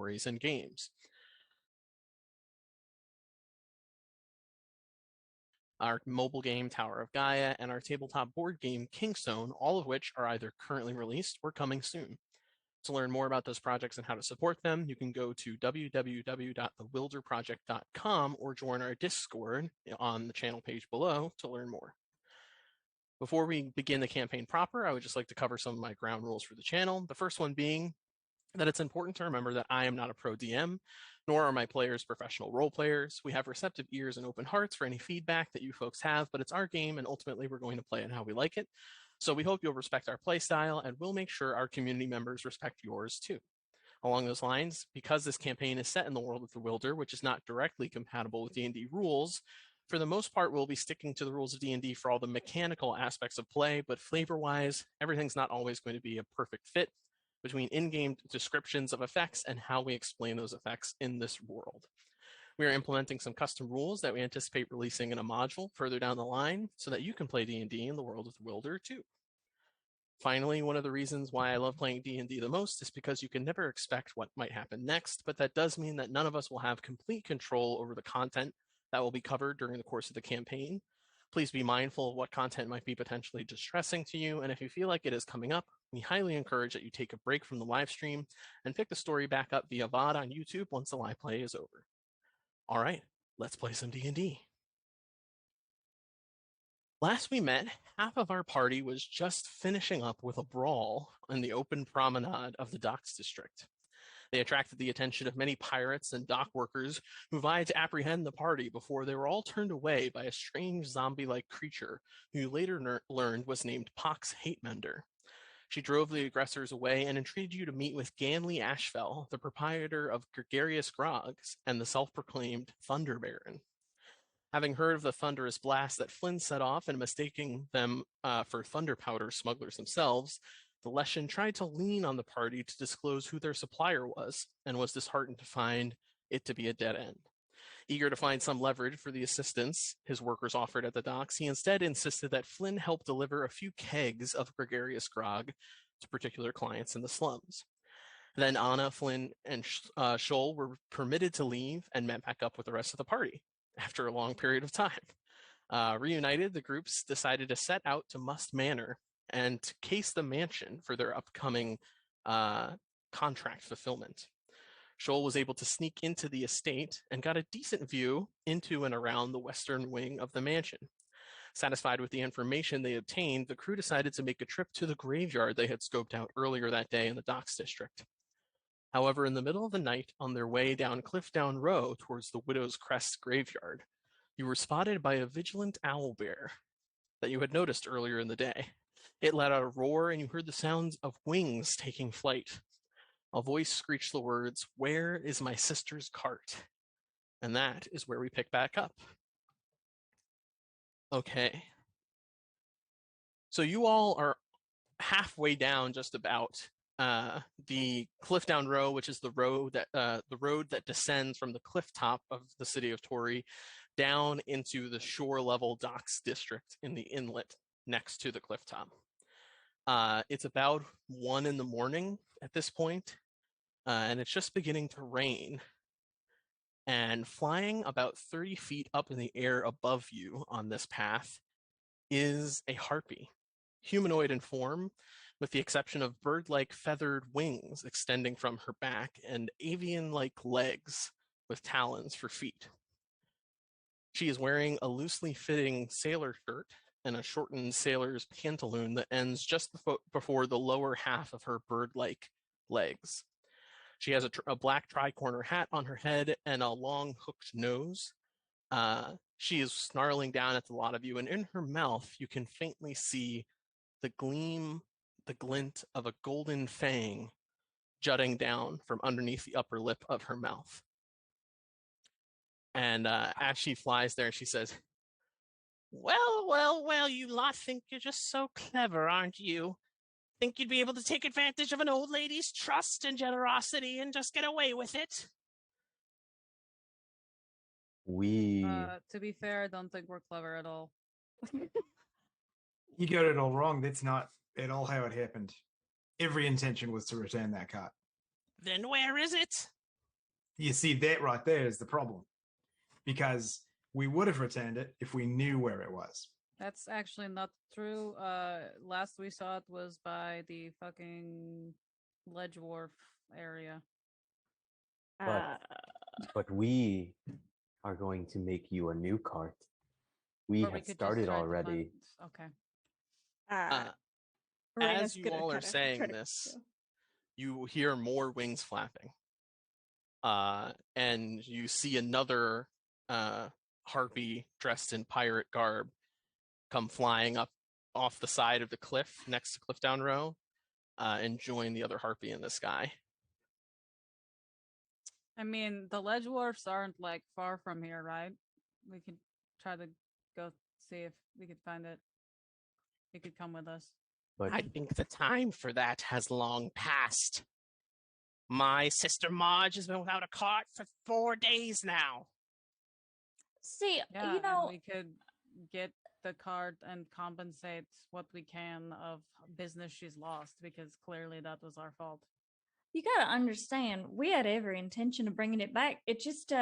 categories and games. Our mobile game, Tower of Gaia, and our tabletop board game, Kingstone, all of which are either currently released or coming soon. To learn more about those projects and how to support them, you can go to www.thewilderproject.com or join our Discord on the channel page below to learn more. Before we begin the campaign proper, I would just like to cover some of my ground rules for the channel. The first one being that it's important to remember that I am not a pro DM, nor are my players professional role players. We have receptive ears and open hearts for any feedback that you folks have, but it's our game, and ultimately we're going to play it how we like it. So we hope you'll respect our play style, and we'll make sure our community members respect yours too. Along those lines, because this campaign is set in the world of the Wilder, which is not directly compatible with D&D rules, for the most part, we'll be sticking to the rules of D&D for all the mechanical aspects of play, but flavor-wise, everything's not always going to be a perfect fit between in-game descriptions of effects and how we explain those effects in this world. We are implementing some custom rules that we anticipate releasing in a module further down the line so that you can play D&D in the world of the Wilder too. Finally, one of the reasons why I love playing D&D the most is because you can never expect what might happen next, but that does mean that none of us will have complete control over the content that will be covered during the course of the campaign. Please be mindful of what content might be potentially distressing to you, and if you feel like it is coming up, we highly encourage that you take a break from the live stream and pick the story back up via VOD on YouTube once the live play is over. All right, let's play some D&D. Last we met, half of our party was just finishing up with a brawl in the open promenade of the docks district. They attracted the attention of many pirates and dock workers who vied to apprehend the party before they were all turned away by a strange zombie-like creature who you later learned was named Pox Hatemender. She drove the aggressors away and entreated you to meet with Ganley Ashfell, the proprietor of Gregarious Grogs and the self-proclaimed Thunder Baron. Having heard of the thunderous blast that Flynn set off and mistaking them for thunder powder smugglers themselves, the Leshen tried to lean on the party to disclose who their supplier was, and was disheartened to find it to be a dead end. Eager to find some leverage for the assistance his workers offered at the docks, he instead insisted that Flynn help deliver a few kegs of Gregarious Grog to particular clients in the slums. Then Anna, Flynn, and Scholl were permitted to leave and met back up with the rest of the party after a long period of time. Reunited, the groups decided to set out to Must Manor and to case the mansion for their upcoming contract fulfillment. Scholl was able to sneak into the estate and got a decent view into and around the western wing of the mansion. Satisfied with the information they obtained, the crew decided to make a trip to the graveyard they had scoped out earlier that day in the docks district. However, in the middle of the night, on their way down Cliffdown Row towards the Widow's Crest graveyard, you were spotted by a vigilant owlbear that you had noticed earlier in the day. It let out a roar, and you heard the sounds of wings taking flight. A voice screeched the words, "Where is my sister's cart?" And that is where we pick back up. Okay. So you all are halfway down just about the Cliffdown Row, which is the road that descends from the cliff top of the city of Toraigh down into the shore level docks district in the inlet next to the cliff top. It's about 1 a.m. at this point, and it's just beginning to rain. And flying about 30 feet up in the air above you on this path is a harpy, humanoid in form, with the exception of bird-like feathered wings extending from her back and avian-like legs with talons for feet. She is wearing a loosely fitting sailor shirt and a shortened sailor's pantaloon that ends just before the lower half of her bird-like legs. She has a black tri-corner hat on her head and a long hooked nose. She is snarling down at the lot of you, and in her mouth you can faintly see the glint of a golden fang jutting down from underneath the upper lip of her mouth. And as she flies there, she says, well, you lot think you're just so clever, aren't you? Think you'd be able to take advantage of an old lady's trust and generosity and just get away with it? To be fair, I don't think we're clever at all. You got it all wrong. That's not at all how it happened. Every intention was to return that cart. Then where is it? You see, that right there is the problem. Because we would have returned it if we knew where it was. That's actually not true. Last we saw it was by the fucking ledge wharf area. But we are going to make you a new cart. We Or we have could just started try to already. Okay. As you all are saying this, you hear more wings flapping. And you see another harpy dressed in pirate garb come flying up off the side of the cliff next to Cliffdown Row and join the other harpy in the sky. I mean, the ledge wharfs aren't like far from here, right? We could try to go see if we could find it. You could come with us. But I think the time for that has long passed. My sister Marge has been without a cart for 4 days now. See, Yeah, you know, and we could get the cart and compensate what we can of business she's lost, because clearly that was our fault. you got to understand, we had every intention of bringing it back. It just,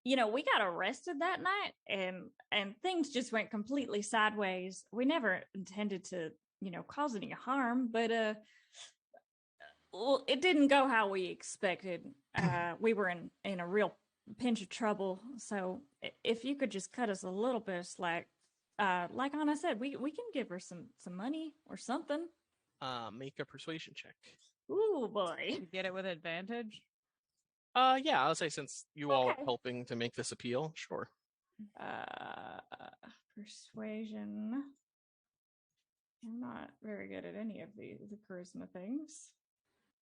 you know, we got arrested that night, and things just went completely sideways. We never intended to, you know, cause any harm, but well, it didn't go how we expected. We were in a real pinch of trouble. So if you could just cut us a little bit of slack, like Anna said, we can give her some money or something. Make a persuasion check. Ooh boy. Get it with advantage? Yeah, I'll say since you all are Okay. helping to make this appeal, sure. Persuasion. I'm not very good at any of the charisma things.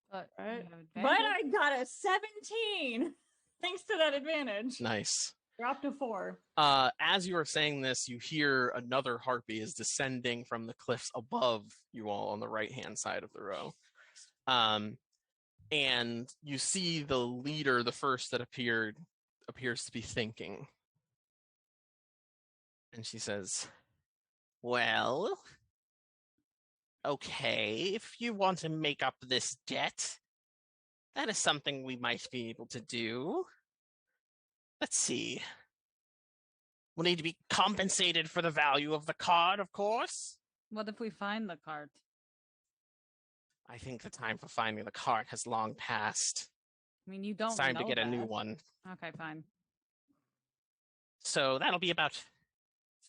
But, Right. you have But advantage. I got a 17 thanks to that advantage. Nice. Dropped to 4. As you are saying this, you hear another harpy is descending from the cliffs above you all on the right-hand side of the row. And you see the leader, the first that appears to be thinking. And she says, well, okay, if you want to make up this debt, that is something we might be able to do. Let's see. We'll need to be compensated for the value of the card, of course. What if we find the cart? I think the time for finding the cart has long passed. I mean, you don't It's time know to get a new that. one. Okay, fine. So that'll be about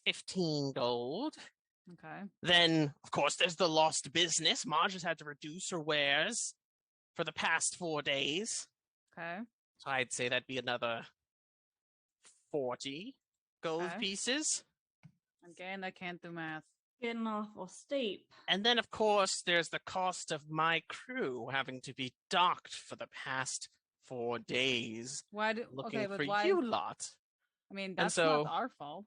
15 gold. Okay. Then, of course, there's the lost business. Marge has had to reduce her wares for the past 4 days. Okay. So I'd say that'd be another 40 gold Okay. pieces. Again, I can't do math. Getting awful steep. And then, of course, there's the cost of my crew having to be docked for the past 4 days, Why do looking okay, but for why? you lot. I mean, that's so- not our fault.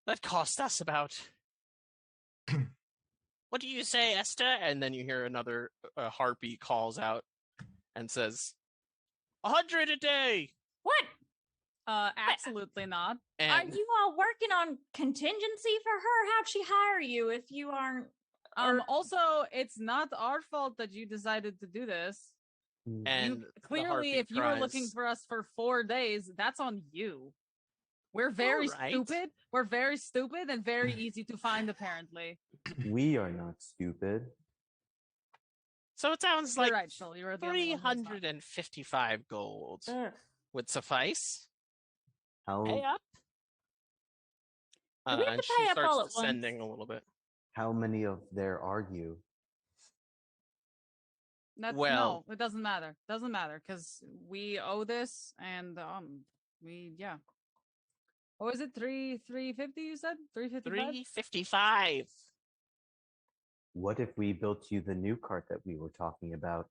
That cost us about... What do you say, Esther? And then you hear another harpy calls out and says, 100 a day! What? Absolutely not. Are And you all working on contingency for her? How'd she hire you if you aren't? Or- Also, it's not our fault that you decided to do this. and the Clearly, harpy if you were looking cries, for us for 4 days, that's on you. We're very right. stupid. We're very stupid and very easy to find, apparently. we are not stupid. So it sounds You're like right, Joel. You're the only one who's not. 355 gold Ugh. would suffice. How Pay up. Do we have And to she pay up all starts at once? descending a little bit. how many of there are you? Well- No, it doesn't matter. Doesn't matter because we owe this, and yeah. What was it? 350? You said 355. 355. What if we built you the new cart that we were talking about?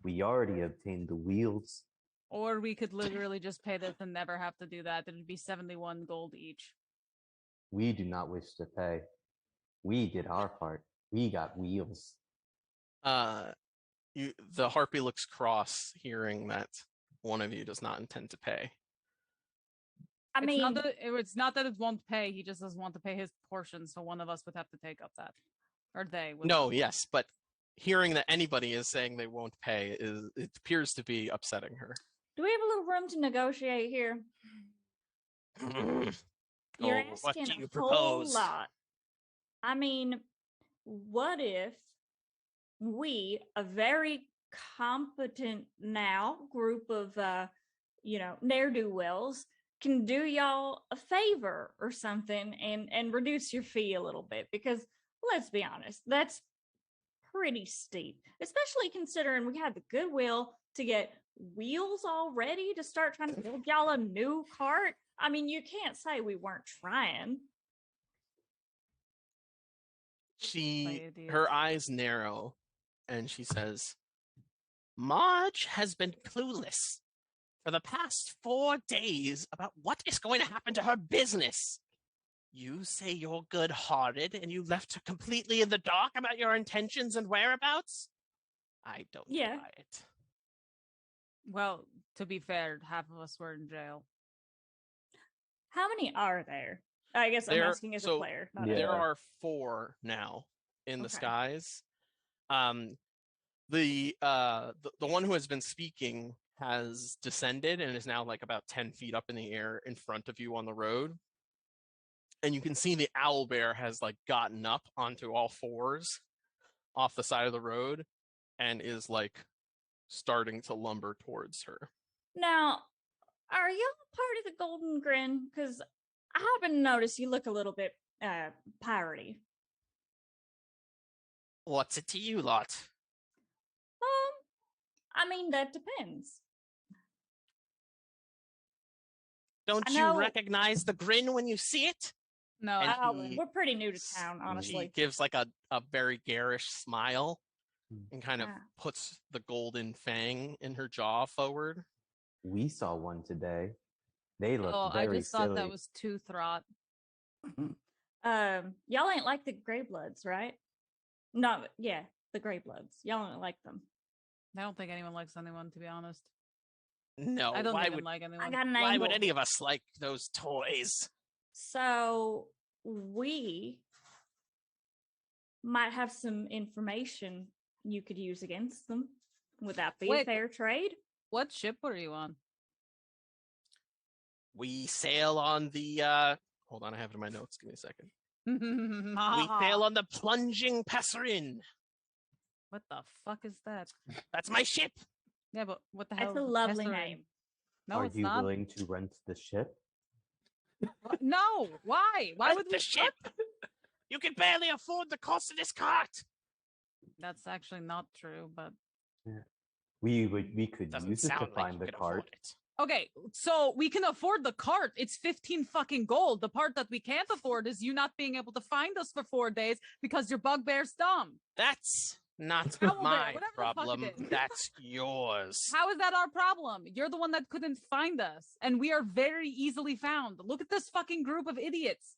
We already obtained the wheels. Or we could literally just pay this and never have to do that. It'd be 71 gold each. We do not wish to pay. We did our part. We got wheels. The harpy looks cross, hearing that one of you does not intend to pay. I It's mean, not that it won't pay. He just doesn't want to pay his portion, so one of us would have to take up that, or they would. No, yes, but hearing that anybody is saying they won't pay it appears to be upsetting her. Do we have a little room to negotiate here? You're Oh, what asking do you a whole propose? lot. I mean, what if we, a very competent now group of ne'er-do-wells, can do y'all a favor or something and reduce your fee a little bit? Because let's be honest, that's pretty steep, especially considering we had the goodwill to get wheels all ready to start trying to build y'all a new cart. I mean, you can't say we weren't trying. Her eyes narrow, and she says, Marge has been clueless for the past 4 days about what is going to happen to her business. You say you're good-hearted, and you left her completely in the dark about your intentions and whereabouts? I don't buy it. Well, to be fair, half of us were in jail. How many are there? I guess I'm asking as a player. There are 4 now in the skies. The one who has been speaking has descended and is now like about 10 feet up in the air in front of you on the road. And you can see the owlbear has like gotten up onto all 4s off the side of the road and is like starting to lumber towards her. Now, are y'all part of the Golden Grin? Because I happen to notice you look a little bit piratey. What's it to you lot? I mean, that depends. Don't you recognize the grin when you see it? No, we're pretty new to town, honestly. She gives like a very garish smile and kind of puts the golden fang in her jaw forward. We saw one today. They look I very just thought silly. that was too throt. Y'all ain't like the Grey Bloods, right? No, yeah, the Grey Bloods. Y'all don't like them. I don't think anyone likes anyone, to be honest. No, I don't even like anyone. I got an why angle. would any of us like those toys? So we might have some information you could use against them. Would that be a fair trade? What ship were you on? We sail on the hold on, I have it in my notes. Give me a second. We sail on the Plunging Passerine. What the fuck is that? That's my ship. Yeah, but what the hell? It's a lovely name. No, Are it's you not. willing to rent the ship? No, why? Why would the ship? You can barely afford the cost of this cart. That's actually not true, but we could Doesn't use it to sound like find you the could cart. afford it. okay, so we can afford the cart. It's 15 fucking gold. The part that we can't afford is you not being able to find us for 4 days because your bugbear's dumb. That's not Owlbear, my whatever the fuck problem. it is. That's yours. How is that our problem? You're the one that couldn't find us, and we are very easily found. Look at this fucking group of idiots.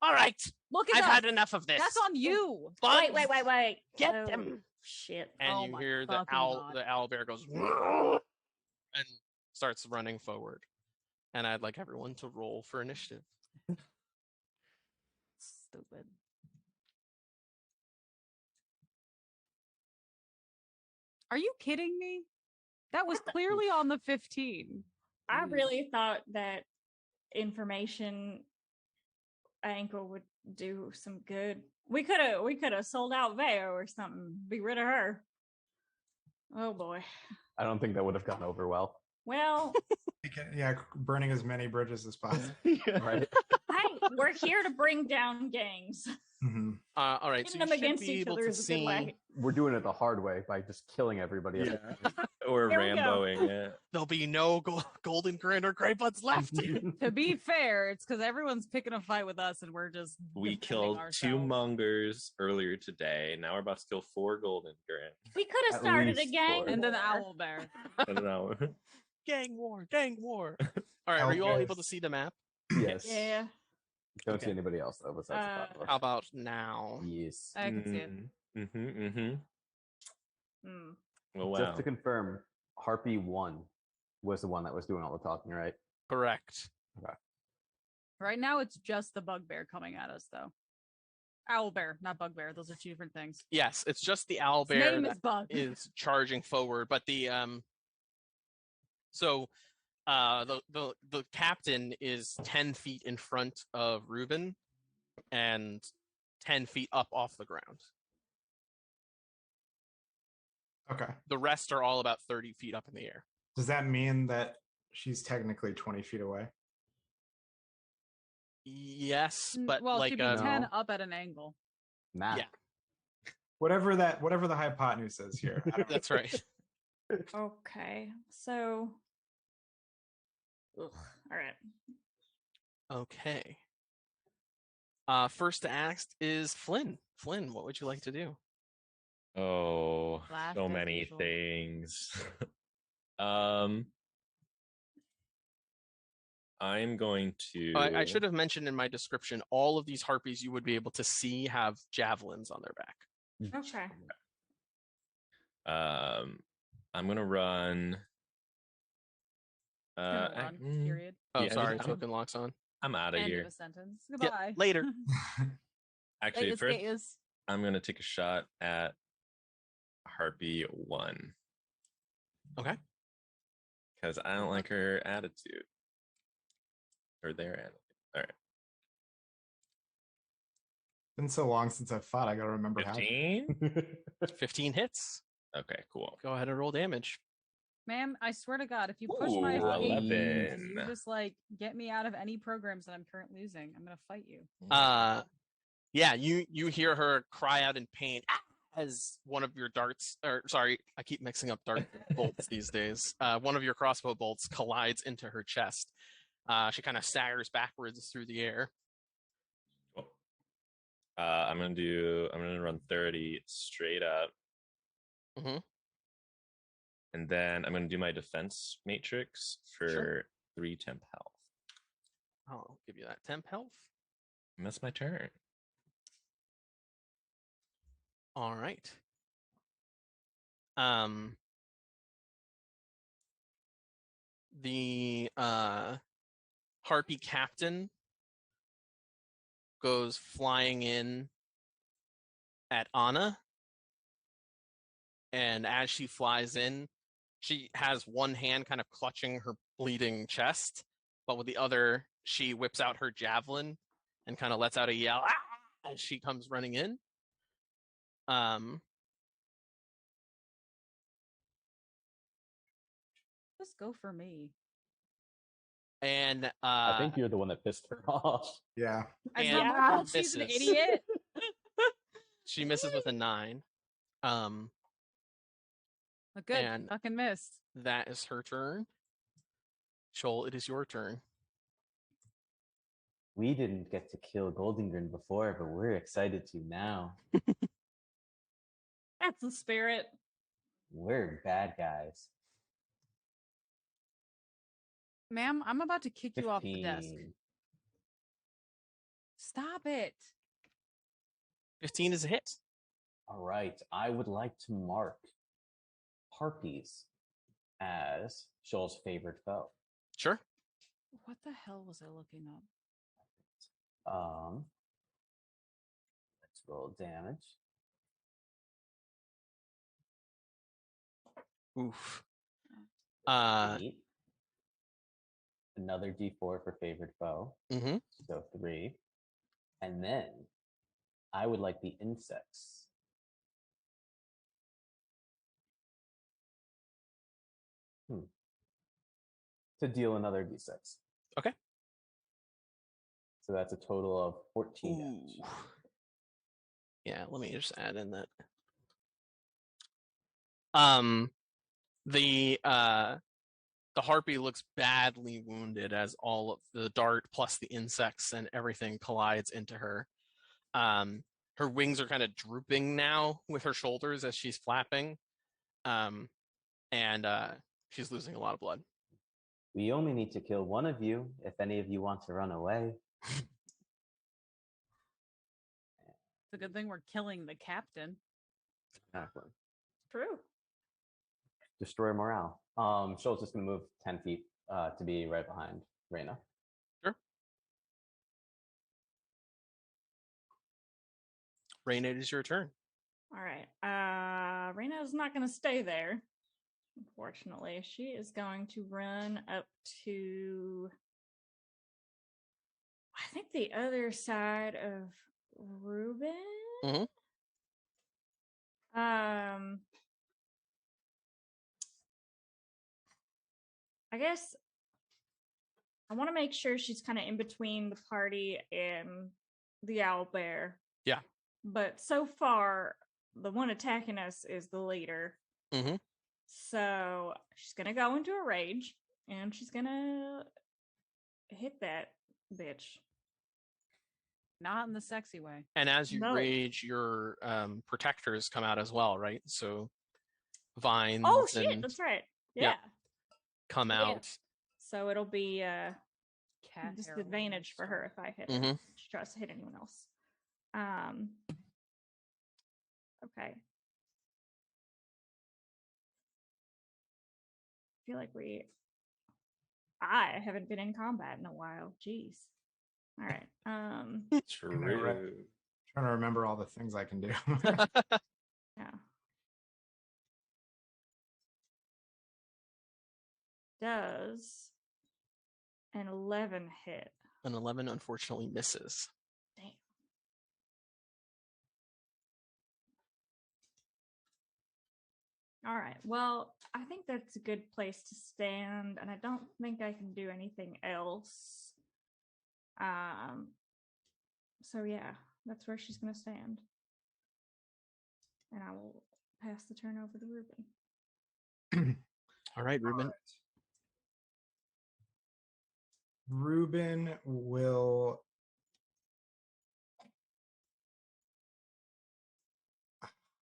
All right. Look at I've us. had enough of this. That's on you. Bugs, Wait. Get them. Shit. And you hear the owlbear goes and starts running forward. And I'd like everyone to roll for initiative. Stupid. Are you kidding me? That was clearly on the 15. I really thought that information ankle would do some good. We could have sold out Veo or something. Be rid of her. Oh boy. I don't think that would have gone over well. Well, yeah, burning as many bridges as possible. Right? hey, we're here to bring down gangs. Mm-hmm. All right, so Hitting them you should against be each able other to is a good way. see. We're doing it the hard way by just killing everybody. Yeah. Or Here we go. Ramboing it. There'll be no golden grin or gray bloods left. To be fair, it's because everyone's picking a fight with us and we're just We defending killed 2 ourselves. mongers earlier today. Now we're about to kill 4 golden grin. We could have At started a least gang. 4. And then war. Owlbear. I don't know. Gang war. All right, are you all Owlbears. able to see the map? Yes. Yeah. Don't see anybody else though besides the 5 of us. How about now? Yes. I can see it. Oh, wow. Just to confirm, Harpy 1 was the one that was doing all the talking, right? Correct. Right now, it's just the bugbear coming at us, though. Owlbear, not bugbear. Those are 2 different things. Yes, it's just the His owlbear name that is Bug. is charging forward, but the So the captain is 10 feet in front of Reuben and 10 feet up off the ground. Okay. The rest are all about 30 feet up in the air. Does that mean that she's technically 20 feet away? Yes, but well, like she'd be No. 10 up at an angle. Math. Yeah. Whatever the hypotenuse is here. I don't know. that's right. Okay, so. Ugh. All right. Okay. First to ask is Flynn. Flynn, what would you like to do? Oh, Blast so as many usual. things. I'm going to. I should have mentioned in my description, all of these harpies you would be able to see have javelins on their back. Okay. I'm gonna run. Gonna run, period. Oh, Yeah, sorry, I'm- token locks on. I'm out of End here. of a sentence. Yeah, Goodbye. later. Actually, Gators, first gators. I'm gonna take a shot at Harpy 1 Okay. because I don't like her attitude or their attitude. All right, Been so long since I've fought. I gotta remember how. 15. 15 hits. Okay, cool. Go ahead and roll damage. Ma'am, I swear to God, if you push my Ooh, escape and 11. you just like get me out of any programs that I'm currently using, I'm gonna fight you. Yeah, you hear her cry out in pain as one of your darts, or sorry, I keep mixing up dart bolts these days. One of your crossbow bolts collides into her chest. She kind of staggers backwards through the air. Cool. I'm gonna run 30 straight up. Mhm. And then I'm gonna do my defense matrix for Sure. 3 temp health. I'll give you that temp health. And that's my turn. All right. The harpy captain goes flying in at Anna, and as she flies in, she has one hand kind of clutching her bleeding chest, but with the other, she whips out her javelin and kind of lets out a yell as she comes running in. Just go for me. And I think you're the one that pissed her off. Yeah. It's and not my fault she's an misses. idiot. She misses with a 9. But good, And- fucking missed. That is her turn. Shoal, it is your turn. We didn't get to kill Goldingren before, but we're excited to now. That's the spirit. We're bad guys. Ma'am, I'm about to kick you off the desk. 15. Stop it. 15 is a hit. All right. I would like to mark harpies as Shoal's favorite foe. Sure. What the hell was I looking up? Let's roll damage. Oof. 8. Another D4 for favorite foe. Mm-hmm. So 3. And then I would like the insects. To deal another D6. Okay. So that's a total of 14 damage. Ooh. Yeah, let me just add in that. The harpy looks badly wounded as all of the dart plus the insects and everything collides into her. Her wings are kind of drooping now with her shoulders as she's flapping. And she's losing a lot of blood. We only need to kill one of you if any of you want to run away. It's a good thing we're killing the captain. Exactly. True. Destroy morale. Shoal's just gonna move 10 feet to be right behind Reyna. Sure. Reyna, it is your turn. All right. Rena's not going to stay there. Unfortunately, she is going to run up to, I think, the other side of Ruben. Mhm. I guess I want to make sure she's kind of in between the party and the owl bear. Yeah. But so far, the one attacking us is the leader. Mm-hmm. So she's gonna go into a rage and she's gonna hit that bitch. Not in the sexy way. And as you No. rage, your protectors come out as well, right? So vines Oh shit, and that's right. Yeah. Yeah. come Yeah. out. So it'll be Cat disadvantage for her if I hit her. Mhm. She tries to hit anyone else. Okay. I feel like I haven't been in combat in a while. Jeez. All right. True. right. Trying to remember all the things I can do. Yeah. Does an 11 hit? An 11 unfortunately misses. Damn. All right. Well, I think that's a good place to stand, and I don't think I can do anything else. So yeah, that's where she's gonna stand. And I will pass the turn over to Ruben. All right, Ruben. Ruben will.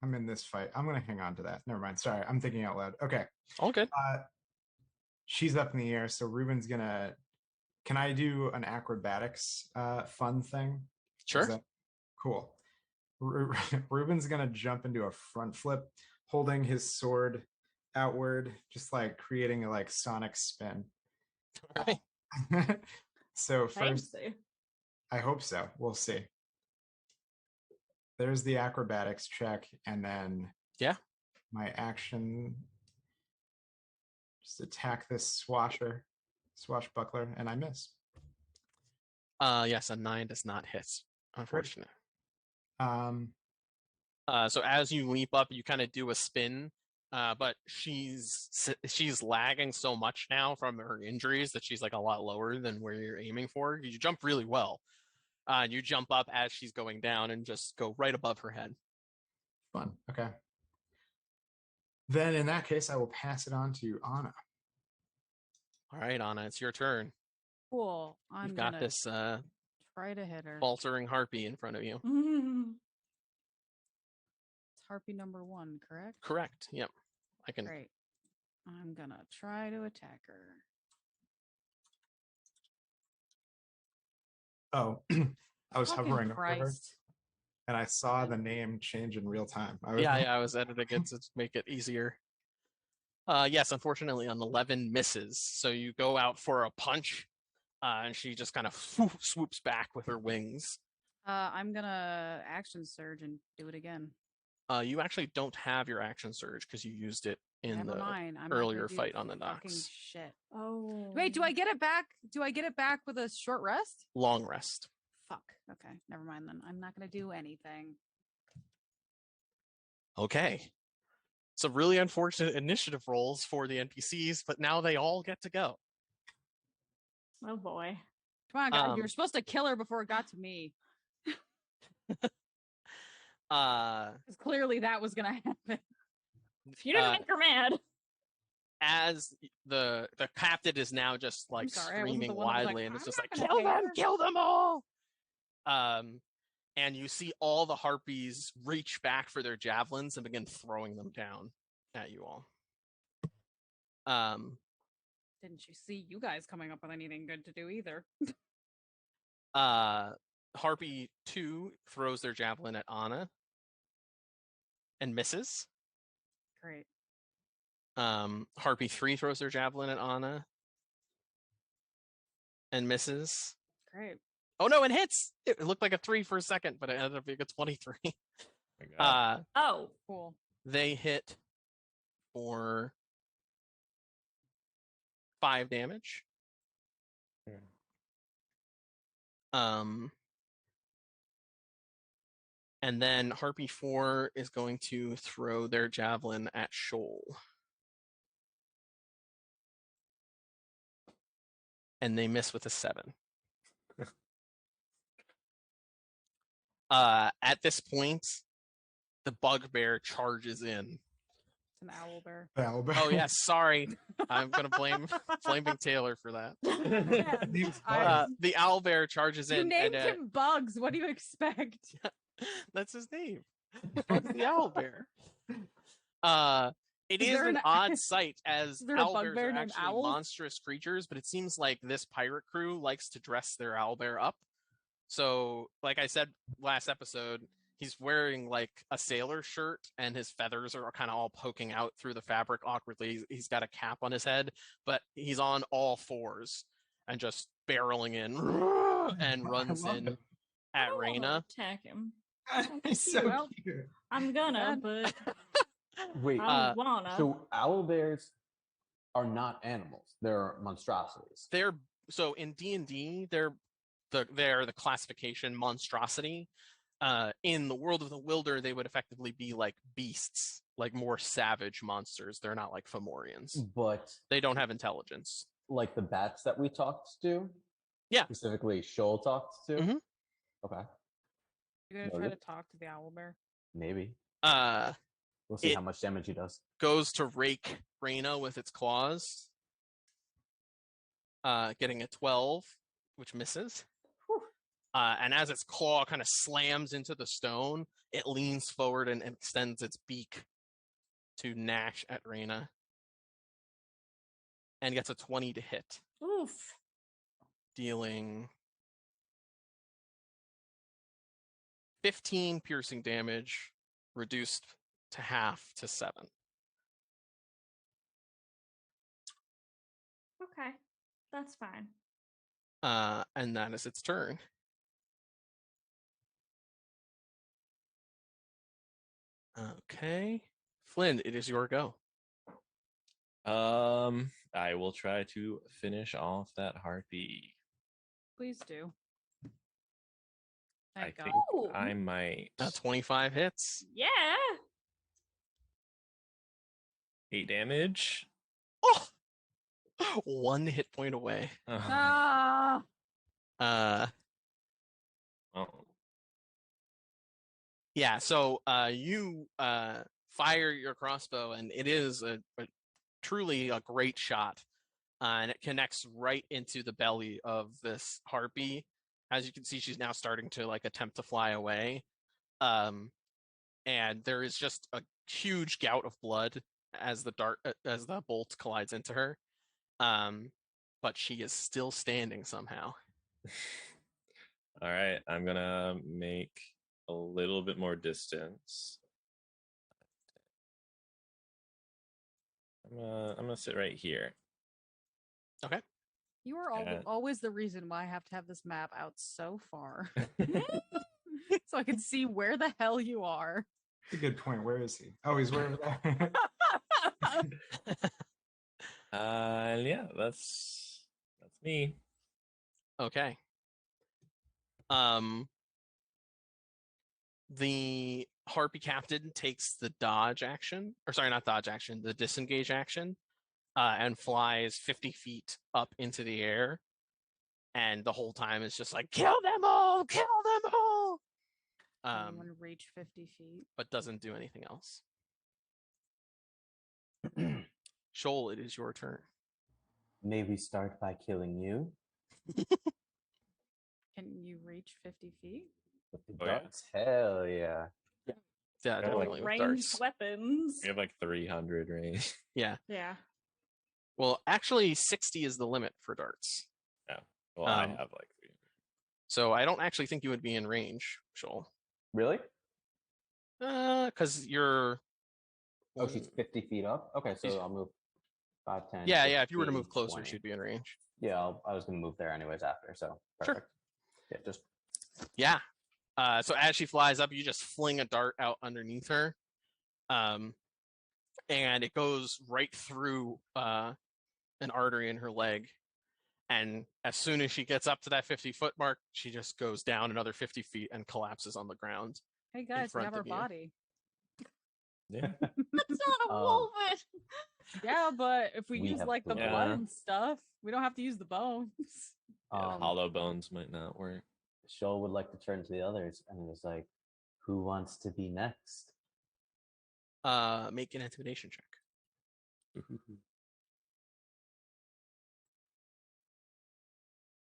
I'm in this fight. I'm going to hang on to that. Never mind. Sorry. I'm thinking out loud. Okay. All good. She's up in the air. So Ruben's going to. Can I do an acrobatics fun thing? Sure. Is that cool? Ruben's going to jump into a front flip, holding his sword outward, just like creating a like sonic spin. All right. So first, Fancy. I hope so. We'll see. There's the acrobatics check, and then Yeah. my action. Just attack this swashbuckler, and I miss. Yes, a 9 does not hit. Unfortunate. So as you leap up, you kind of do a spin, but she's lagging so much now from her injuries that she's like a lot lower than where you're aiming for. You jump really well. You jump up as she's going down and just go right above her head. Fun. Okay. Then in that case, I will pass it on to Anna. All right, Anna, it's your turn. Cool. You've got gonna this try to hit her. faltering harpy in front of you. It's harpy number 1, correct? Correct. Yep. I can. Great. I'm gonna try to attack her. Oh, I was Fucking hovering over her, Christ. and I saw the name change in real time. Yeah, I was editing it to make it easier. Yes, unfortunately, an 11 misses. So you go out for a punch, and she just kind of swoops back with her wings. I'm gonna action surge and do it again. You actually don't have your action surge because you used it in Never the mind. I'm earlier not gonna do fight on the fucking docks. shit. Oh. Wait, do I get it back? Do I get it back with a short rest? Long rest. Fuck. Okay, never mind then. I'm not gonna do anything. Okay. So really unfortunate initiative rolls for the NPCs, but now they all get to go. Oh boy. Come on, God, you were supposed to kill her before it got to me. Because clearly that was gonna happen. If you didn't make her mad. As the captain is now just like sorry, I wasn't the screaming one that was like, wildly, and it's "I'm just not like, gonna kill them all. And you see all the harpies reach back for their javelins and begin throwing them down at you all. Didn't you see you guys coming up with anything good to do either? Harpy 2 throws their javelin at Anna and misses. Great. Harpy 3 throws their javelin at Anna and misses. Great. Oh no, it hits! It looked like a 3 for a second, but it ended up being a 23. My God. Oh. Cool. They hit for 5 damage. And then Harpy 4 is going to throw their javelin at Shoal. And they miss with a 7. At this point, the bugbear charges in. It's an owl bear. Oh yes, sorry. I'm gonna blaming Taylor for that. The owlbear charges You in. named and, him Bugs. What do you expect? That's his name. Bugs the owlbear. It Is is there an an- odd sight as Is there a owlbears bugbear are named actually Owl? monstrous creatures, but it seems like this pirate crew likes to dress their owlbear up. So, like I said last episode, he's wearing like a sailor shirt and his feathers are kind of all poking out through the fabric awkwardly. He's got a cap on his head, but he's on all 4s and just barreling in and runs in I at don't wanna Reyna. attack him. He's so Well, cute. I'm gonna, but Wait, I don't wanna. so owl bears are not animals; they're monstrosities. They're so in D&D, they're the classification monstrosity. In the world of the Wilder, they would effectively be like beasts, like more savage monsters. They're not like Fomorians. But They don't have intelligence. like the bats that we talked to, Yeah. specifically Shoal talked to. Mhm. Okay, You're gonna try Noted. to talk to the owl bear. maybe Uh, we'll see It- how much damage he does. goes to rake Reyna with its claws. Getting a 12, which misses. And as its claw kind of slams into the stone, it leans forward and extends its beak to gnash at Reyna. And gets a 20 to hit, Oof. dealing 15 piercing damage, reduced to half to 7. Okay, that's fine. And that is its turn. Okay. Flynn, it is your go. I will try to finish off that harpy. Please do. I Thank God. think Ooh. I might. 25 hits. Yeah. 8 damage. Oh! 1 hit point away. Ah, Uh, Oh. yeah, so you fire your crossbow, and it is a truly a great shot. And it connects right into the belly of this harpy. As you can see, she's now starting to like attempt to fly away. And there is just a huge gout of blood as the bolt collides into her. But she is still standing somehow. All right, I'm gonna make a little bit more distance. I'm gonna sit right here. you are Yeah. always the reason why I have to have this map out so far. So I can see where the hell you are. That's a good point. Where is he? Oh, he's wherever there. Yeah, that's me. Okay. The harpy captain takes the dodge action, or sorry, not dodge action, the disengage action, and flies 50 feet up into the air. And the whole time it's just like, kill them all, kill them all. I want to reach 50 feet. But doesn't do anything else. Shoal, it is your turn. May we start by killing you Can you reach 50 feet? with the Oh, yeah. darts? Hell yeah! Yeah, like definitely with Ranged darts. weapons. We have like 300 range. Yeah. Yeah. Well, actually, 60 is the limit for darts. Well, I Um, have like 300. So I don't actually think you would be in range, Shoal. Really? Because you're. Oh, she's 50 feet up. Okay, so She's- I'll move 5, 10. Yeah, if you were to 15, move closer, 20. she'd be in range. Yeah, I was gonna move there anyways after. So Sure. perfect. Yeah, just Yeah. So as she flies up, you just fling a dart out underneath her. And it goes right through an artery in her leg. And as soon as she gets up to that 50-foot mark, she just goes down another 50 feet and collapses on the ground. Hey guys, we front have our of you. body. Yeah. That's not a Um, woman. Yeah, but if we We use have like the the blood Yeah. and stuff, we don't have to use the bones. Hollow bones might not work. Shoal would like to turn to the others and was like, "Who wants to be next?" Make an intimidation check.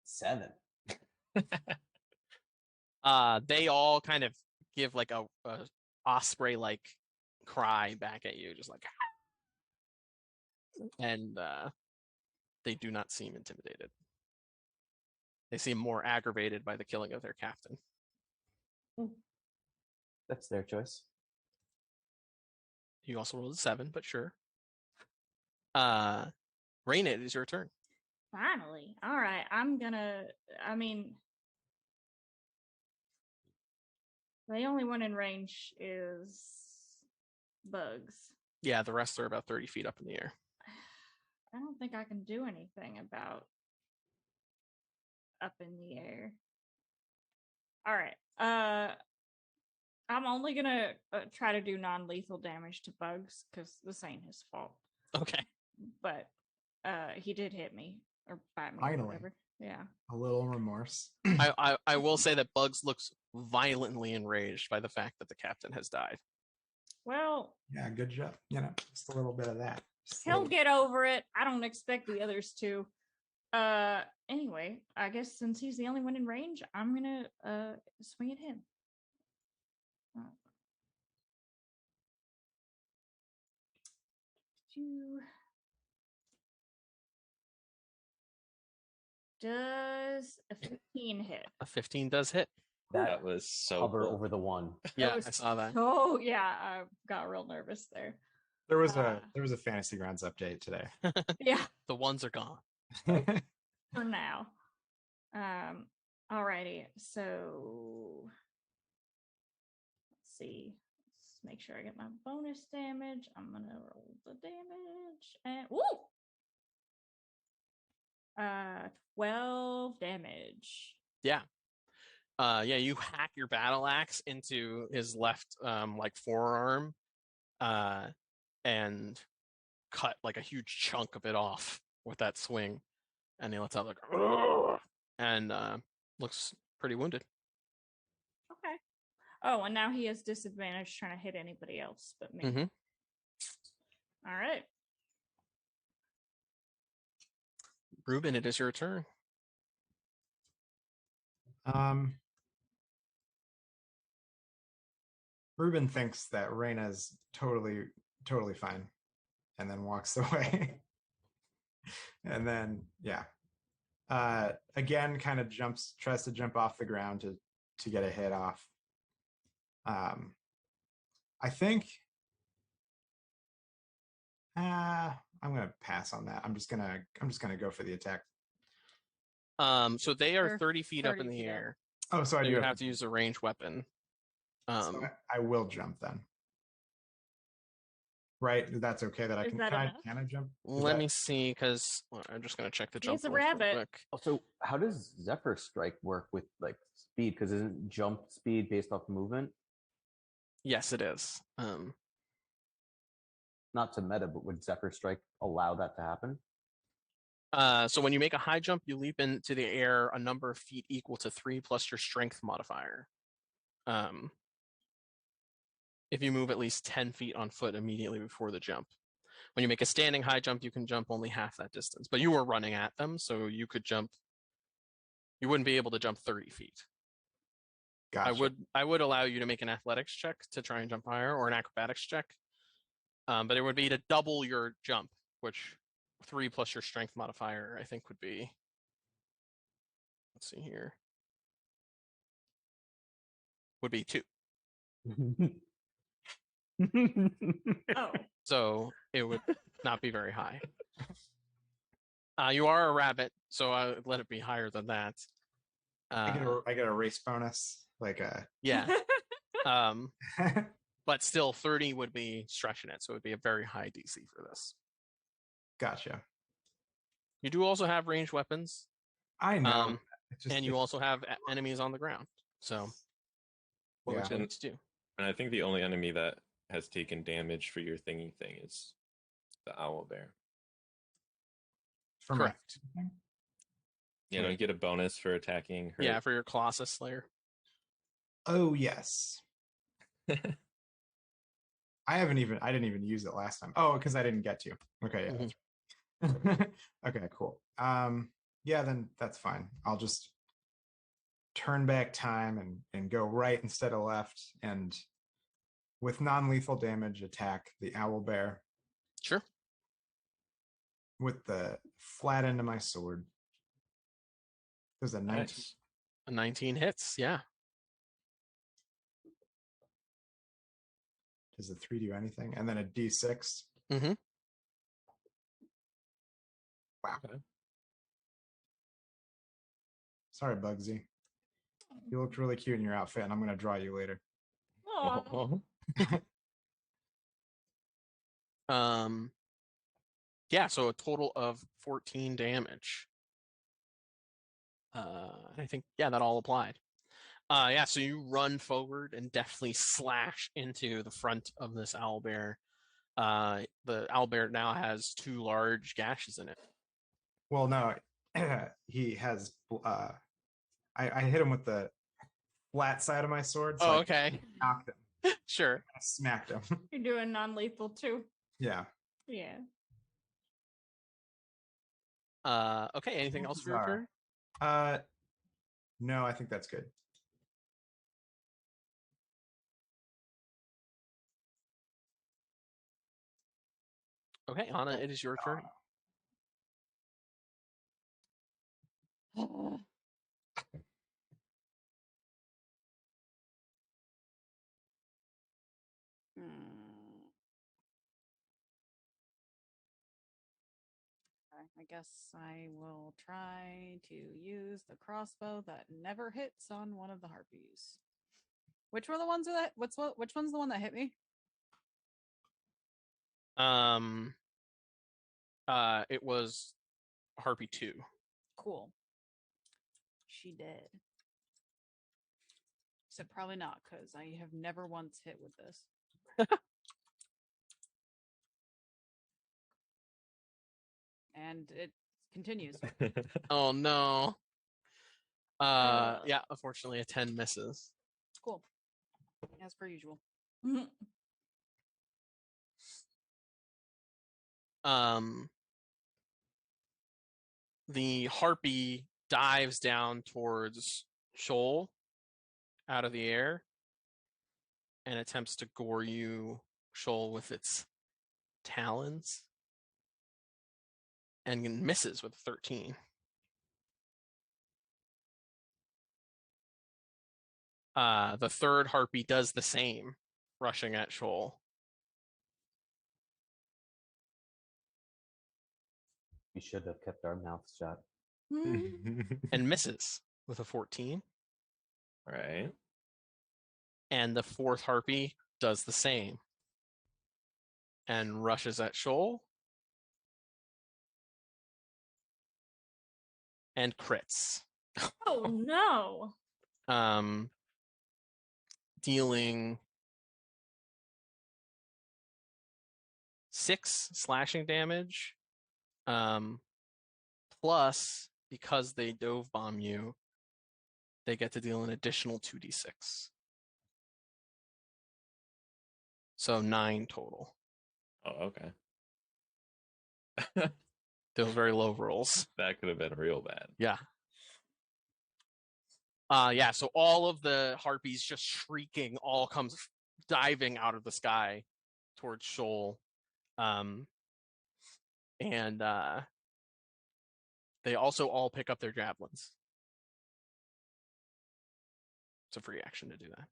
7. They all kind of give like a osprey like cry back at you, just like, and they do not seem intimidated. They seem more aggravated by the killing of their captain. That's their choice. You also rolled a 7, but sure. Rain, it is your turn. Finally. All right. I mean, the only one in range is bugs. Yeah, the rest are about 30 feet up in the air. I don't think I can do anything about up in the air. All right. I'm only gonna try to do non-lethal damage to bugs because this ain't his fault. Okay. But he did hit me or bite me. Or Finally. whatever. Yeah. A little remorse. I will say that Bugs looks violently enraged by the fact that the captain has died. Well, Yeah, good job. Just a little bit of that. Just a he'll little- get over it. I don't expect the others to. Anyway, I guess since he's the only one in range, I'm gonna swing at him. Phew. Does a 15 hit? A 15 does hit. That was so Hover cool. over the 1. Yeah, I saw that. Oh yeah, I got real nervous there. There was a Fantasy Grounds update today. Yeah, The ones are gone. for now. Alrighty, so let's see. Let's make sure I get my bonus damage. I'm gonna roll the damage and woo! 12 damage. Yeah. Yeah, you hack your battle axe into his left like forearm and cut like a huge chunk of it off with that swing. And he lets out like "Ugh," and looks pretty wounded. Okay. Oh, and now he has disadvantage trying to hit anybody else but me. Mhm. All right. Ruben, it is your turn. Ruben thinks that Reyna's totally fine, and then walks away. And then, yeah, again, kind of tries to jump off the ground to get a hit off. I think I'm gonna pass on that. I'm just gonna go for the attack. So they are They're 30 feet up 30 in the feet up. air. Oh, so I So do you have have to use a ranged weapon. so I will jump then. Right? That's okay. That I Is can. that Can enough? I jump? Is Let that- me see, because I'm just going to check the jump He's a rules real rabbit. quick. Also, how does Zephyr Strike work with like speed? Because isn't jump speed based off movement? Yes, it is. Not to meta, but would Zephyr Strike allow that to happen? So when you make a high jump, you leap into the air a number of feet equal to 3 plus your strength modifier. If you move at least 10 feet on foot immediately before the jump. When you make a standing high jump, you can jump only half that distance. But you were running at them, so you could jump. You wouldn't be able to jump 30 feet. Gotcha. I would allow you to make an athletics check to try and jump higher, or an acrobatics check. But it would be to double your jump, which 3 plus your strength modifier, I think, would be. Let's see here. Would be 2. Oh. So it would not be very high. You are a rabbit, so I would let it be higher than that. I get a race bonus, like Yeah. But still 30 would be stretching it, so it would be a very high DC for this. Gotcha. You do also have ranged weapons, I know. and you also have enemies on the ground. So, what would you like to do? And I think the only enemy that has taken damage for your thingy thing is the owl bear. For Correct. Yeah, don't you get a bonus for attacking her? Yeah, for your Colossus Slayer. Oh yes. I didn't even use it last time. Oh, because I didn't get to. Okay, yeah. That's okay, cool. Yeah, then that's fine. I'll just turn back time and go right instead of left, and with non-lethal damage attack the owl bear. Sure. With the flat end of my sword. There's a 19. Nice. A 19 hits, yeah. Does the 3 do anything? And then a D6. Mm-hmm. Wow. Okay. Sorry, Bugsy. You looked really cute in your outfit, and I'm going to draw you later. Yeah, so a total of 14 damage. I think, yeah, that all applied. Yeah, so you run forward and definitely slash into the front of this owlbear. The owlbear now has 2 large gashes in it. Well, no, he has. I hit him with the flat side of my sword. So okay. I knocked him. Sure. I smacked him. You're doing non-lethal too. Yeah. Yeah. Okay, anything else for your turn? No, I think that's good. Okay, Anna, it is your turn. I guess I will try to use the crossbow that never hits on one of the harpies. Which were the ones that? Which one's the one that hit me? It was Harpy 2. Cool. She did. So probably not, because I have never once hit with this. And it continues. Oh no. Yeah, unfortunately a 10 misses. Cool. As per usual. The harpy dives down towards Shoal out of the air and attempts to gore you, Shoal, with its talons and misses with 13. The third harpy does the same, rushing at Shoal. We should have kept our mouths shut. And misses with a 14. Right. And the fourth harpy does the same and rushes at Shoal and crits. Oh no. Dealing 6 slashing damage. Plus, because they dove bomb you, they get to deal an additional 2d6. So 9 total. Oh, okay. Those very low rolls. That could have been real bad. Yeah. Yeah, so all of the harpies just shrieking all comes diving out of the sky towards Shoal. And they also all pick up their javelins. It's a free action to do that.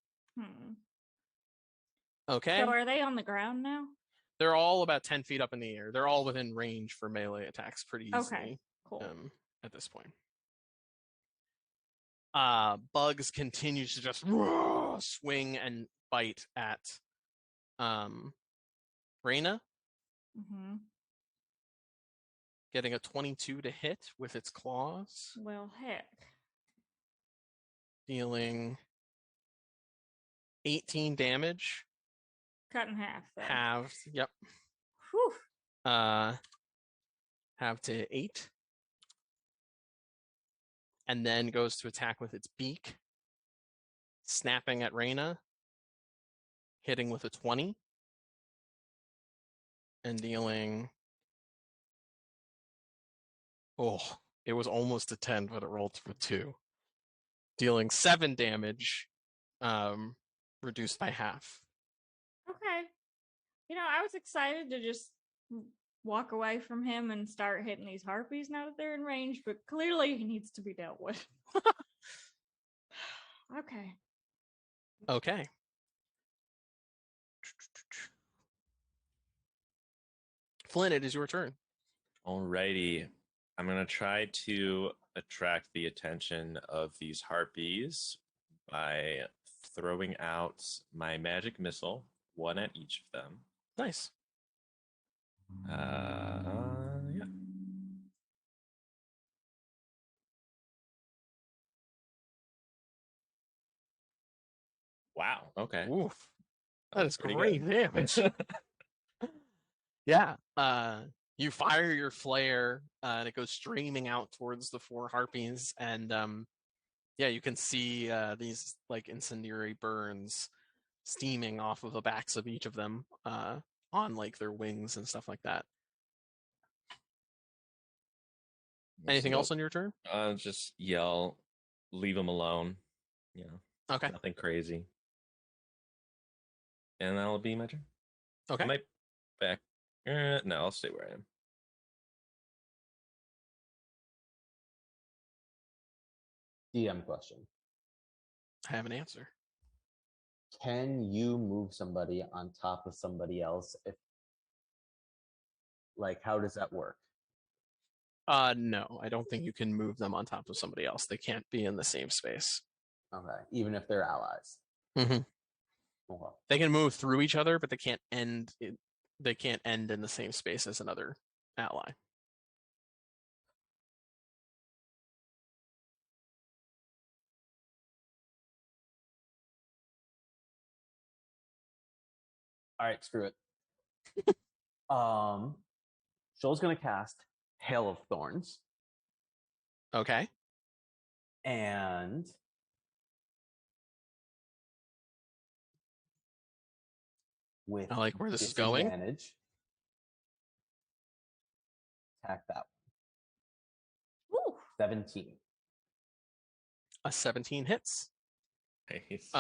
Okay. So are they on the ground now? They're all about 10 feet up in the air. They're all within range for melee attacks pretty easily. Okay, cool. At this point. Bugs continues to just swing and bite at Reyna. getting a 22 to hit with its claws, Well, heck. dealing 18 damage, Cut in half, though. halved. Yep. Whew. Halved to 8. And then goes to attack with its beak, snapping at Reyna, hitting with a 20, and dealing. Oh, it was almost a 10, but it rolled for 2. Dealing 7 damage, reduced by half. Okay. I was excited to just walk away from him and start hitting these harpies now that they're in range, but clearly he needs to be dealt with. Okay. Okay. Flynn, it is your turn. Alrighty. I'm going to try to attract the attention of these harpies by throwing out my magic missile, one at each of them. Nice. Yeah. Wow. Okay. Oof. That That was is pretty great good. damage. Yeah. You fire your flare, and it goes streaming out towards the 4 harpies, and yeah, you can see these like incendiary burns steaming off of the backs of each of them, on like their wings and stuff like that. Anything else on your turn? Just yell, leave them alone. Okay. Nothing crazy. And that'll be my turn. Okay. I might back. No, I'll stay where I am. DM question. I have an answer. Can you move somebody on top of somebody else if how does that work? No, I don't think you can move them on top of somebody else. They can't be in the same space. Okay. Even if they're allies. Mm-hmm. Okay. They can move through each other, but they can't end. They can't end in the same space as another ally. All right, screw it. Shoal's gonna cast Hail of Thorns. Okay. And with I like where this is going. disadvantage, attack that Woo. one. 17. A 17 hits. Nice.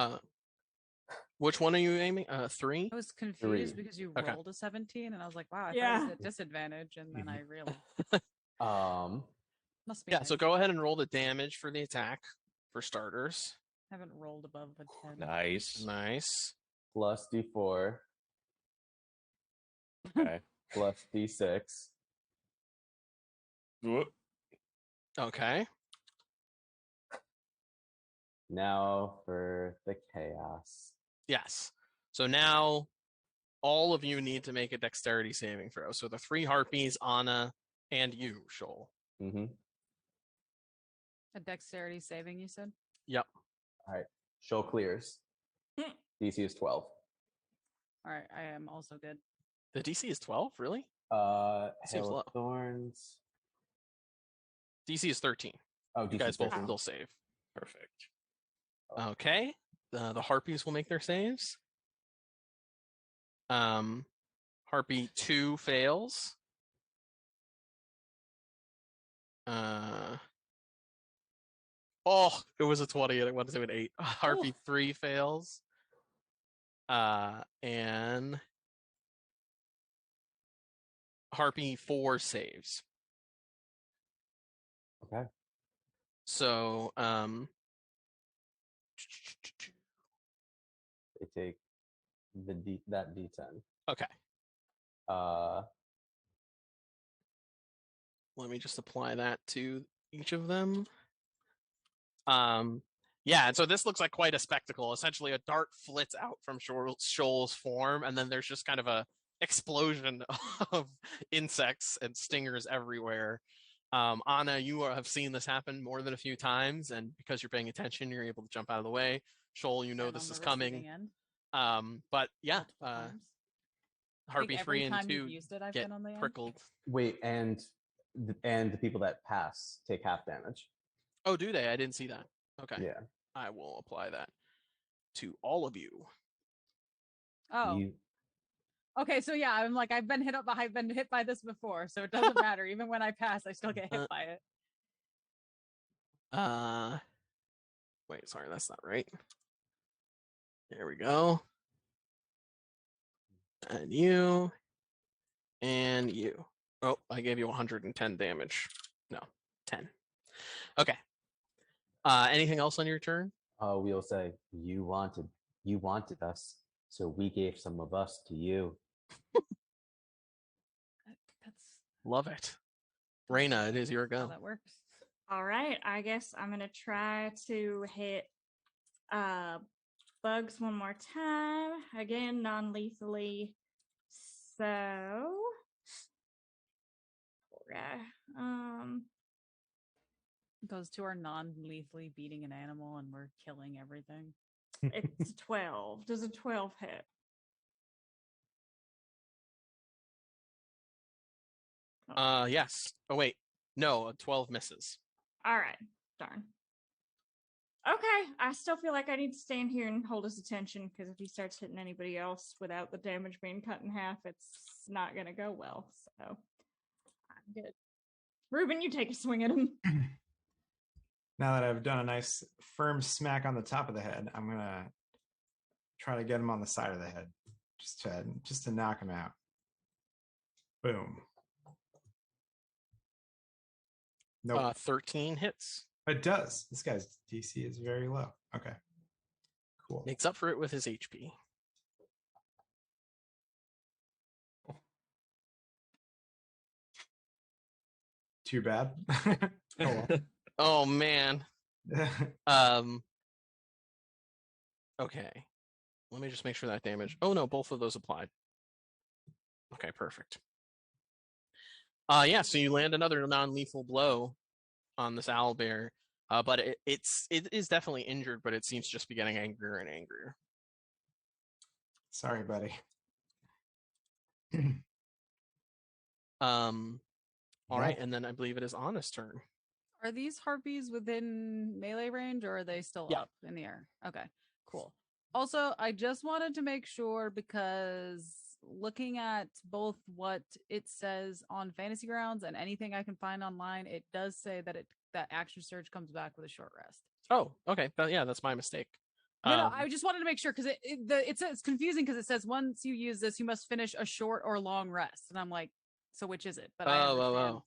Which one are you aiming? 3? I was confused 3. because you Okay. rolled a 17, and I was like, wow, I thought it Yeah. was at disadvantage, and then I realized must be Yeah, nice. so go ahead and roll the damage for the attack, for starters. Haven't rolled above a 10. Nice. Nice. plus D4 Okay. plus D6. Whoop. Okay. Now for the chaos. Yes. So now all of you need to make a dexterity saving throw. So the 3 harpies, Anna, and you, Shoal. Mm-hmm. A dexterity saving, you said? Yep. All right. Shoal clears. DC is 12. All right, I am also good. The DC is 12, really? Seems Hail low. of Thorns. DC is 13. Oh, You DC guys both 13. still save. Perfect. Okay. The harpies will make their saves. Harpy 2 fails. It was a 20 and it went to an 8. Harpy 3 fails. And Harpy 4 saves. Okay. So, They take that D10. okay. Uh, Let me just apply that to each of them. Yeah, and so this looks like quite a spectacle. Essentially, a dart flits out from Shoal's form, and then there's just kind of a explosion of insects and stingers everywhere. Anna, you have seen this happen more than a few times, and because you're paying attention, you're able to jump out of the way. Shoal, you know Been this on the is coming. receiving end But yeah, multiple times. I think Harpy every 3 and time you've 2 used it, I've get been on the end. prickled. Wait, and the people that pass take half damage. Oh, do they? I didn't see that. Okay. Yeah. I will apply that to all of you. Oh, You okay. So yeah, I'm like, I've been hit by this before, so it doesn't matter. Even when I pass, I still get hit by it. Wait, sorry, that's not right. There we go. And you. And you. Oh, I gave you 110 damage. No, 10. Okay. Anything else on your turn? we'll say you wanted us, so we gave some of us to you. That's Love it. Raina, it is your how go. that works. All right, I guess I'm gonna try to hit bugs one more time. Again, non-lethally. So poor guy. Goes to our non-lethally beating an animal, and we're killing everything. It's 12. Does a 12 hit? Yes. Oh wait. No, a 12 misses. All right. Darn. Okay, I still feel like I need to stand here and hold his attention because if he starts hitting anybody else without the damage being cut in half, it's not going to go well. So I'm good. Ruben, you take a swing at him. Now that I've done a nice firm smack on the top of the head, I'm gonna try to get him on the side of the head, just to knock him out. Boom. Nope. 13 hits. It does. This guy's DC is very low. Okay. Cool. Makes up for it with his HP. Too bad. Oh, Oh man. well. Okay. Let me just make sure that damage. Oh no, both of those applied. Okay, perfect. Yeah, so you land another non-lethal blow on this owlbear. But it is definitely injured, but it seems to just be getting angrier and angrier. Sorry, buddy. All right, and then I believe it is Anna's turn. Are these harpies within melee range, or are they still Yeah. up in the air? Okay, cool. Also, I just wanted to make sure because looking at both what it says on Fantasy Grounds and anything I can find online, it does say that that action surge comes back with a short rest. Oh, okay. Yeah, that's my mistake. No, I just wanted to make sure because it's confusing because it says once you use this, you must finish a short or long rest, and I'm like, so which is it? But I understand.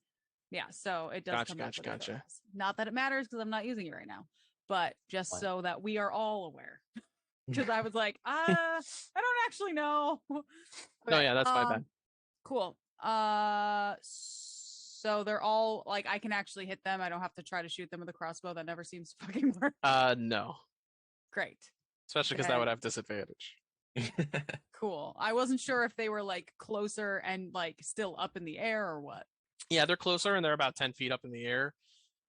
Yeah, so it does come back with a short rest. Not that it matters because I'm not using it right now, but just so that we are all aware. Because I was like, I don't actually know. Okay, no, yeah, that's my bad. Cool. So they're all like I can actually hit them. I don't have to try to shoot them with a crossbow. That never seems to fucking work. No. Great. Especially because that would have disadvantage. Cool. I wasn't sure if they were like closer and like still up in the air or what. Yeah, they're closer and they're about 10 feet up in the air,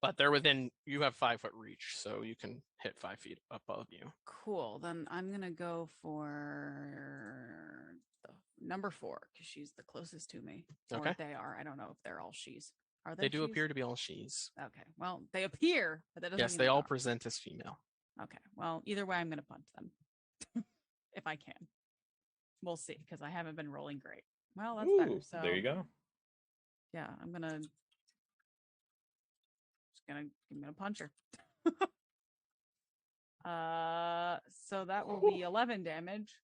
but they're within, you have 5-foot reach, so you can hit 5 feet above you. Cool. Then I'm going to go for the number 4 because she's the closest to me. Okay. Or they are. I don't know if they're all she's. Are They do she's? appear to be all she's. Okay. Well, they appear, but that doesn't Yes, mean they all are. present as female. Okay. Well, either way, I'm going to punch them if I can. We'll see because I haven't been rolling great. Well, that's better. So there you go. Yeah, I'm gonna punch her. So that will be 11 damage.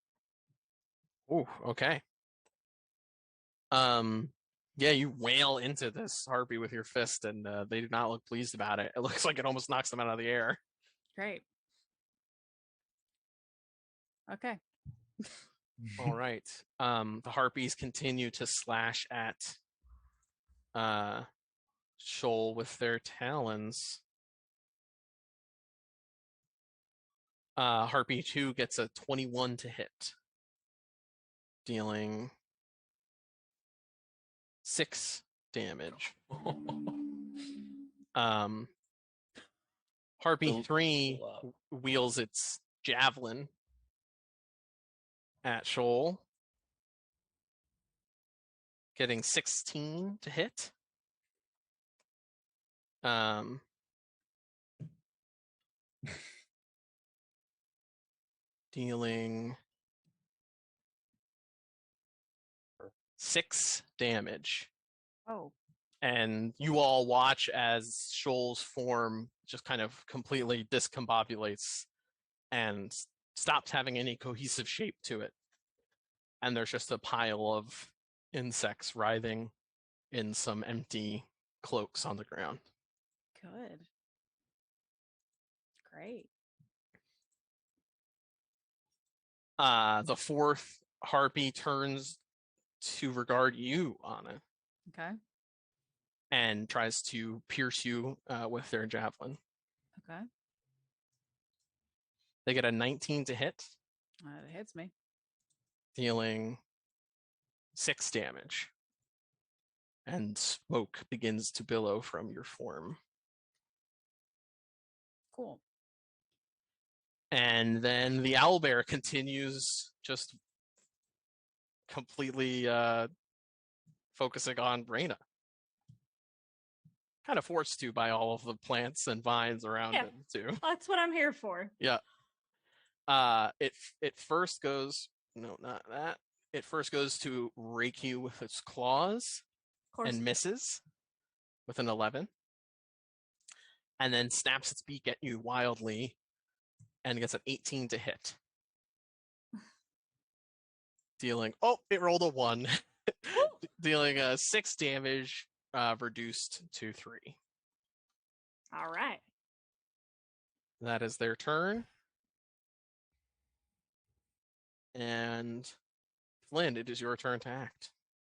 Oh, okay. Yeah, you wail into this harpy with your fist, and they do not look pleased about it. It looks like it almost knocks them out of the air. Great. Okay. All right. The harpies continue to slash at Shoal with their talons. Harpy 2 gets a 21 to hit, dealing 6 damage. Harpy 3 wheels its javelin at Shoal, getting 16 to hit. Dealing 6 damage. Oh. And you all watch as Shoal's form just kind of completely discombobulates and stops having any cohesive shape to it. And there's just a pile of insects writhing in some empty cloaks on the ground. Good. Great. The 4th harpy turns to regard you, Anna. Okay. And tries to pierce you with their javelin. Okay. They get a 19 to hit. It hits me. Dealing 6 damage. And smoke begins to billow from your form. Cool. And then the owlbear continues just completely focusing on Reyna. Kind of forced to by all of the plants and vines around him too. That's what I'm here for. Yeah. It first goes, no, not that. It first goes to rake you with its claws and misses with an 11. And then snaps its beak at you wildly and gets an 18 to hit. Dealing, it rolled a 1. Dealing 6 damage, reduced to 3. All right. That is their turn. And Flynn, it is your turn to act.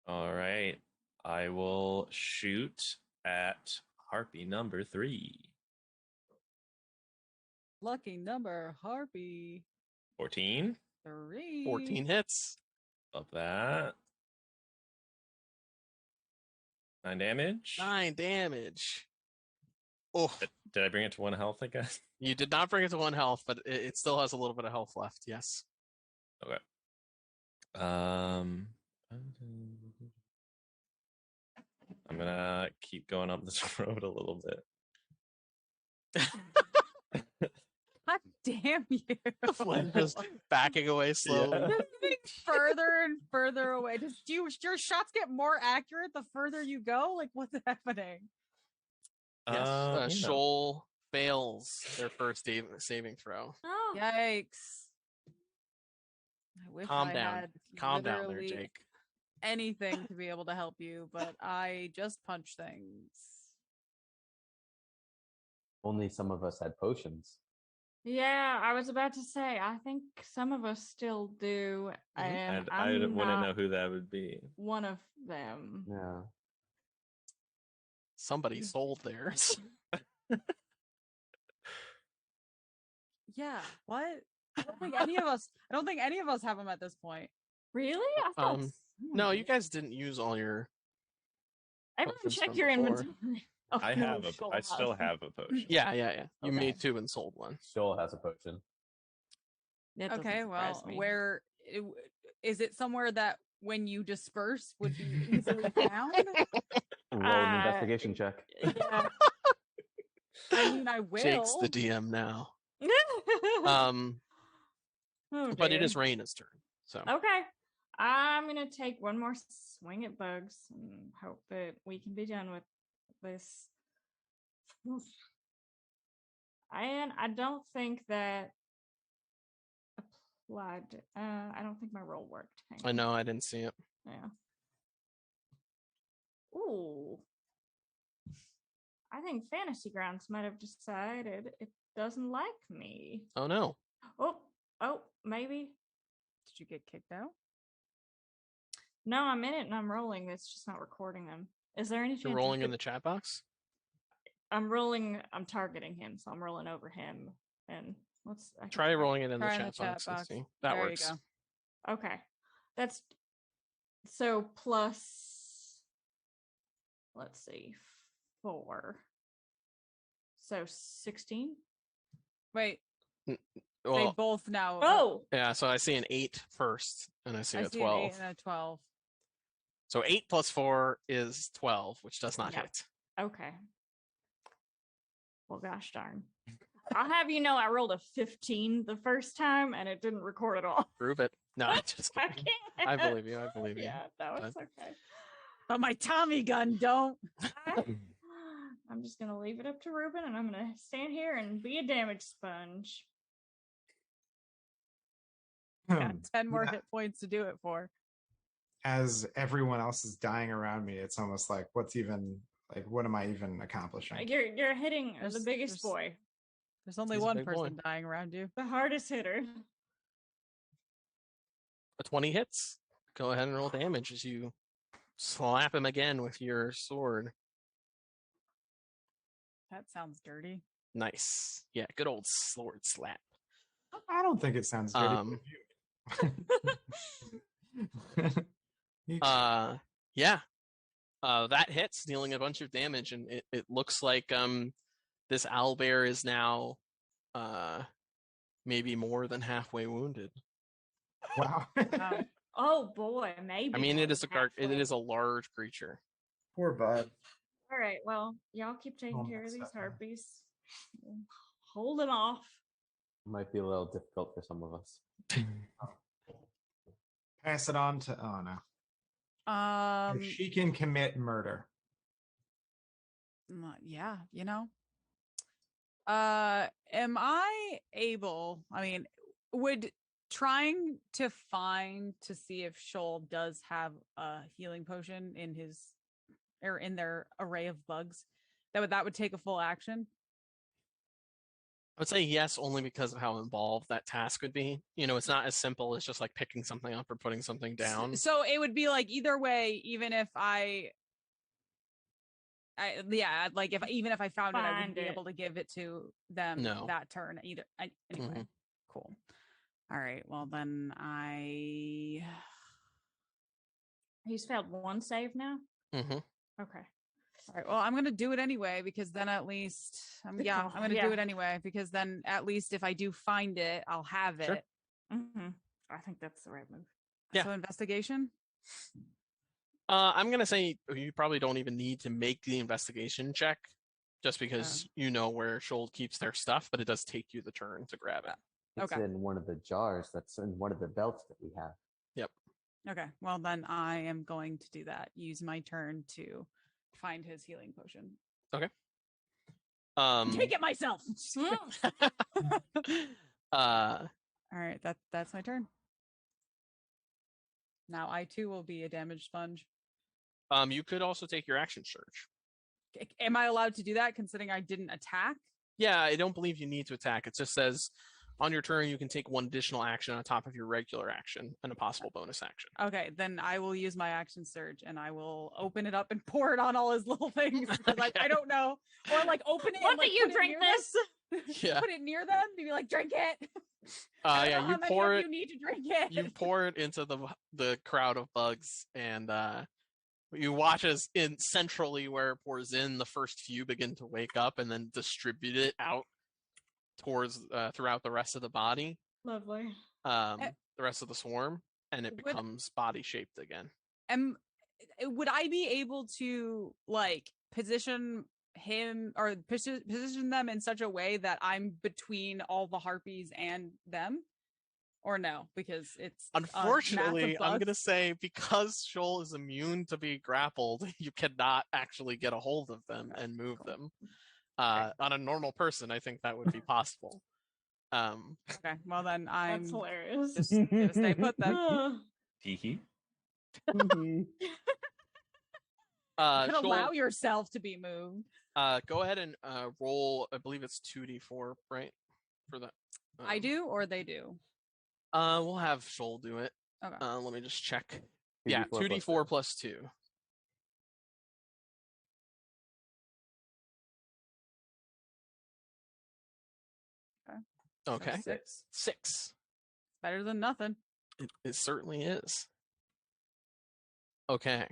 All right. I will shoot at harpy number 3. Lucky number, harpy. 14. 3. 14 hits. Of that. 9 damage. 9 damage. Oh, Did I bring it to 1 health, I guess? You did not bring it to 1 health, but it still has a little bit of health left, yes. Okay. I'm gonna keep going up this road a little bit. God damn you. Flynn just backing away slowly. Yeah. Just getting further and further away. Do your shots get more accurate the further you go? Like, what's happening? Yes, Shoal fails their first saving throw. Oh. Yikes. I wish Calm I down. had Calm down there, literally Jake. anything to be able to help you, but I just punch things. Only some of us had potions. Yeah, I was about to say, I think some of us still do, and I wouldn't know who that would be. One of them. Yeah. Somebody sold theirs. Yeah, what? I don't think any of us have them at this point. Really? I thought no, you guys didn't use all your. Everyone potions check from your before. inventory. Oh, I no, have I still have a potion. Yeah. You Okay. made 2 and sold 1. Shoal has a potion. That doesn't Okay, surprise well, me. where is it somewhere that when you disperse would be easily found? Roll an investigation check. Yeah. I mean, I will. Jake's the DM now. Oh, But it dear. is Reyna's turn. So Okay. I'm gonna take one more swing at bugs and hope that we can be done with this. And I don't think that applied. I don't think my roll worked. Hang I on. know I didn't see it. Yeah. Ooh. I think Fantasy Grounds might have decided it doesn't like me. Oh no. Oh, maybe. Did you get kicked out? No, I'm in it and I'm rolling. It's just not recording them. Is there any chance? You're rolling in the chat box? I'm targeting him, so I'm rolling over him. And I can Try rolling it in the Try in chat the chat box and box. see. That There you works. go. Okay. That's so plus let's see, 4. So 16. Wait, Well, they both now. Oh, yeah. So I see an 8 first, and I see a 12. An 8 and a 12. So 8 plus 4 is 12, which does not hit. Okay. Well, gosh darn. I'll have you know I rolled a 15 the first time and it didn't record at all. Prove it. No, I'm just kidding. I believe you. I believe you. Yeah, no, it's okay. But my Tommy gun don't. I'm just going to leave it up to Ruben and I'm going to stand here and be a damage sponge. Got 10 more hit points to do it for. As everyone else is dying around me, it's almost like, what am I even accomplishing? You're hitting the biggest boy. There's only one person dying around you. The hardest hitter. A 20 hits. Go ahead and roll damage as you slap him again with your sword. That sounds dirty. Nice. Yeah, good old sword slap. I don't think it sounds dirty. Yeah. That hits, dealing a bunch of damage, and it looks like this owlbear is now maybe more than halfway wounded. Wow. Oh boy, maybe. I mean, it is a large creature. Poor bud. All right, well, y'all keep taking care of these harpies. Hold them off. Might be a little difficult for some of us. Pass it on to she can commit murder. Yeah, you know. Am I able? I mean, would trying to see if Shoal does have a healing potion in in their array of bugs, that would take a full action? I would say yes, only because of how involved that task would be. You know, it's not as simple as just like picking something up or putting something down. So it would be like either way, even if even if I found it, I wouldn't be able to give it to them that turn either. Anyway, cool. All right, well then He's failed one save now? Mm-hmm. Okay. All right, well, I'm going to do it anyway, because then at least, I'm going to do it anyway, because then at least if I do find it, I'll have it. Sure. Mm-hmm. I think that's the right move. Yeah. So investigation? I'm going to say you probably don't even need to make the investigation check, just because you know where Shoal keeps their stuff, but it does take you the turn to grab it. It's in one of the jars that's in one of the belts that we have. Yep. Okay, well then I am going to do that. Use my turn to find his healing potion. Okay. Take it myself. All right, that's my turn. Now I too will be a damage sponge. You could also take your action surge. Am I allowed to do that considering I didn't attack? Yeah, I don't believe you need to attack. It just says on your turn you can take one additional action on top of your regular action and a possible bonus action. Okay, then I will use my action surge and I will open it up and pour it on all his little things. Like I don't know, or like open it. What and, like, do you drink this? Yeah. Put it near them. Be like, drink it. Yeah, you pour it. You need to drink it. You pour it into the crowd of bugs, and you watch as centrally where it pours in, the first few begin to wake up and then distribute it out towards throughout the rest of the body. Lovely. The rest of the swarm, and it becomes body shaped again. Would I be able to like position him or position them in such a way that I'm between all the harpies and them? Or no, because it's unfortunately, I'm gonna say because Shoal is immune to be grappled, you cannot actually get a hold of them and move them. On a normal person, I think that would be possible. Okay, well then That's hilarious. Just gonna stay put then. Teehee. You can allow yourself to be moved. Go ahead and roll. I believe it's 2d4, right? For that. I do, or they do. We'll have Shoal do it. Okay. Let me just check. 2d4 plus 2. Okay. So 6. Better than nothing. It certainly is. Okay.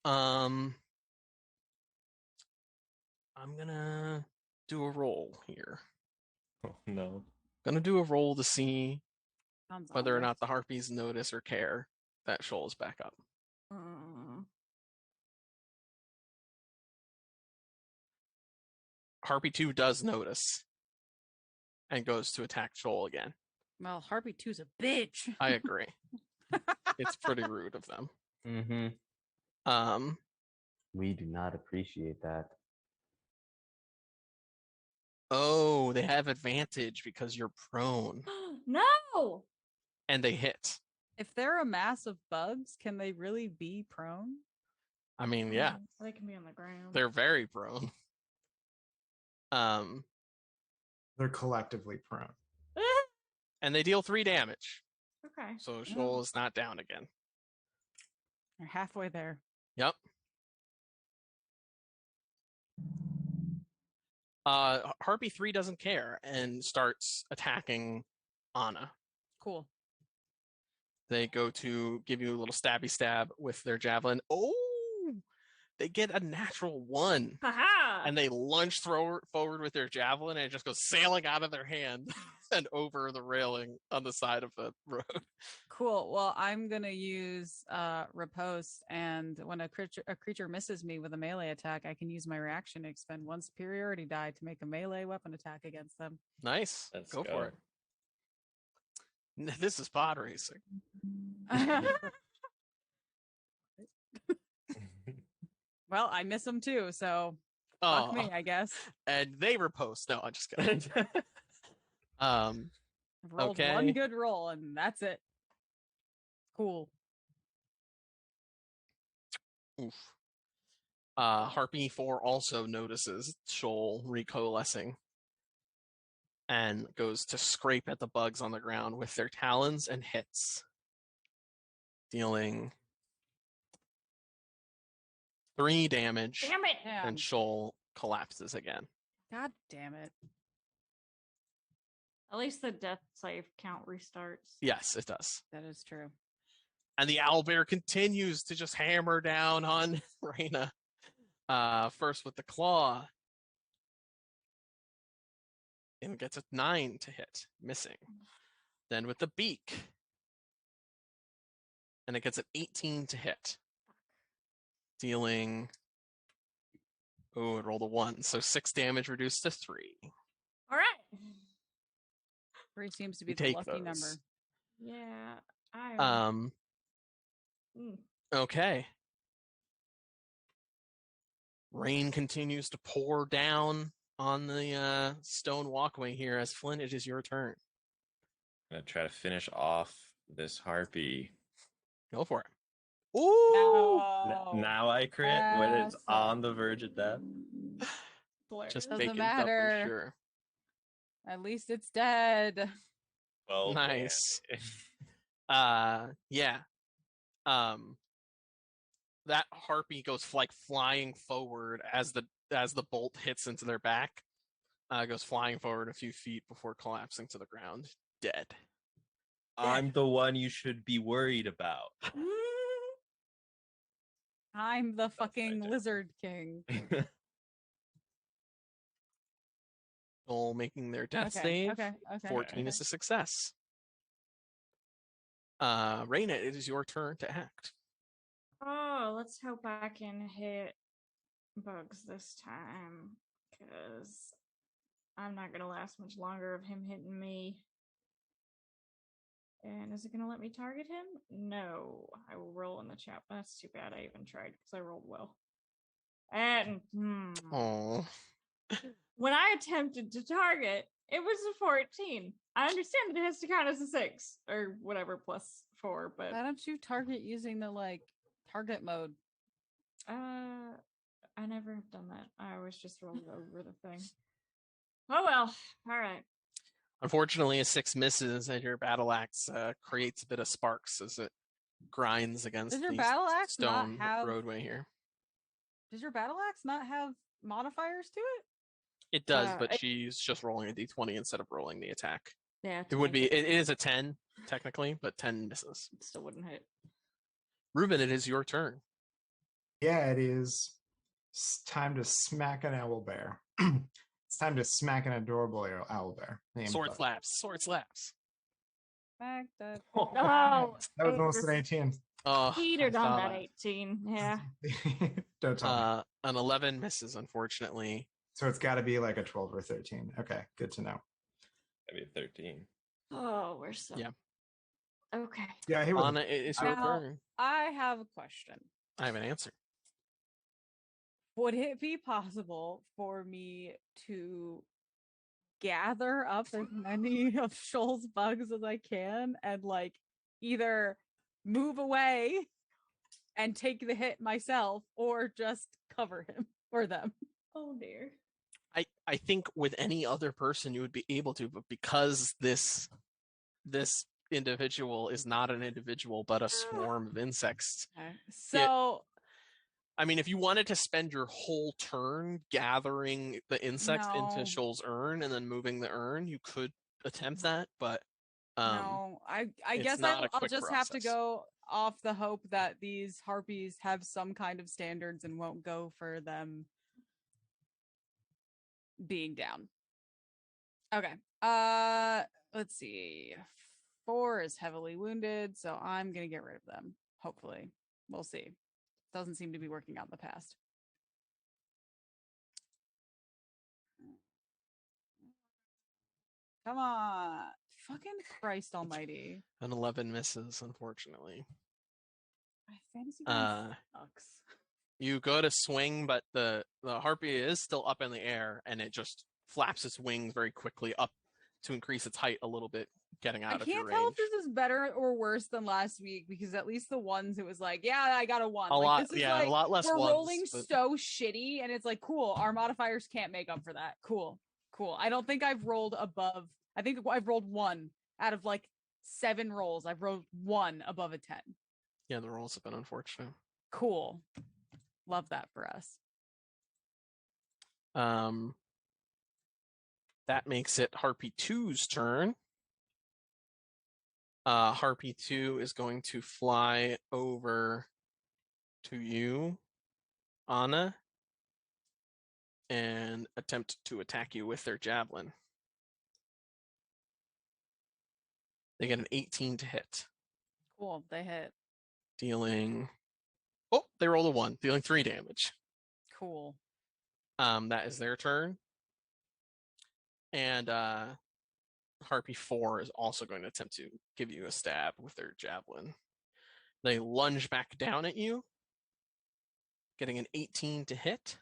I'm gonna do a roll here. Oh no. Gonna do a roll to see Sounds whether or ominous. not the harpies notice or care that Shoal is back up. Harpy 2 does notice and goes to attack Shoal again. Well, Harpy 2's a bitch. I agree. It's pretty rude of them. Mm-hmm. We do not appreciate that. Oh, they have advantage because you're prone. No! And they hit. If they're a mass of bugs, can they really be prone? I mean, yeah. They can be on the ground. They're very prone. They're collectively prone. And they deal 3 damage. Okay. So Shoal is not down again. They're halfway there. Yep. Harpy 3 doesn't care and starts attacking Anna. Cool. They go to give you a little stabby stab with their javelin. Oh, they get a natural 1. Haha! And they lunge forward with their javelin, and it just goes sailing out of their hand and over the railing on the side of the road. Cool. Well, I'm gonna use riposte, and when a creature misses me with a melee attack, I can use my reaction to expend 1 superiority die to make a melee weapon attack against them. Nice. Let's go for it. This is pod racing. Well, I miss them too, so fuck me, I guess. And they riposte. No, I'm just kidding. I've rolled one good roll, and that's it. Cool. Oof. Harpy 4 also notices Shoal recoalescing and goes to scrape at the bugs on the ground with their talons and hits, dealing 3 damage. Damn it! And Shoal collapses again. God damn it. At least the death save count restarts. Yes, it does. That is true. And the owlbear continues to just hammer down on Raina. First with the claw. And it gets a 9 to hit, missing. Then with the beak. And it gets an 18 to hit. Dealing... Oh, it rolled a 1. So 6 damage reduced to 3. All right. 3 seems to be the lucky number. Yeah. Okay. Rain continues to pour down on the stone walkway here. As Flynn, it is your turn. I'm going to try to finish off this harpy. Go for it. Ooh! Now I crit when it's on the verge of death. Just doesn't matter. For sure. At least it's dead. Well, nice. Yeah. That harpy goes flying forward as the bolt hits into their back. Goes flying forward a few feet before collapsing to the ground, dead. I'm the one you should be worried about. I'm the fucking lizard king. All making their death save. Okay. 14 is a success. Raina, it is your turn to act. Oh, let's hope I can hit bugs this time, because I'm not going to last much longer of him hitting me. And is it going to let me target him? No. I will roll in the chat. That's too bad I even tried, because I rolled well. And when I attempted to target, it was a 14. I understand that it has to count as a 6 or whatever plus 4, but why don't you target using the target mode? I never have done that. I always just rolled over the thing. Oh well. All right. Unfortunately, a 6 misses, and your battle axe creates a bit of sparks as it grinds against Does your the battle axe stone not have roadway here. Does your battle axe not have modifiers to it? It does, but she's just rolling a d20 instead of rolling the attack. Yeah, it would be. It is a 10 technically, but 10 misses. It still wouldn't hit. Ruben, it is your turn. Yeah, it is. It's time to smack an owlbear. It's time to smack an adorable owlbear. Sword slaps. Sword slaps. Back that. Oh, That was almost an 18. Petered on that 18. Yeah. Don't tell me. An 11 misses, unfortunately. So it's got to be like a 12 or 13. Okay, good to know. Maybe 13. Oh, we're so. Yeah. Okay. Yeah, he was. Anna, it's your turn. I have a question. I have an answer. Would it be possible for me to gather up as many of Shoal's bugs as I can and like either move away and take the hit myself or just cover him or them? Oh dear. I think with any other person you would be able to, but because this individual is not an individual but a swarm of insects. Okay. So I mean, if you wanted to spend your whole turn gathering the insects into Shoal's urn and then moving the urn, you could attempt that, but no, I guess I'll just have to go off the hope that these harpies have some kind of standards and won't go for them being down. Okay. Let's see. 4 is heavily wounded, so I'm gonna get rid of them. Hopefully. We'll see. Doesn't seem to be working out in the past. Come on. Fucking Christ almighty. An 11 misses, unfortunately. My fantasy game sucks. You go to swing, but the harpy is still up in the air, and it just flaps its wings very quickly up to increase its height a little bit, getting out of your range. I can't tell if this is better or worse than last week, because at least the ones it was like, yeah, I got a 1. A like, lot, this is yeah, like, a lot less. We're ones, rolling but... so shitty, and it's like, cool. Our modifiers can't make up for that. Cool. I don't think I've rolled above. I think I've rolled 1 out of like 7 rolls. I've rolled 1 above a 10. Yeah, the rolls have been unfortunate. Cool. Love that for us. That makes it Harpy 2's turn. Harpy 2 is going to fly over to you, Anna, and attempt to attack you with their javelin. They get an 18 to hit. Cool, they hit. Dealing... Oh, they rolled a 1, dealing 3 damage. Cool. That is their turn. And Harpy 4 is also going to attempt to give you a stab with their javelin. They lunge back down at you, getting an 18 to hit,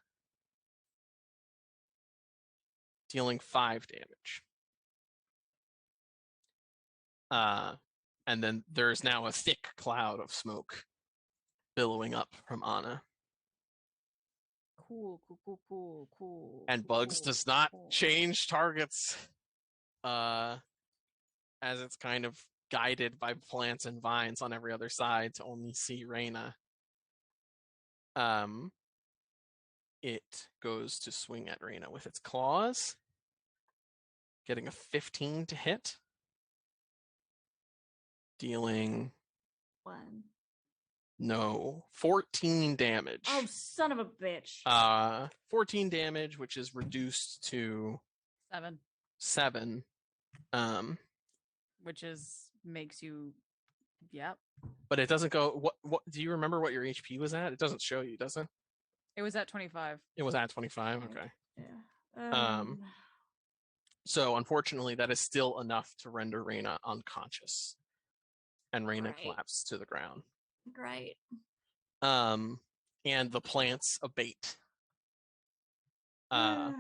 dealing 5 damage. And then there's now a thick cloud of smoke billowing up from Anna. Cool. And Bugs does not change targets, as it's kind of guided by plants and vines on every other side to only see Reyna. It goes to swing at Reyna with its claws, getting a 15 to hit, dealing 14 damage. Oh, son of a bitch. 14 damage, which is reduced to 7. Which makes you, yep. But it doesn't go. What do you remember what your HP was at? It doesn't show you, does it? It was at 25. It was at 25. Okay. Yeah. So unfortunately, that is still enough to render Reyna unconscious, and Reyna collapses to the ground. Great. And the plants abate. That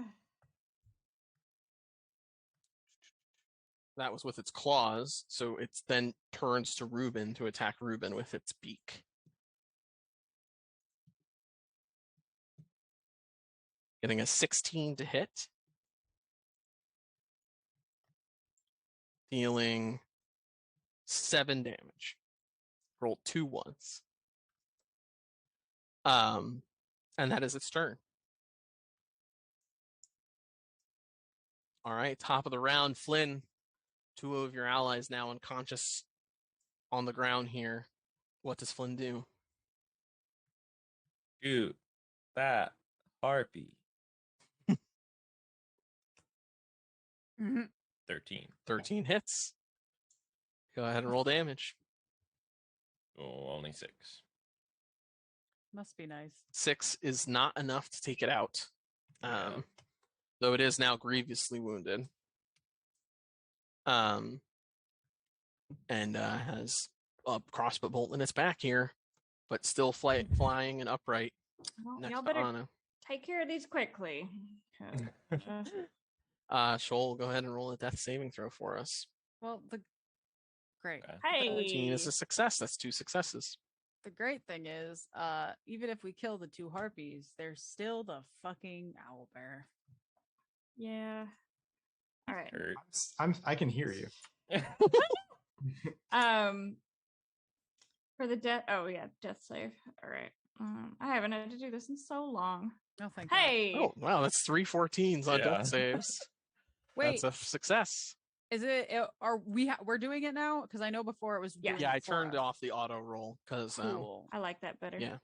was with its claws, so it then turns to Reuben to attack Reuben with its beak. Getting a 16 to hit. Dealing 7 damage. Rolled 2 ones. And that is its turn. All right, top of the round, Flynn. 2 of your allies now unconscious on the ground here. What does Flynn do? Shoot that harpy. 13. 13 hits. Go ahead and roll damage. Oh, only 6. Must be nice. 6 is not enough to take it out. Yeah. Though it is now grievously wounded. And has a crossbow bolt in its back here, but still flying and upright. Well, y'all better take care of these quickly. Shoal, go ahead and roll a death saving throw for us. Well, great. Hey, 13 is a success. That's 2 successes. The great thing is, even if we kill the 2 harpies, there's still the fucking owlbear. Yeah. All right. I can hear you. For the death. Oh yeah, death save. All right. I haven't had to do this in so long. No, thank Hey. Oh wow, that's 3 14s on death saves. Wait, that's a success. Is it? Are we're doing it now? Because I know before it was. Yeah. I turned off the auto roll because cool. I like that better. Yeah.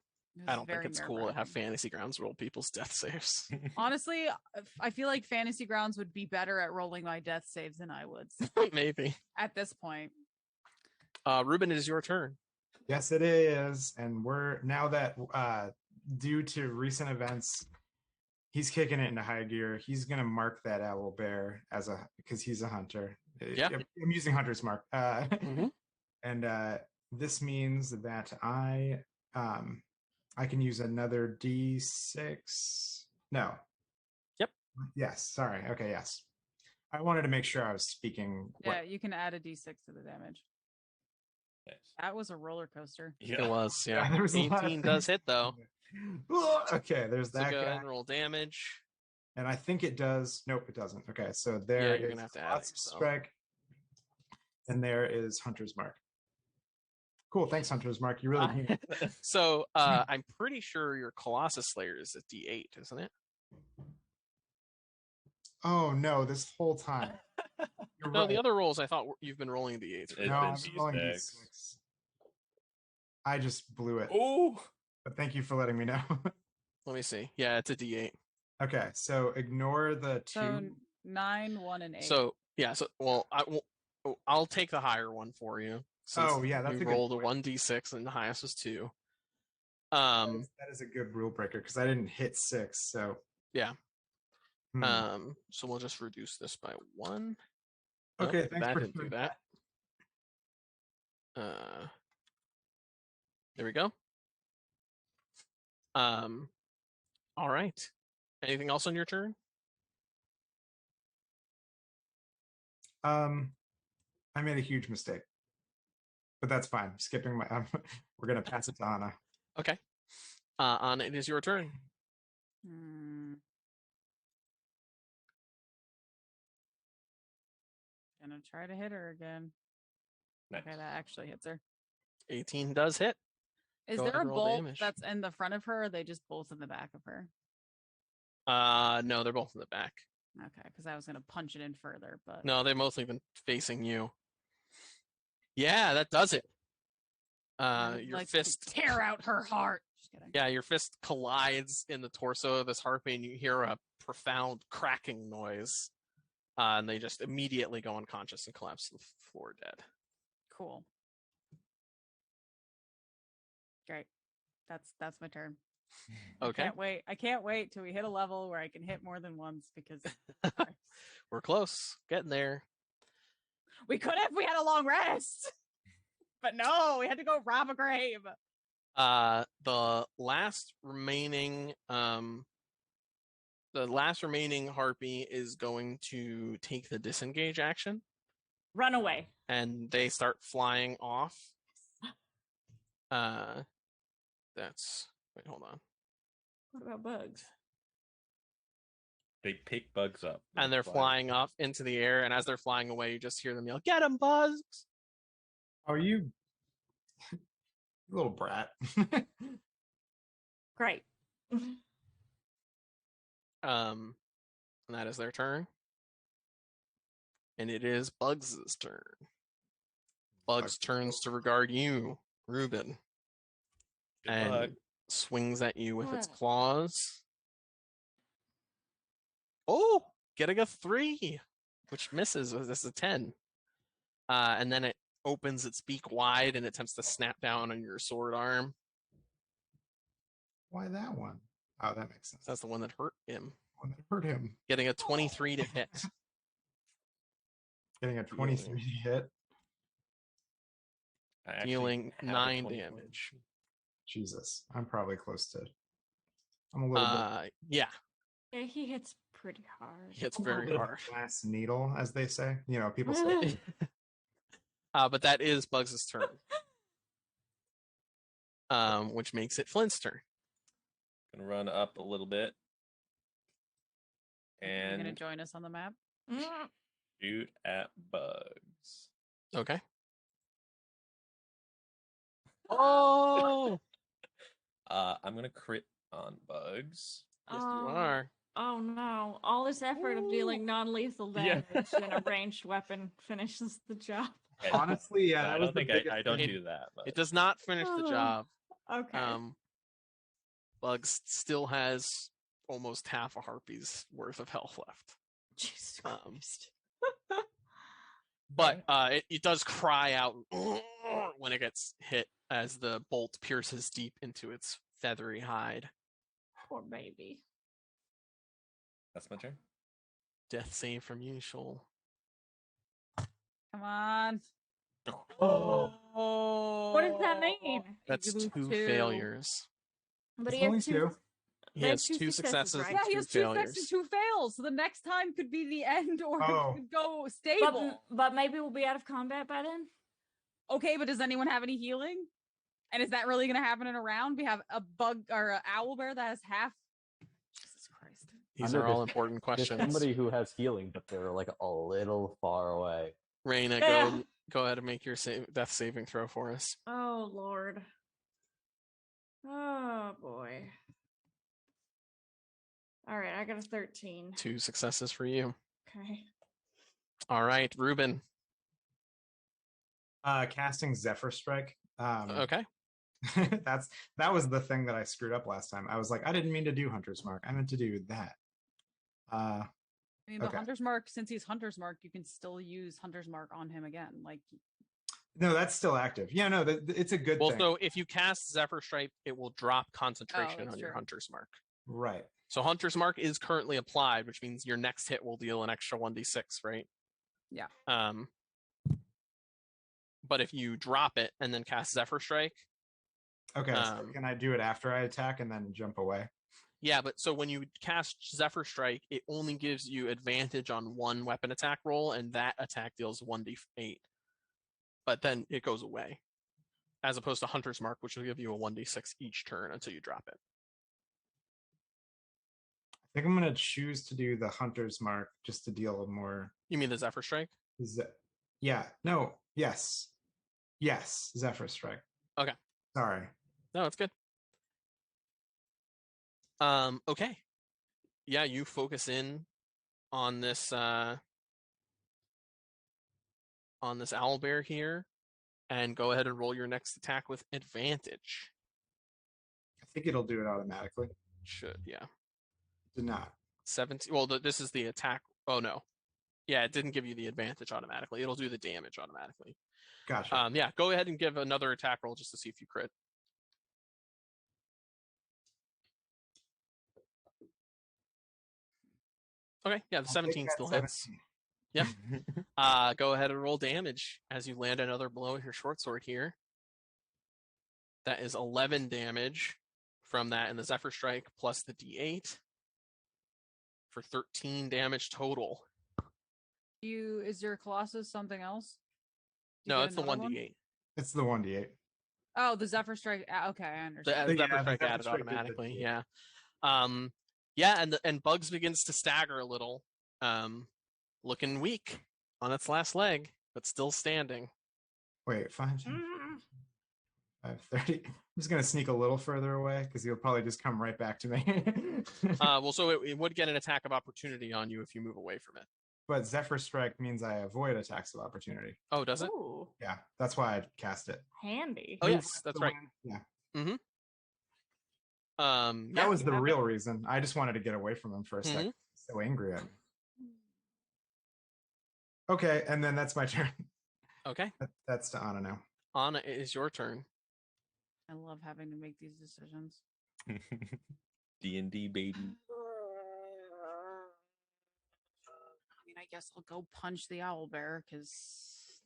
I don't think it's cool to have Fantasy Grounds roll people's death saves. Honestly, I feel like Fantasy Grounds would be better at rolling my death saves than I would. Maybe. At this point. Ruben, it is your turn. Yes, it is. And we're now that due to recent events, he's kicking it into high gear. He's gonna mark that owl bear because he's a hunter. Yeah. I'm using hunter's mark. And this means that I can use another D6. No. Yep. Yes. Sorry. Okay. Yes. I wanted to make sure I was speaking. Yeah, you can add a D6 to the damage. Nice. That was a roller coaster. Yeah. It was. Yeah. There was 18 does hit though. Okay. There's that. So go guy. ahead and roll damage. And I think it does. Nope, it doesn't. Okay. So there you're is gonna have to add it, strike. And there is hunter's mark. Cool. Thanks, hunter's mark. You really. So I'm pretty sure your Colossus Slayer is a D8, isn't it? Oh no! This whole time. No, the other rolls I thought you've been rolling D8s. No, I'm rolling D6. I just blew it. Oh! But thank you for letting me know. Let me see. Yeah, it's a D8. Okay, so ignore the 2. So 9, 1, and 8. So yeah, I'll take the higher one for you. Oh yeah, that's you rolled a 1d6 and the highest was 2. That is a good rule breaker because I didn't hit 6. So yeah. So we'll just reduce this by 1. Okay, thanks that for didn't do that. There we go. All right. Anything else on your turn? I made a huge mistake, but that's fine. Skipping my. We're gonna pass it to Anna. Okay. Anna, it is your turn. Gonna try to hit her again. Nice. Okay, that actually hits her. 18 does hit. Is Go there ahead a and roll bolt damage. that's in the front of her, or are they just bolts in the back of her? No, they're both in the back. Okay, because I was gonna punch it in further, but No, they've mostly been facing you. Yeah, that does it. Your fist tear out her heart. Just kidding. Yeah, your fist collides in the torso of this harpy, and you hear a profound cracking noise. And they just immediately go unconscious and collapse to the floor dead. Cool. Great. That's my turn. Okay. I can't wait till we hit a level where I can hit more than once because we're close. Getting there. We could have if we had a long rest. But no, we had to go rob a grave. The last remaining harpy is going to take the disengage action. Run away. And they start flying off. Wait, hold on. What about bugs? They pick bugs up. And they're flying off into the air, and as they're flying away, you just hear them yell, "Get them, bugs!" Oh, you little brat. Great. And that is their turn. And it is Bugs' turn. Bugs turns to regard you, Ruben. And swings at you with its claws. Oh, getting a 3, which misses. This is a 10. And then it opens its beak wide and attempts to snap down on your sword arm. Why that one? Oh, that makes sense. That's the one that hurt him. One that hurt him. Getting a 23 to hit. Getting a 23 to hit. Dealing 9 damage. Jesus, I'm probably close to. I'm a little bit. Yeah. Yeah, he hits pretty hard. He hits very hard. Glass needle, as they say. You know, people say. But that is Bugs' turn. Which makes it Flint's turn. Gonna run up a little bit. And you're gonna join us on the map? Shoot at Bugs. Okay. Oh! I'm gonna crit on Bugs. Yes, you are. Oh no. All this effort of dealing non-lethal damage in a ranged weapon finishes the job. Honestly, yeah. I don't think I don't do that. But... It does not finish the job. Okay. Bugs still has almost half a harpy's worth of health left. Jesus Christ. But it does cry out when it gets hit as the bolt pierces deep into its feathery hide. Poor baby. That's my turn. Death save from you, Shoal. Come on. Oh. What does that mean? That's 2 failures. But he has two. He has 2 successes. Right? Yeah, he has 2 successes and 2 fails. So the next time could be the end, or it could go stable. But maybe we'll be out of combat by then. Okay, but does anyone have any healing? And is that really going to happen in a round? We have a bug or an owl bear that has half. Jesus Christ! These are all important questions. There's somebody who has healing, but they're like a little far away. Raina, go ahead and make your death saving throw for us. Oh Lord. Oh boy. All right, I got a 13. 2 successes for you. Okay. All right, Ruben. Casting Zephyr Strike. Okay. that was the thing that I screwed up last time. I was like, I didn't mean to do Hunter's Mark. I meant to do that. I mean, but Hunter's Mark, since he's Hunter's Mark, you can still use Hunter's Mark on him again. Like, no, that's still active. Yeah, no, it's a good thing. Well, so if you cast Zephyr Strike, it will drop concentration on your Hunter's Mark. Right. So Hunter's Mark is currently applied, which means your next hit will deal an extra 1d6, right? Yeah. But if you drop it and then cast Zephyr Strike. Okay, so can I do it after I attack and then jump away? Yeah, but so when you cast Zephyr Strike, it only gives you advantage on 1 weapon attack roll, and that attack deals 1d8. But then it goes away. As opposed to Hunter's Mark, which will give you a 1d6 each turn until you drop it. I think I'm going to choose to do the Hunter's Mark just to deal with more. You mean the Zephyr Strike? Yeah. No. Yes. Yes. Zephyr Strike. Okay. Sorry. No, it's good. Okay. Yeah, you focus in on this owlbear here, and go ahead and roll your next attack with advantage. I think it'll do it automatically. Should, yeah. Did not. 17. Well, this is the attack. Oh no. Yeah, it didn't give you the advantage automatically. It'll do the damage automatically. Gotcha. Yeah, go ahead and give another attack roll just to see if you crit. Okay, yeah, the 17 still hits. Yep. Go ahead and roll damage as you land another blow with your short sword here. That is 11 damage from that in the Zephyr Strike plus the D8 for 13 damage total. Is your Colossus something else? No, it's the 1d8. It's the 1d8. Oh, the Zephyr Strike. Okay, I understand. The Zephyr Strike added automatically. Yeah. Yeah, and Bugs begins to stagger a little, looking weak on its last leg, but still standing. Wait, 5, 30. I'm just gonna sneak a little further away because he'll probably just come right back to me. Well, so it would get an attack of opportunity on you if you move away from it. But Zephyr Strike means I avoid attacks of opportunity. Oh, does it? Ooh, Yeah, that's why I cast it. handy. Oh, yes, that's right. Yeah. Mm-hmm. That was the real reason. I just wanted to get away from him for a second. So angry at me. Okay, and then that's my turn. Okay. That's to Anna now. Anna, it is your turn. I love having to make these decisions. D&D, baby. I mean, I guess I'll go punch the owlbear because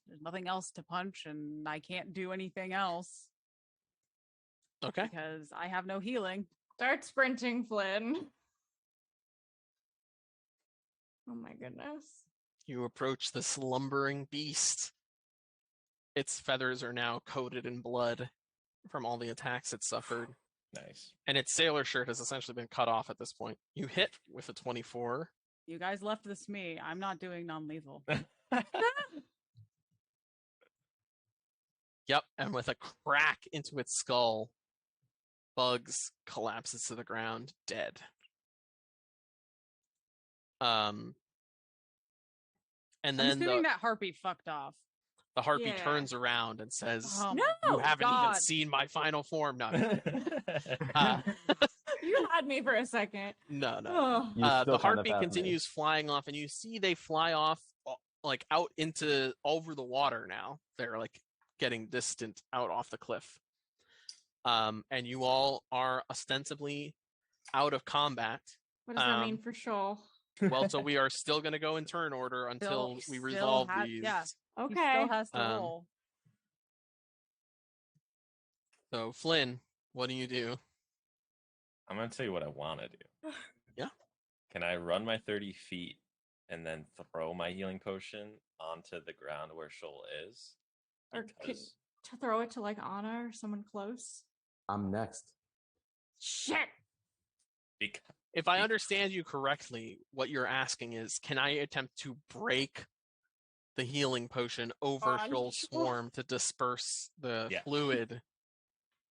there's nothing else to punch and I can't do anything else. Okay. Because I have no healing. Start sprinting, Flynn. Oh my goodness. You approach the slumbering beast. Its feathers are now coated in blood from all the attacks it suffered. Nice. And its sailor shirt has essentially been cut off at this point. You hit with a 24. You guys left this me. I'm not doing non-lethal. Yep, and with a crack into its skull, Bugs collapses to the ground, dead. And I'm then assuming that harpy fucked off. the harpy turns around and says, Oh, "You haven't even seen my final form." No, you had me for a second. no. Oh. The harpy continues flying off, and you see they fly off like out into over the water now. They're like getting distant out off the cliff. And you all are ostensibly out of combat. What does that mean for Shoal? Well, so we are still going to go in turn order until we resolve these. Yeah. Okay. He still has to roll. So, Flynn, what do you do? I'm going to tell you what I want to do. Yeah. Can I run my 30 feet and then throw my healing potion onto the ground where Shoal is? Or to throw it to like Anna or someone close? I'm next. Shit. If I understand you correctly, what you're asking is, can I attempt to break the healing potion over Shoal's swarm to disperse the fluid?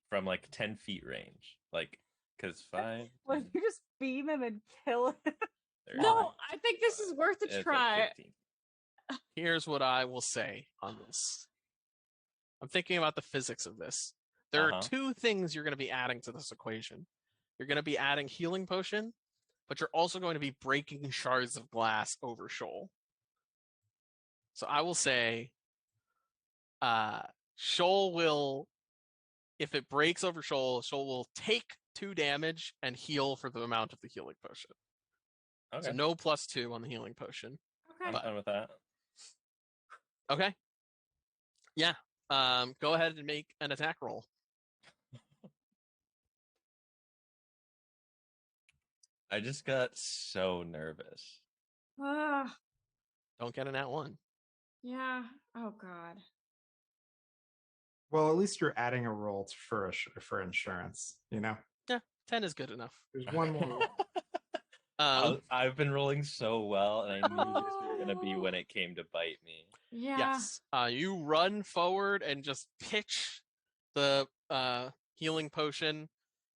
From like 10 feet range. Like, because 5... Well, you just beam him and kill him. No, I think this is worth a try. Like Here's what I will say on this. I'm thinking about the physics of this. There are two things you're going to be adding to this equation. You're going to be adding healing potion, but you're also going to be breaking shards of glass over Shoal. So I will say, Shoal will, if it breaks over Shoal will take 2 damage and heal for the amount of the healing potion. Okay. So no +2 on the healing potion. Okay. I'm fine with that. Okay. Yeah. Go ahead and make an attack roll. I just got so nervous. Don't get an @1. Yeah. Oh God. Well, at least you're adding a roll for insurance, you know? Yeah, 10 is good enough. There's one more. I've been rolling so well, and I knew this was going to be when it came to bite me. Yeah. Yes. You run forward and just pitch the healing potion.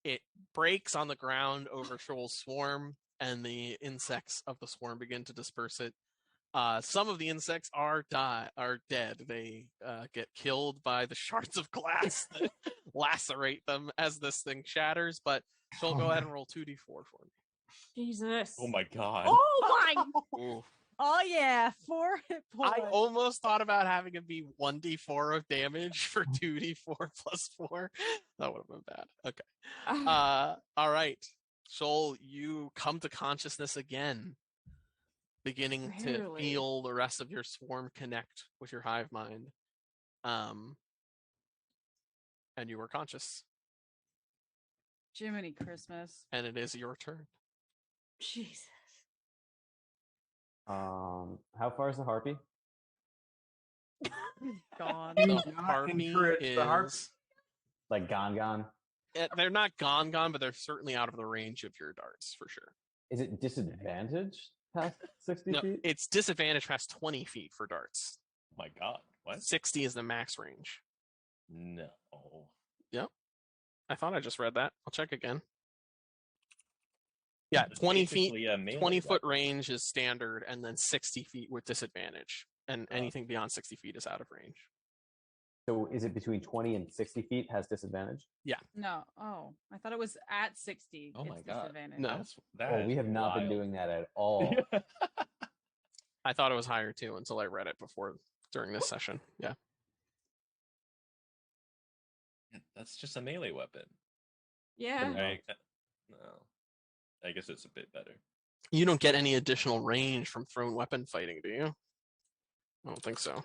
It breaks on the ground over Shoal's swarm, and the insects of the swarm begin to disperse it. Some of the insects are dead. They get killed by the shards of glass that lacerate them as this thing shatters. But Shoal, go ahead and roll 2d4 for me. Jesus. Oh my God. Oh my. Ooh. Oh yeah, 4 hit points. I almost thought about having it be 1d4 of damage for 2d4 plus 4. That would have been bad. Okay. All right. Shoal, you come to consciousness again, beginning to feel the rest of your swarm connect with your hive mind. And you are conscious. Jiminy Christmas. And it is your turn. Jesus. How far is the harpy? Gone. The harpy is like gone. They're not gone, but they're certainly out of the range of your darts for sure. Is it disadvantage past 60 feet? It's disadvantage past 20 feet for darts. Oh my God. What? 60 is the max range. No. Yep. I thought I just read that. I'll check again. Yeah, 20 feet, 20-foot range is standard, and then 60 feet with disadvantage. And anything beyond 60 feet is out of range. So is it between 20 and 60 feet has disadvantage? No. Oh, I thought it was at 60. Oh my it's God. disadvantage. No. Oh, we have not been doing that at all. I thought it was higher too until I read it before during this session. Yeah. That's just a melee weapon. Yeah. No. I guess it's a bit better. You don't get any additional range from thrown weapon fighting, do you? I don't think so. I'm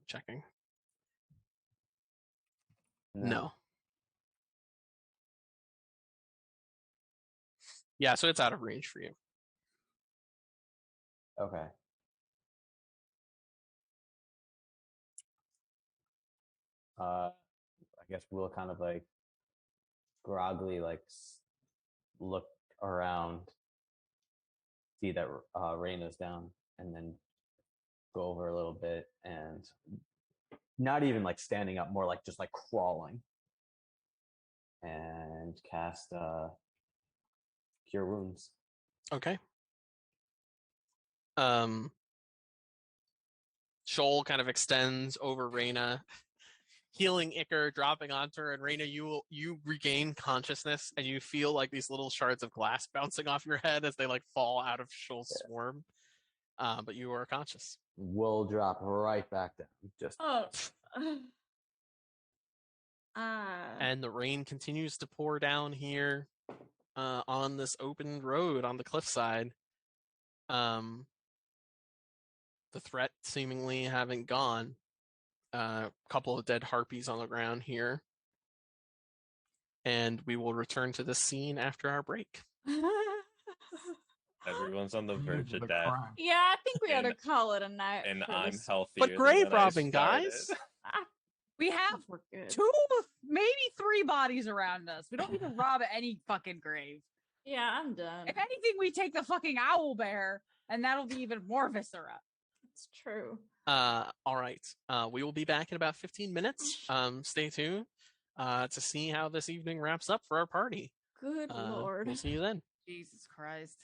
checking. No. Yeah, so it's out of range for you. Okay. I guess we'll kind of like groggily like look around, see that Reyna's down, and then go over a little bit and not even like standing up, more like just like crawling, and cast Cure Wounds. Okay. Shoal kind of extends over Reyna, healing Iker, dropping onto her, and Reyna, you regain consciousness, and you feel like these little shards of glass bouncing off your head as they like fall out of Shoal's swarm. But you are conscious. We'll drop right back down. Just and the rain continues to pour down here on this open road on the cliffside. The threat seemingly having gone. A couple of dead harpies on the ground here. And we will return to this scene after our break. Everyone's on the verge of death. Yeah, I think we ought to call it a night. And I'm healthier. But grave robbing, guys. We have 2, maybe 3 bodies around us. We don't need to rob any fucking grave. Yeah, I'm done. If anything, we take the fucking owl bear, and that'll be even more viscera. It's true. All right. We will be back in about 15 minutes. Stay tuned to see how this evening wraps up for our party. Good Lord. We'll see you then. Jesus Christ.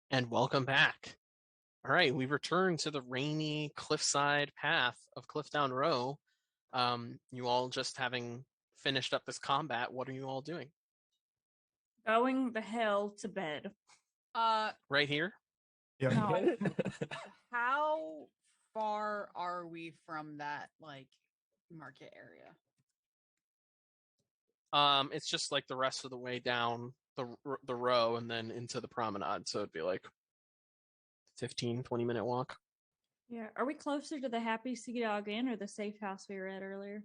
And welcome back. All right, we return to the rainy cliffside path of Cliffdown Row. You all just having finished up this combat, what are you all doing? Going the hell to bed. Right here? Yep. No. How far are we from that like market area? It's just like the rest of the way down the row and then into the promenade, so it'd be like 15-20 minute walk. Yeah. Are we closer to the Happy Sea Dog Inn or the safe house we were at earlier?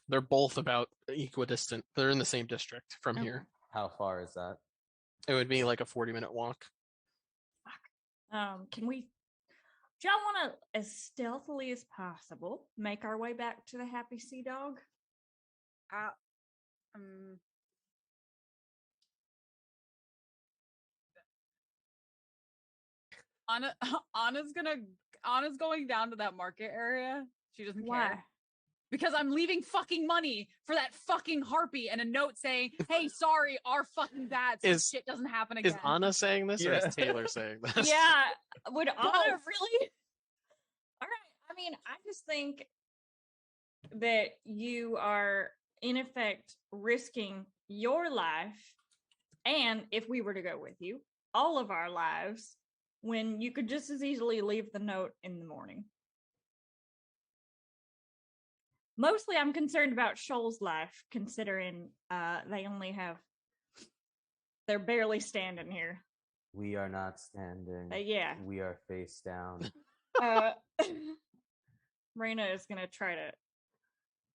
They're both about equidistant. They're in the same district from here. How far is that? It would be like a 40-minute walk. Can we? Do y'all want to, as stealthily as possible, make our way back to the Happy Sea Dog? Anna's going down to that market area. She doesn't Why? care. Because I'm leaving fucking money for that fucking harpy and a note saying, hey, sorry, our fucking bad, so shit doesn't happen again. Is Anna saying this or is Taylor saying this? Yeah. Would Anna really? All right. I mean, I just think that you are, in effect, risking your life, and if we were to go with you, all of our lives, when you could just as easily leave the note in the morning. Mostly I'm concerned about Shoal's life, considering they're barely standing here. We are not standing. Yeah. We are face down. Raina is going to try to,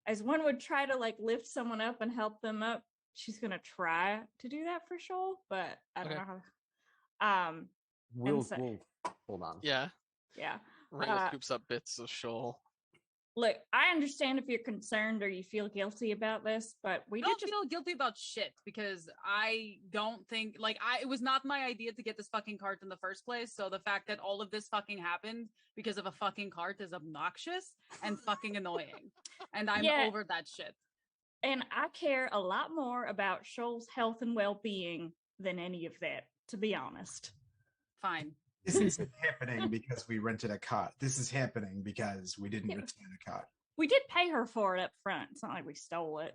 as one would try to like lift someone up and help them up, she's going to try to do that for Shoal, but I don't know how. We'll hold on. Yeah. Yeah. Raina scoops up bits of Shoal. Look, I understand if you're concerned or you feel guilty about this, but we don't feel guilty about shit because I don't think it was not my idea to get this fucking cart in the first place. So the fact that all of this fucking happened because of a fucking cart is obnoxious and fucking annoying. And I'm over that shit. And I care a lot more about Shoal's health and well-being than any of that, to be honest. Fine. This isn't happening because we rented a cot. This is happening because we didn't return a cot. We did pay her for it up front. It's not like we stole it.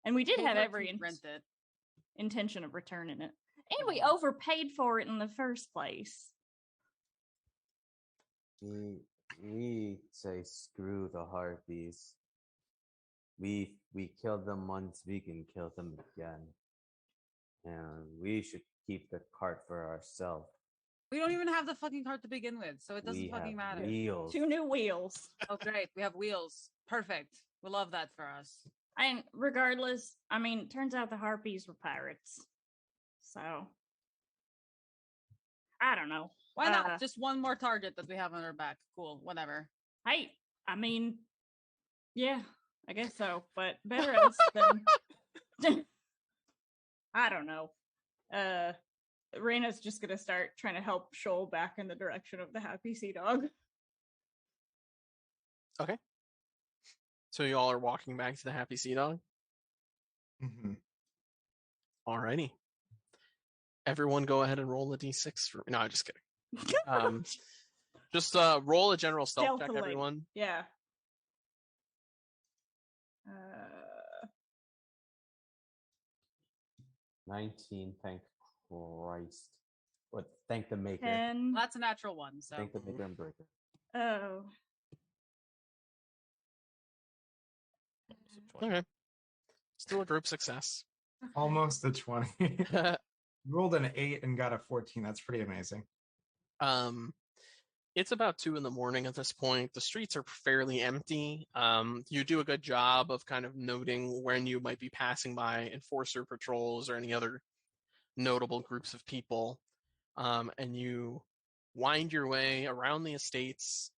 And we did have every intention of returning it. And we overpaid for it in the first place. We say screw the harpies. We killed them once, we can kill them again. And we should keep the cart for ourselves. We don't even have the fucking cart to begin with, so it doesn't fucking matter. Wheels. 2 new wheels. Oh, great. We have wheels. Perfect. We love that for us. And regardless, I mean, turns out the harpies were pirates. So, I don't know. Why not? Just one more target that we have on our back. Cool. Whatever. Hey, I mean, yeah, I guess so. But better us than... I don't know. Raina's just gonna start trying to help Shoal back in the direction of the Happy Sea Dog. Okay. So you all are walking back to the Happy Sea Dog? Mm-hmm. Alrighty. Everyone go ahead and roll a d6 for... No, I'm just kidding. Just roll a general stealth check, everyone. Yeah. 19, thank Christ. What? Thank the maker. 10. That's a natural one. So thank the maker and breaker. Oh. Okay. Still a group success. Almost a 20. Rolled an 8 and got a 14. That's pretty amazing. It's about 2 a.m. at this point. The streets are fairly empty. You do a good job of kind of noting when you might be passing by enforcer patrols or any other notable groups of people. And you wind your way around the estates,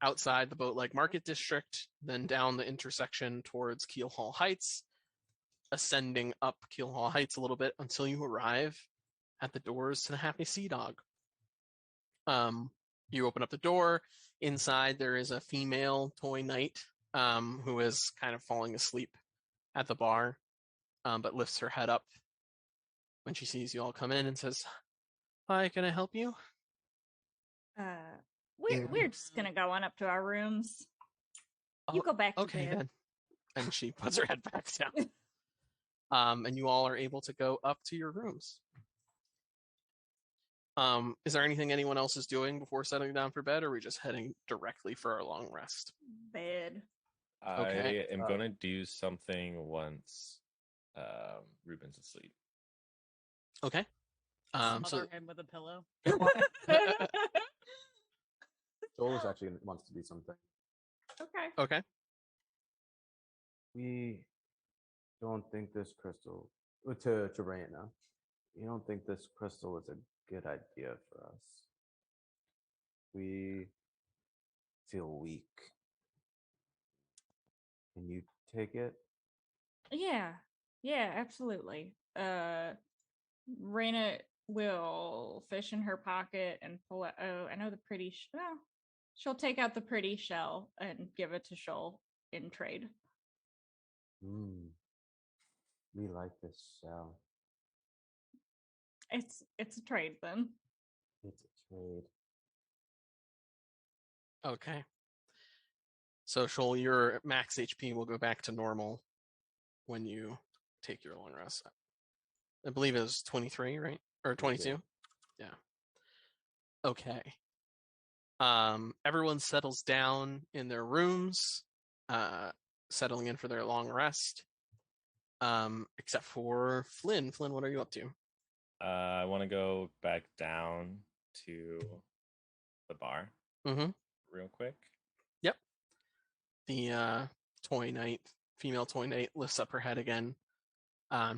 outside the Boat-like Market District, then down the intersection towards Keel Hall Heights, ascending up Keel Hall Heights a little bit until you arrive at the doors to the Happy Sea Dog. You open up the door. Inside there is a female toy knight who is kind of falling asleep at the bar, but lifts her head up when she sees you all come in and says, Hi, can I help you? We're just gonna go on up to our rooms. You go back to okay bed. then. And she puts her head back down. And you all are able to go up to your rooms. Is there anything anyone else is doing before settling down for bed, or are we just heading directly for our long rest? Bed. Okay. I am going to do something once Ruben's asleep. Okay. Smother him with a pillow. Joel actually wants to do something. Okay. We don't think this crystal to Raina. You don't think this crystal is a good idea for us. We feel weak. Can you take it? Yeah, absolutely. Raina will fish in her pocket and pull out. Oh, I know the pretty. She'll take out the pretty shell and give it to Shoal in trade. We like this shell. It's a trade then. It's a trade. Okay. So Shoal, your max HP will go back to normal when you take your long rest. I believe it was 23, right? Or 22? Yeah. Okay. Everyone settles down in their rooms, settling in for their long rest. Except for Flynn. Flynn, what are you up to? I want to go back down to the bar real quick. Yep. The female toy knight lifts up her head again.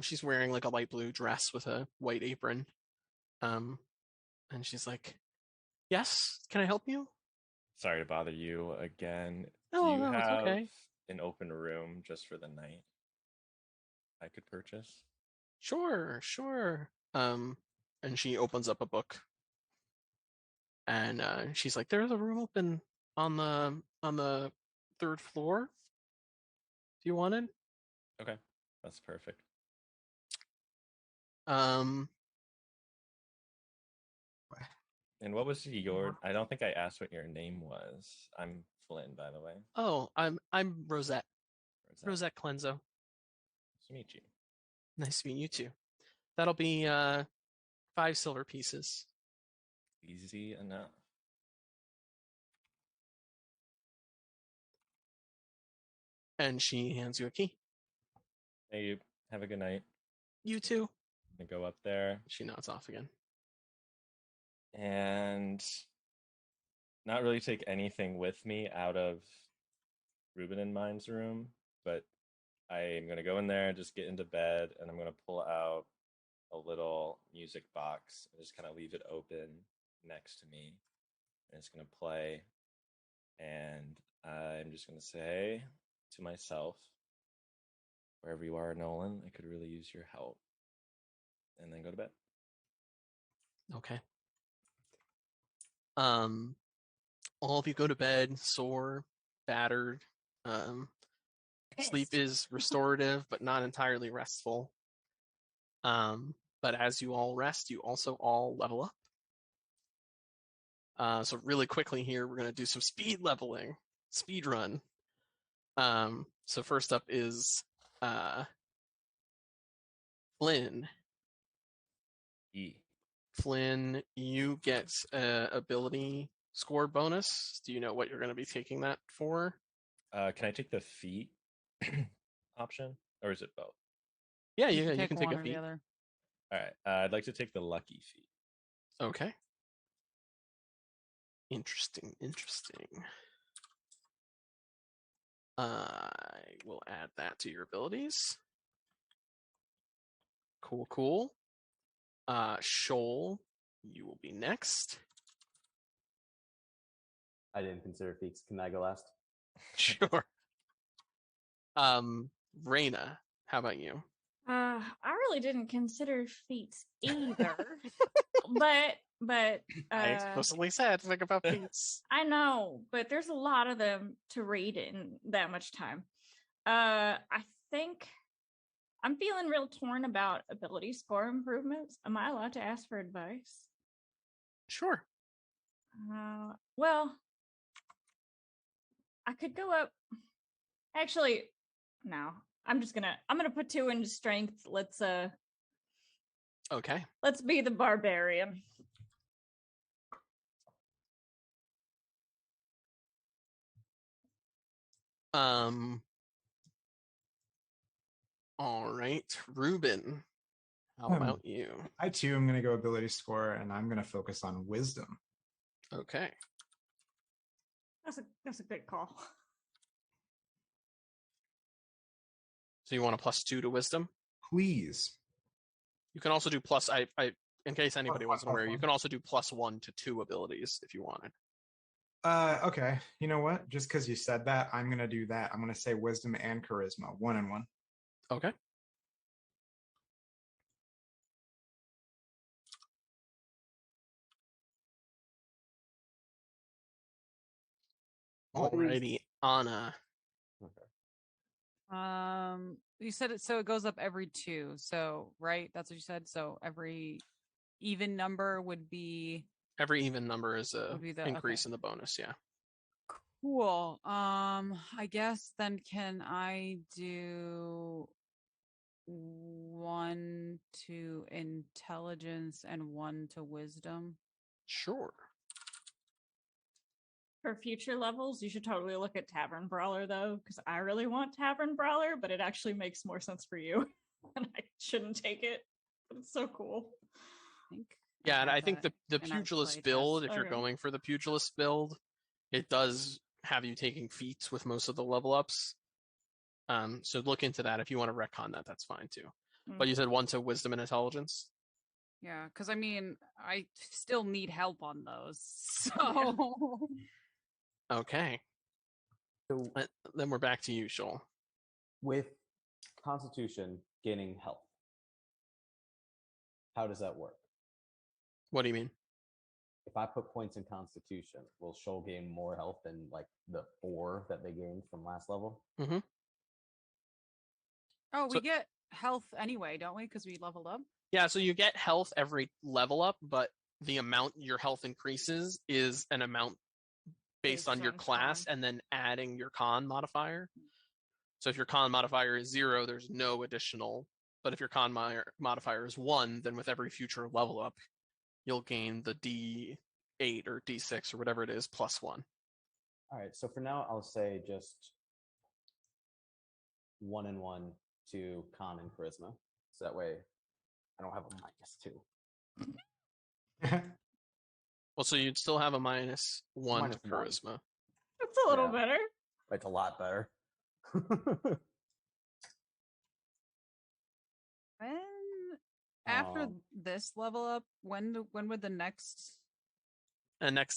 She's wearing like a light blue dress with a white apron. And she's like, yes, can I help you? Sorry to bother you again. Oh, Do you no, have it's okay. an open room just for the night I could purchase? Sure. And she opens up a book. And she's like, there's a room open on the third floor. Do you want it? Okay, that's perfect. And what was your? I don't think I asked what your name was. I'm Flynn, by the way. Oh, I'm Rosette. Rosette Clenzo. Nice to meet you. Nice to meet you too. That'll be 5 silver pieces. Easy enough. And she hands you a key. Hey, you have a good night. You too. I go up there. She nods off again. And not really take anything with me out of Ruben and mine's room, but I'm going to go in there, just get into bed, and I'm going to pull out a little music box and just kind of leave it open next to me. And it's going to play. And I'm just going to say to myself, wherever you are, Nolan, I could really use your help. And then go to bed. Okay. All of you go to bed, sore, battered. Sleep is restorative, but not entirely restful. But as you all rest, you also all level up. So really quickly here, we're going to do some speed leveling. Speed run. So first up is Flynn. Flynn, you get ability score bonus. Do you know what you're going to be taking that for? Can I take the feat option, or is it both? Yeah, you can take a feat. All right, I'd like to take the lucky feat. Okay. Interesting. I will add that to your abilities. Cool. Shoal, you will be next. I didn't consider feats. Can I go last? Sure. Raina, how about you? I really didn't consider feats either. but I explicitly said think about feats. I know, but there's a lot of them to read in that much time. I think I'm feeling real torn about ability score improvements. Am I allowed to ask for advice? Sure. Well, I could go up. Actually, no. I'm gonna put 2 into strength. Okay. Let's be the barbarian. All right, Ruben. How about you? I too am going to go ability score, and I'm going to focus on wisdom. Okay. That's a good call. So you want a +2 to wisdom? Please. You can also do plus. I in case anybody wasn't aware, you can also do +1 to 2 abilities if you wanted. Okay. You know what? Just because you said that, I'm going to do that. I'm going to say wisdom and charisma, 1 and 1. Okay. Alrighty, Anna. Okay. You said it, so it goes up every 2. So right, that's what you said. So every even number would be. Every even number is a increase in the bonus. Yeah. Cool. I guess then can I do 1 to intelligence and 1 to wisdom? Sure. For future levels, you should totally look at Tavern Brawler, though, because I really want Tavern Brawler, but it actually makes more sense for you. And I shouldn't take it. But it's so cool. Yeah, and I think the Pugilist build, if you're going for the Pugilist build, it does have you taking feats with most of the level ups. So look into that. If you want to retcon that, that's fine too. But you said 1 to wisdom and intelligence? Yeah, because I mean, I still need help on those. So okay. So then we're back to you, Shoal. With Constitution gaining health, how does that work? What do you mean? If I put points in Constitution, will Shoal gain more health than like the 4 that they gained from last level? Mm-hmm. Oh, we get health anyway, don't we? Because we leveled up. Yeah, so you get health every level up, but the amount your health increases is an amount based on your class and then adding your con modifier. So if your con modifier is 0, there's no additional. But if your con modifier is 1, then with every future level up, you'll gain the D8 or D6 or whatever it is +1. All right, so for now, I'll say just 1 and 1 to con and charisma. So that way I don't have a -2. Well, so you'd still have a -1 to charisma. That's a little better. It's a lot better. After this level up, when would the next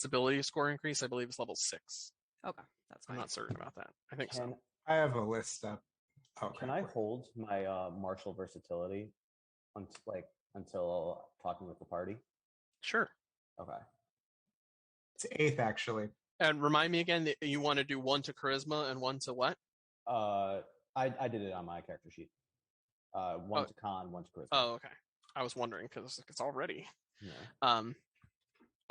ability score increase? I believe it's level 6. Okay, that's fine. I'm not certain about that. I think so. I have a list up. Okay. Can I hold my martial versatility until talking with the party? Sure. Okay. It's 8th, actually. And remind me again that you want to do 1 to charisma and 1 to what? I did it on my character sheet. 1 to con, 1 to charisma. Oh, okay. I was wondering because it's already. Yeah.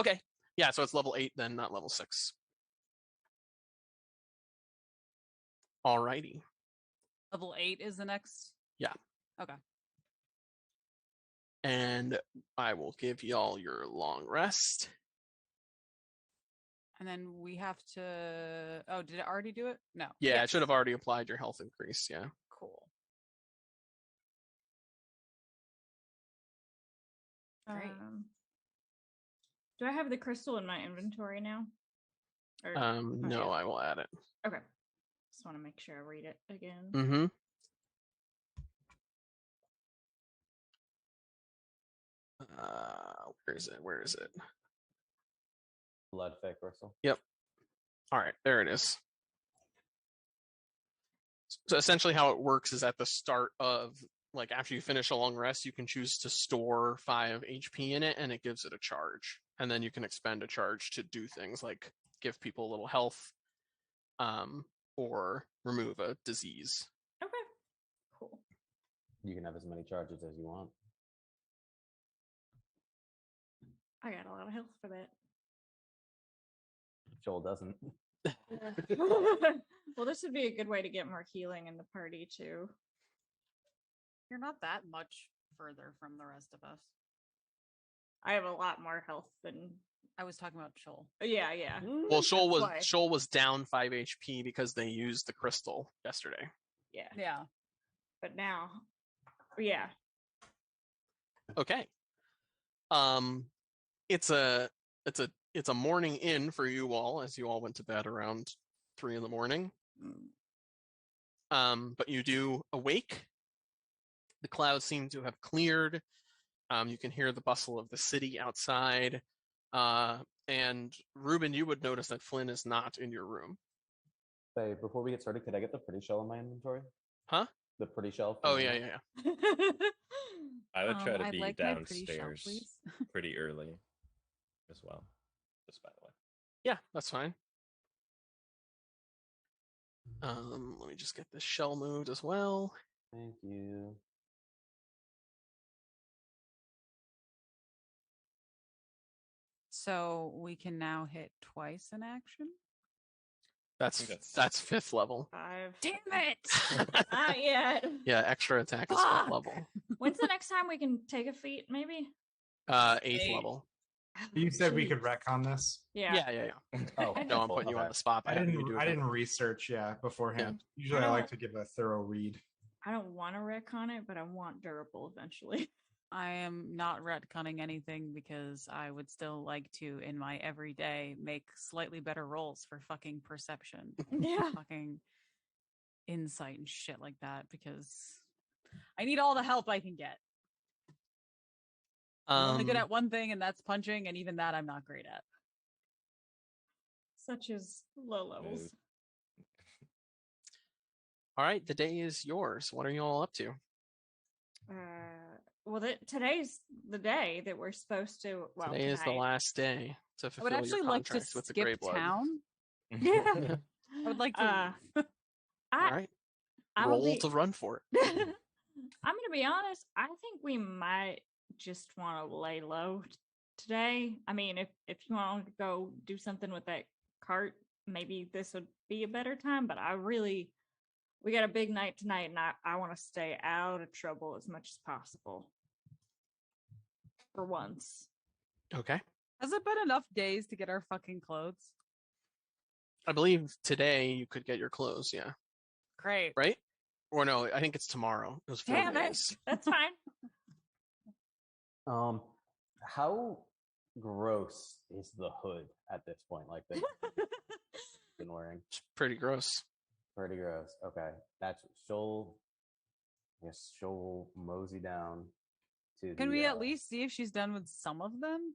Okay. Yeah, so it's level 8 then, not level 6. Alrighty. Level 8 is the next? Yeah. Okay. And I will give y'all your long rest. And then we have to... Oh, did it already do it? No. Yeah, it should have already applied your health increase, yeah. Cool. Great. Do I have the crystal in my inventory now? No, I will add it. Okay. Just want to make sure I read it again. Mm-hmm. Where is it? Blood fake crystal. Yep. All right, there it is. So essentially how it works is at the start of, like, after you finish a long rest, you can choose to store 5 HP in it and it gives it a charge. And then you can expend a charge to do things like give people a little health or remove a disease. Okay. Cool. You can have as many charges as you want. I got a lot of health for that. Joel doesn't. Well, this would be a good way to get more healing in the party too. You're not that much further from the rest of us. I have a lot more health than I was talking about Shoal. Yeah. Well, Shoal was down 5 HP because they used the crystal yesterday. Yeah. But now, yeah. Okay. It's a morning in for you all, as you all went to bed around 3 a.m. But you do awake. The clouds seem to have cleared. You can hear the bustle of the city outside. And Ruben, you would notice that Flynn is not in your room. Hey, before we get started, could I get the pretty shell in my inventory? Huh? The pretty shell? Oh, yeah. I would try to I'd be like my pretty shell, downstairs please. pretty early as well. Just by the way. Yeah, that's fine. Let me just get this shell moved as well. Thank you. So we can now hit twice in action? That's 5th level. 5. Damn it! Not yet. Yeah, extra attack is 5th level. When's the next time we can take a feat, maybe? 8th level. You said we could retcon this. Yeah. Oh, No, I'm putting you on the spot. I didn't research beforehand. Yeah. Usually I like to give a thorough read. I don't want to retcon it, but I want durable eventually. I am not retconning anything because I would still like to, in my everyday, make slightly better rolls for fucking perception. Yeah. Fucking insight and shit like that because I need all the help I can get. I'm only good at one thing, and that's punching, and even that I'm not great at. Such as low levels. All right, the day is yours. What are you all up to? Well, today's the day that we're supposed to. Well, today is the last day to fulfill I would actually your like to contract with the Grey skip Blood. town. Yeah. I would like to. All right, roll to run for it. I'm gonna be honest. I think we might just want to lay low today. I mean, if you want to go do something with that cart, maybe this would be a better time. But we got a big night tonight, and I want to stay out of trouble as much as possible. For once. Okay. Has it been enough days to get our fucking clothes? I believe today you could get your clothes, yeah. Great. Right? Or no, I think it's tomorrow. It was 4 Damn days. it. That's fine. How gross is the hood at this point? Like they've been wearing. It's pretty gross. Pretty gross. Okay, that's Shoal. Yes, Shoal mosey down to. Can we at least see if she's done with some of them?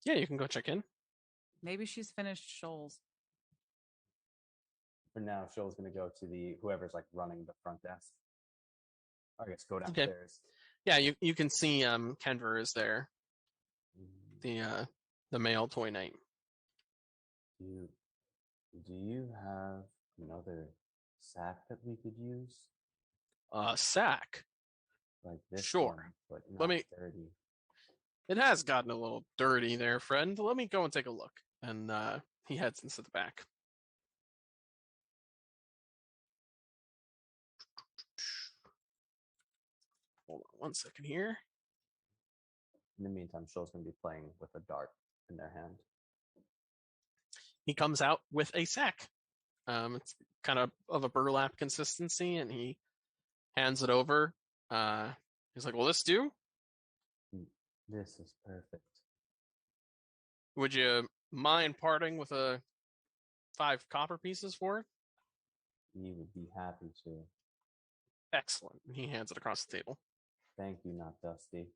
Yeah, you can go check in. Maybe she's finished Shoals. For now, Shoal's going to go to whoever's like running the front desk. I guess go downstairs. Yeah, you can see Kenver is there. The male toy knight. Do you have another sack that we could use? Sack. Like this? Sure. One, but not dirty. It has gotten a little dirty there, friend. Let me go and take a look. And he heads into the back. Hold on 1 second here. In the meantime, Shoal's going to be playing with a dart in their hand. He comes out with a sack. It's kind of a burlap consistency, and he hands it over. He's like, "Will this do? This is perfect. Would you mind parting with 5 copper pieces for it?" You would be happy to. Excellent. He hands it across the table. Thank you, not Dusty.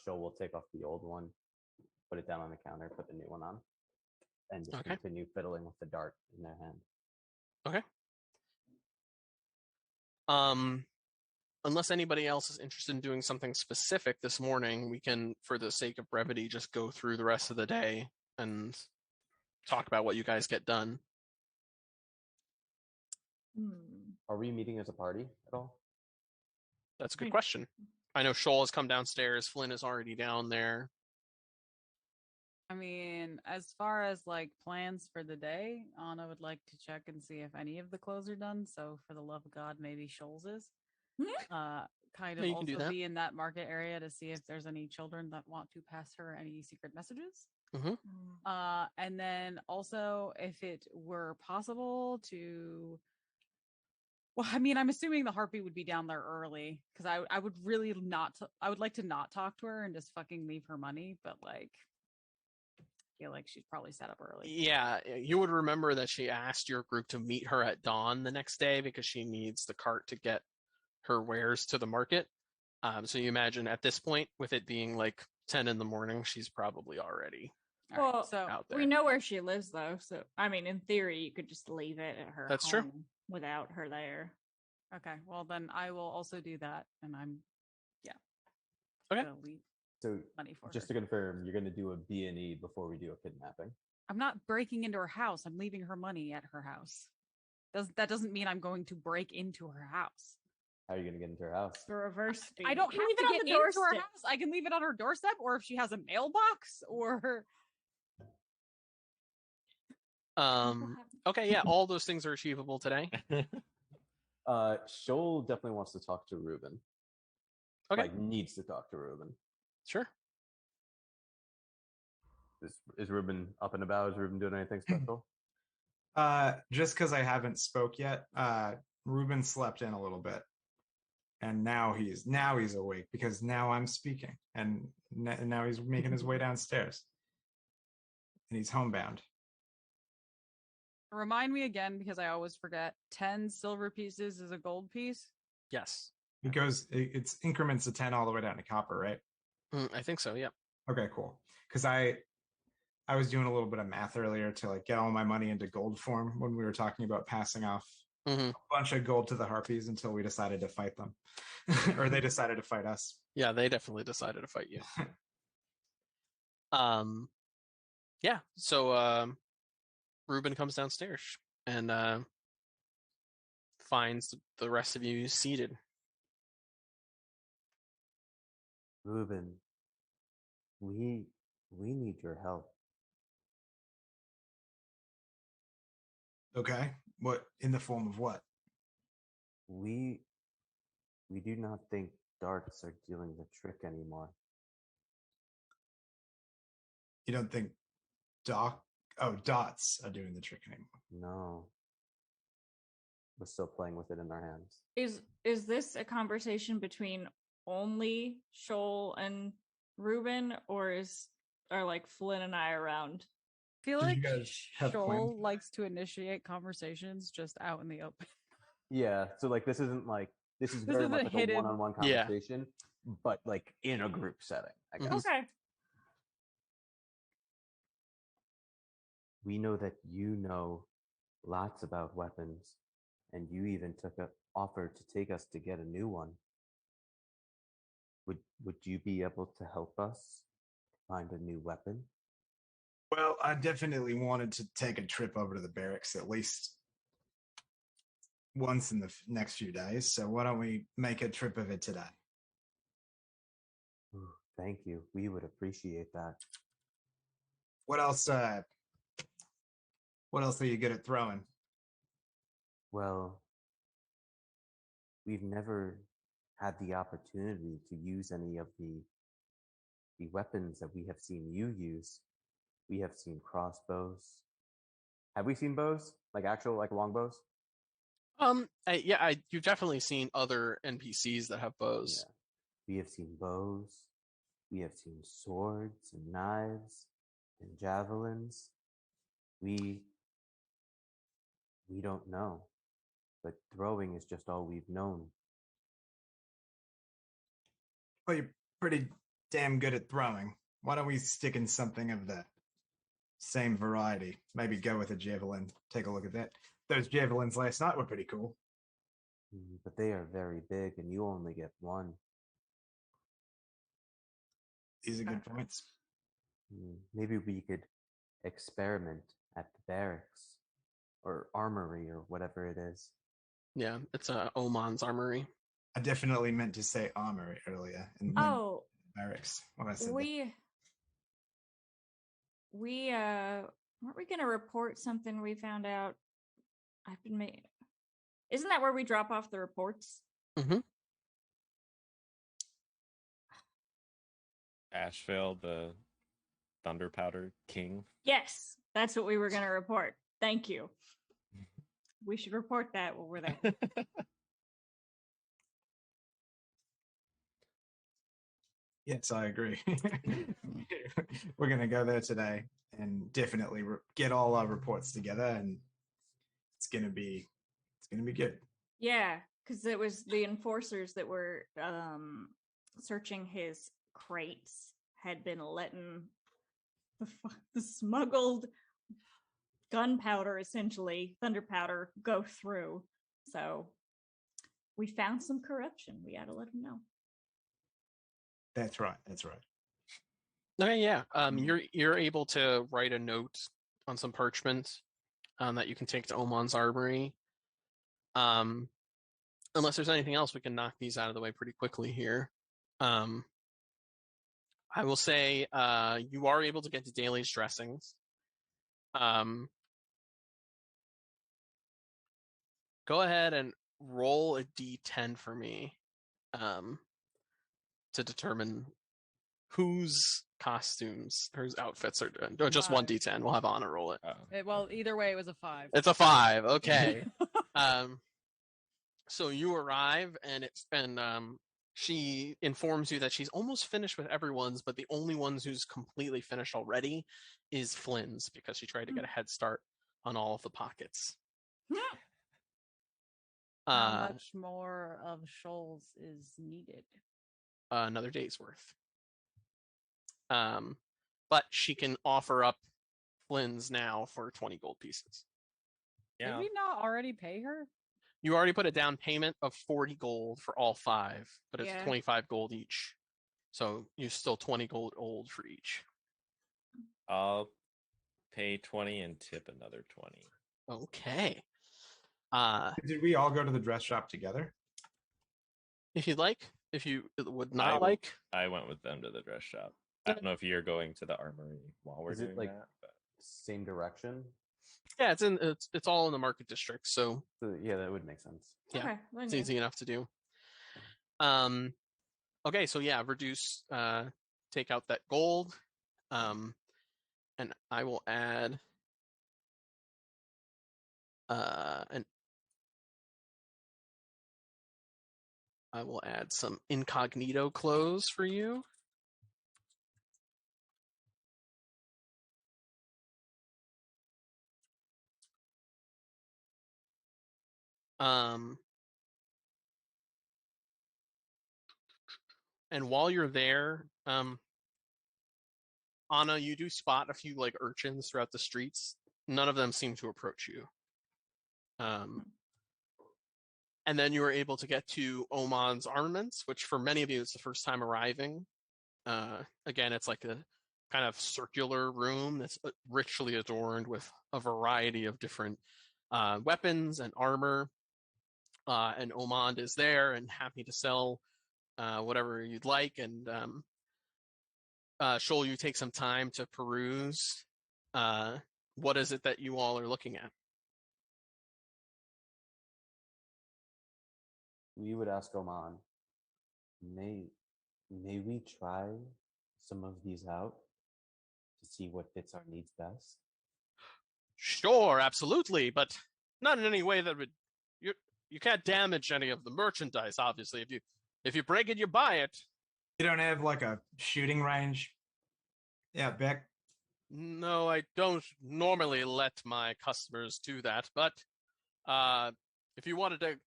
Shoal will take off the old one, put it down on the counter, put the new one on, and just continue fiddling with the dart in their hand. Okay. Unless anybody else is interested in doing something specific this morning, we can, for the sake of brevity, just go through the rest of the day and talk about what you guys get done. Are we meeting as a party at all? That's a good question. I know Shoal has come downstairs. Flynn is already down there. I mean, as far as like plans for the day, Anna would like to check and see if any of the clothes are done. So, for the love of God, maybe Shoal's is. Kind of also be in that market area to see if there's any children that want to pass her any secret messages. And then also, if it were possible to. Well, I mean, I'm assuming the harpy would be down there early because I would really I would like to not talk to her and just fucking leave her money, but like. Feel like she's probably set up early. Yeah, you would remember that she asked your group to meet her at dawn the next day because she needs the cart to get her wares to the market. So you imagine at this point, with it being like 10 in the morning, she's probably already out there. We know where she lives, though. So, I mean, in theory, you could just leave it at her home without her there. Okay, well, then I will also do that. And I'm, okay. Leave. So just to confirm, you're going to do a B&E before we do a kidnapping. I'm not breaking into her house. I'm leaving her money at her house. That doesn't mean I'm going to break into her house. How are you going to get into her house? The reverse speed. I don't have to get into her house. I can leave it on her doorstep, or if she has a mailbox, or... Okay, yeah, all those things are achievable today. Shoal definitely wants to talk to Ruben. Okay. Like, needs to talk to Ruben. Sure. Is Ruben up and about? Is Ruben doing anything special? Just because I haven't spoke yet, Ruben slept in a little bit, and now he's awake because now I'm speaking, and now he's making his way downstairs, and he's homebound. Remind me again, because I always forget. 10 silver pieces is a gold piece. Yes. It's increments of 10 all the way down to copper, right? I think so. Yeah. Okay, cool. Because I was doing a little bit of math earlier to like get all my money into gold form when we were talking about passing off a bunch of gold to the harpies until we decided to fight them, or they decided to fight us. Yeah, they definitely decided to fight you. Yeah. So Ruben comes downstairs and finds the rest of you seated. Ruben, we need your help. Okay. What, in the form of what? We do not think darts are doing the trick anymore. You don't think dots are doing the trick anymore? No. We're still playing with it in our hands. Is this a conversation between only Shoal and Ruben, or are like Flynn and I around? I feel like Shoal likes to initiate conversations just out in the open. Yeah, so like this is very much like a one-on-one conversation, but like in a group setting, I guess. Okay. We know that you know lots about weapons, and you even took an offer to take us to get a new one. Would you be able to help us find a new weapon? Well, I definitely wanted to take a trip over to the barracks at least once in the next few days. So why don't we make a trip of it today? Ooh, thank you. We would appreciate that. What else? What else are you good at throwing? Well, we've never had the opportunity to use any of the weapons that we have seen you use. We have seen crossbows. Have we seen bows? Like actual, like longbows? You've definitely seen other NPCs that have bows. Yeah. We have seen bows. We have seen swords and knives and javelins. We don't know, but throwing is just all we've known. Well, you're pretty damn good at throwing. Why don't we stick in something of the same variety? Maybe go with a javelin. Take a look at that. Those javelins last night were pretty cool. But they are very big, and you only get one. These are good points. Maybe we could experiment at the barracks or armory or whatever it is. Yeah, it's Oman's armory. I definitely meant to say armory earlier. And barracks. When I said we weren't we going to report something we found out? I've been made. Isn't that where we drop off the reports? Mm-hmm. Asheville, the Thunder Powder King. Yes, that's what we were going to report. Thank you. We should report that while we're there. Yes, I agree. We're going to go there today and definitely get all our reports together, and it's going to be good. Yeah, because it was the enforcers that were searching his crates had been letting the smuggled gunpowder, essentially thunder powder, go through. So we found some corruption. We got to let them know. That's right. Okay, yeah. You're able to write a note on some parchment that you can take to Oman's armory. Unless there's anything else, we can knock these out of the way pretty quickly here. I will say you are able to get to Daly's dressings. Go ahead and roll a d10 for me to determine whose costumes, whose outfits are doing. No, just 1 d10. We'll have Anna roll it. Well, either way, it was a 5. It's a 5. Okay. So you arrive, and she informs you that she's almost finished with everyone's, but the only ones who's completely finished already is Flynn's, because she tried to get a head start on all of the pockets. How much more of Shoals is needed? Another day's worth. But she can offer up Flynn's now for 20 gold pieces. Yeah. Did we not already pay her? You already put a down payment of 40 gold for all 5, but it's 25 gold each. So you're still 20 gold old for each. I'll pay 20 and tip another 20. Okay. Did we all go to the dress shop together? If you'd like. If you would not I went with them to the dress shop. I don't know if you're going to the armory while we're doing that. But... same direction? Yeah, it's all in the market district, so yeah, that would make sense. Yeah, okay, it's easy enough to do. Okay, so yeah, reduce, take out that gold, and I will add some incognito clothes for you. And while you're there, Anna, you do spot a few like urchins throughout the streets. None of them seem to approach you. And then you were able to get to Oman's armaments, which for many of you is the first time arriving. Again, it's like a kind of circular room that's richly adorned with a variety of different weapons and armor. And Oman is there and happy to sell whatever you'd like. And Shoal, you take some time to peruse. What is it that you all are looking at? We would ask Oman, may we try some of these out to see what fits our needs best? Sure, absolutely, but not in any way that would you can't damage any of the merchandise, obviously. If you break it, you buy it. You don't have like a shooting range? Yeah, Beck. No, I don't normally let my customers do that, but if you wanted to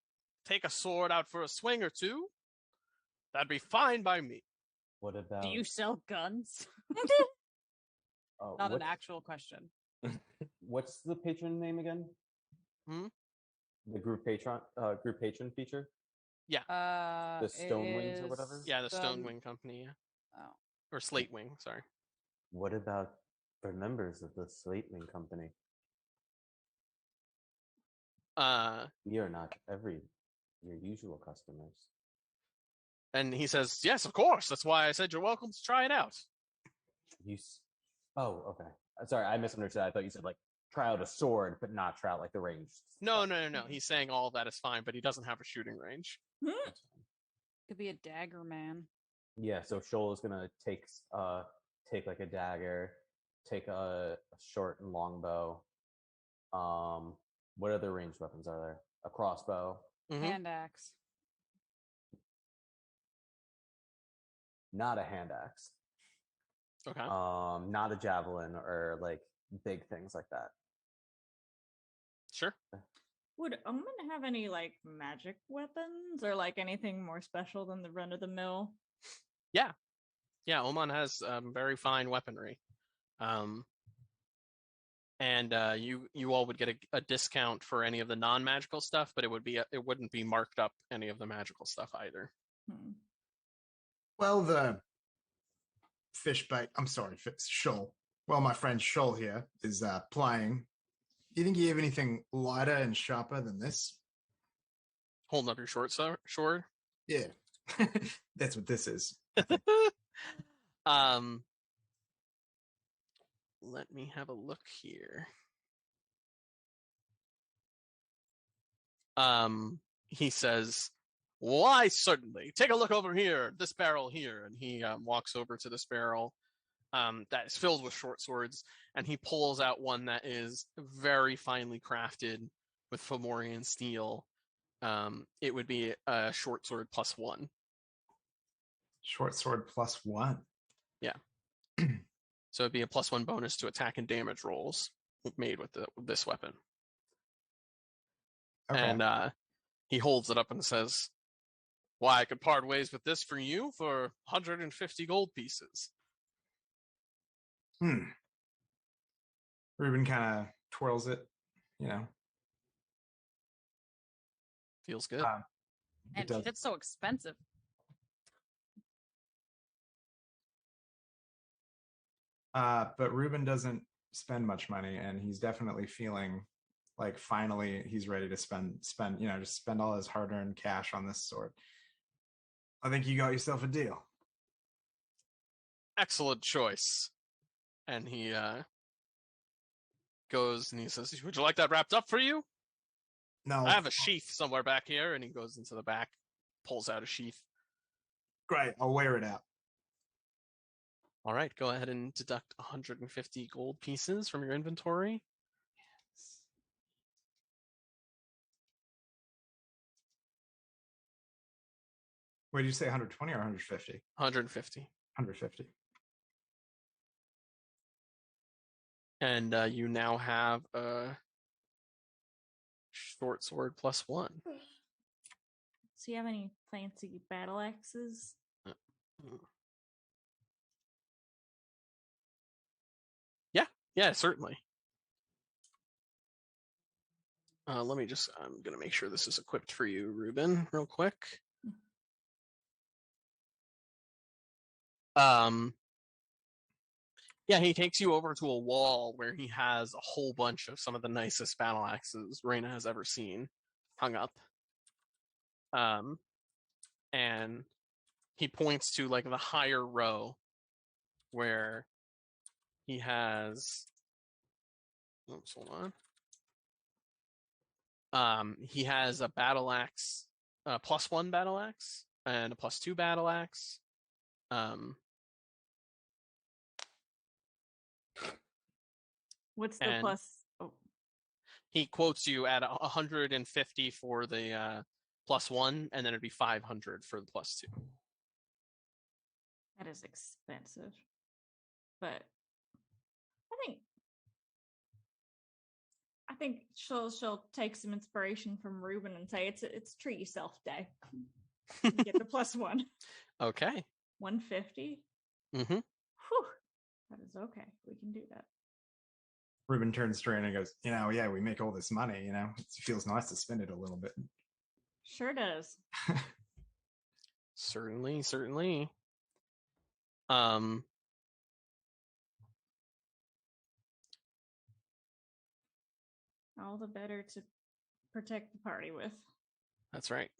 take a sword out for a swing or two, that'd be fine by me. What about... Do you sell guns? Not an actual question. What's the patron name again? The group patron feature? Yeah. The Stone Wings or whatever? Yeah, the Stone Wing Company, yeah. Oh. Or Slate Wing, sorry. What about for members of the Slate Wing Company? We are not your usual customers. And he says, yes, of course. That's why I said you're welcome to try it out. Oh, okay. Sorry, I misunderstood. I thought you said like try out a sword, but not try out like the range. No. He's saying all of that is fine, but he doesn't have a shooting range. Could be a dagger man. Yeah, so Shoal is gonna take like a dagger, take a short and long bow. What other ranged weapons are there? A crossbow. Hand axe. Not a hand axe. Okay. Not a javelin or like big things like that. Sure. Would Omen have any like magic weapons or like anything more special than the run of the mill? Yeah, Oman has very fine weaponry. And you all would get a discount for any of the non-magical stuff, but it wouldn't be marked up any of the magical stuff either. Well, the Shoal. Well, my friend Shoal here is plying. Do you think you have anything lighter and sharper than this? Holding up your short sword? Yeah. That's what this is. Let me have a look here. He says, why, certainly. Take a look over here, this barrel here. And he walks over to this barrel that is filled with short swords, and he pulls out one that is very finely crafted with Fomorian steel. It would be a short sword +1. Short sword +1. Yeah. So it'd be a +1 bonus to attack and damage rolls made with this weapon. Okay. And he holds it up and says, why, I could part ways with this for you for 150 gold pieces. Ruben kind of twirls it, Feels good. And shit's so expensive. But Ruben doesn't spend much money, and he's definitely feeling like finally he's ready to spend, just spend all his hard-earned cash on this sword. I think you got yourself a deal. Excellent choice. And he goes and he says, would you like that wrapped up for you? No. I have a sheath somewhere back here. And he goes into the back, pulls out a sheath. Great, I'll wear it out. All right, go ahead and deduct 150 gold pieces from your inventory. Yes. What did you say, 120 or 150? 150. 150. And you now have a short sword +1. So you have any fancy battle axes? Yeah, certainly. I'm going to make sure this is equipped for you, Ruben, real quick. Yeah, he takes you over to a wall where he has a whole bunch of some of the nicest battle axes Reyna has ever seen hung up. And he points to like the higher row where he has, oops, hold on. He has a battle axe, a +1 battle axe and a +2 battle axe. What's the plus? Oh. He quotes you at 150 for the +1, and then it'd be 500 for the +2. That is expensive, but I think she'll take some inspiration from Ruben and say it's treat yourself day. Get the +1. Okay. 150. Mm-hmm. Whew. That is okay. We can do that. Ruben turns to Reyna and goes, yeah, we make all this money, it feels nice to spend it a little bit. Sure does. Certainly. All the better to protect the party with. That's right.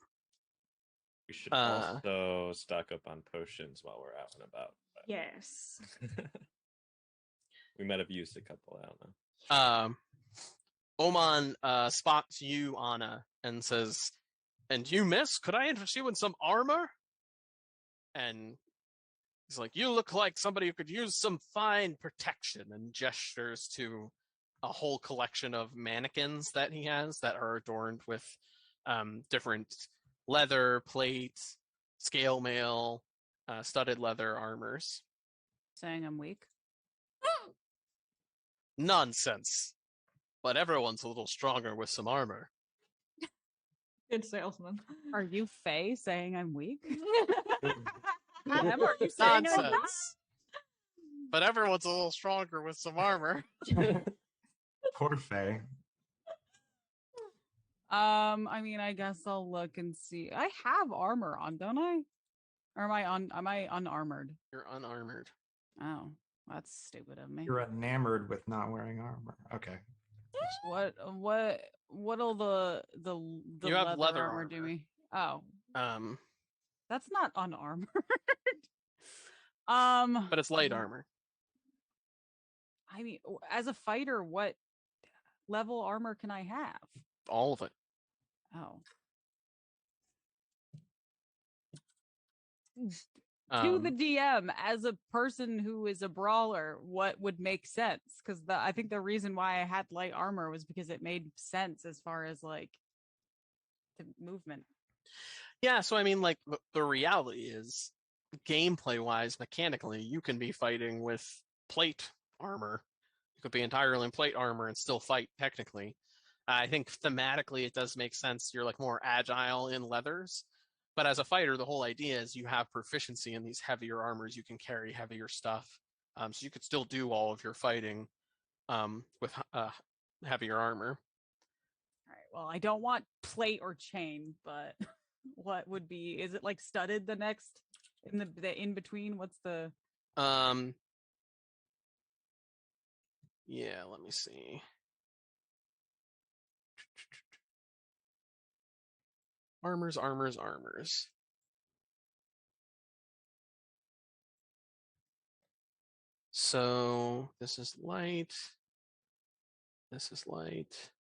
We should also stock up on potions while we're out and about. Yes. We might have used a couple. I don't know. Oman spots you, Anna, and says, "And you, miss, could I interest you in some armor?" And he's like, "You look like somebody who could use some fine protection," and gestures to a whole collection of mannequins that he has that are adorned with different leather, plate, scale mail, studded leather armors. Saying I'm weak? Nonsense. But everyone's a little stronger with some armor. Good salesman. Are you Faye saying I'm weak? Are you saying Nonsense. But everyone's a little stronger with some armor. Poor Faye. I mean, I guess I'll look and see. I have armor on, don't I? Or am I unarmored? You're unarmored. Oh, that's stupid of me. You're enamored with not wearing armor. Okay. What'll the You have leather armor do me? Oh. That's not unarmored. But it's light armor. I mean, as a fighter, what level armor can I have? All of it. Oh. To the DM, as a person who is a brawler, what would make sense? Because I think the reason why I had light armor was because it made sense as far as like the movement. Yeah, so I mean, like the reality is, gameplay wise, mechanically, you can be fighting with plate armor. You could be entirely in plate armor and still fight technically. I think thematically it does make sense. You're like more agile in leathers. But as a fighter, the whole idea is you have proficiency in these heavier armors. You can carry heavier stuff. So you could still do all of your fighting with heavier armor. All right. Well, I don't want plate or chain, but what would be? Is it like studded the next in the in between? What's the? Yeah, let me see. Armors. So this is light. This is light.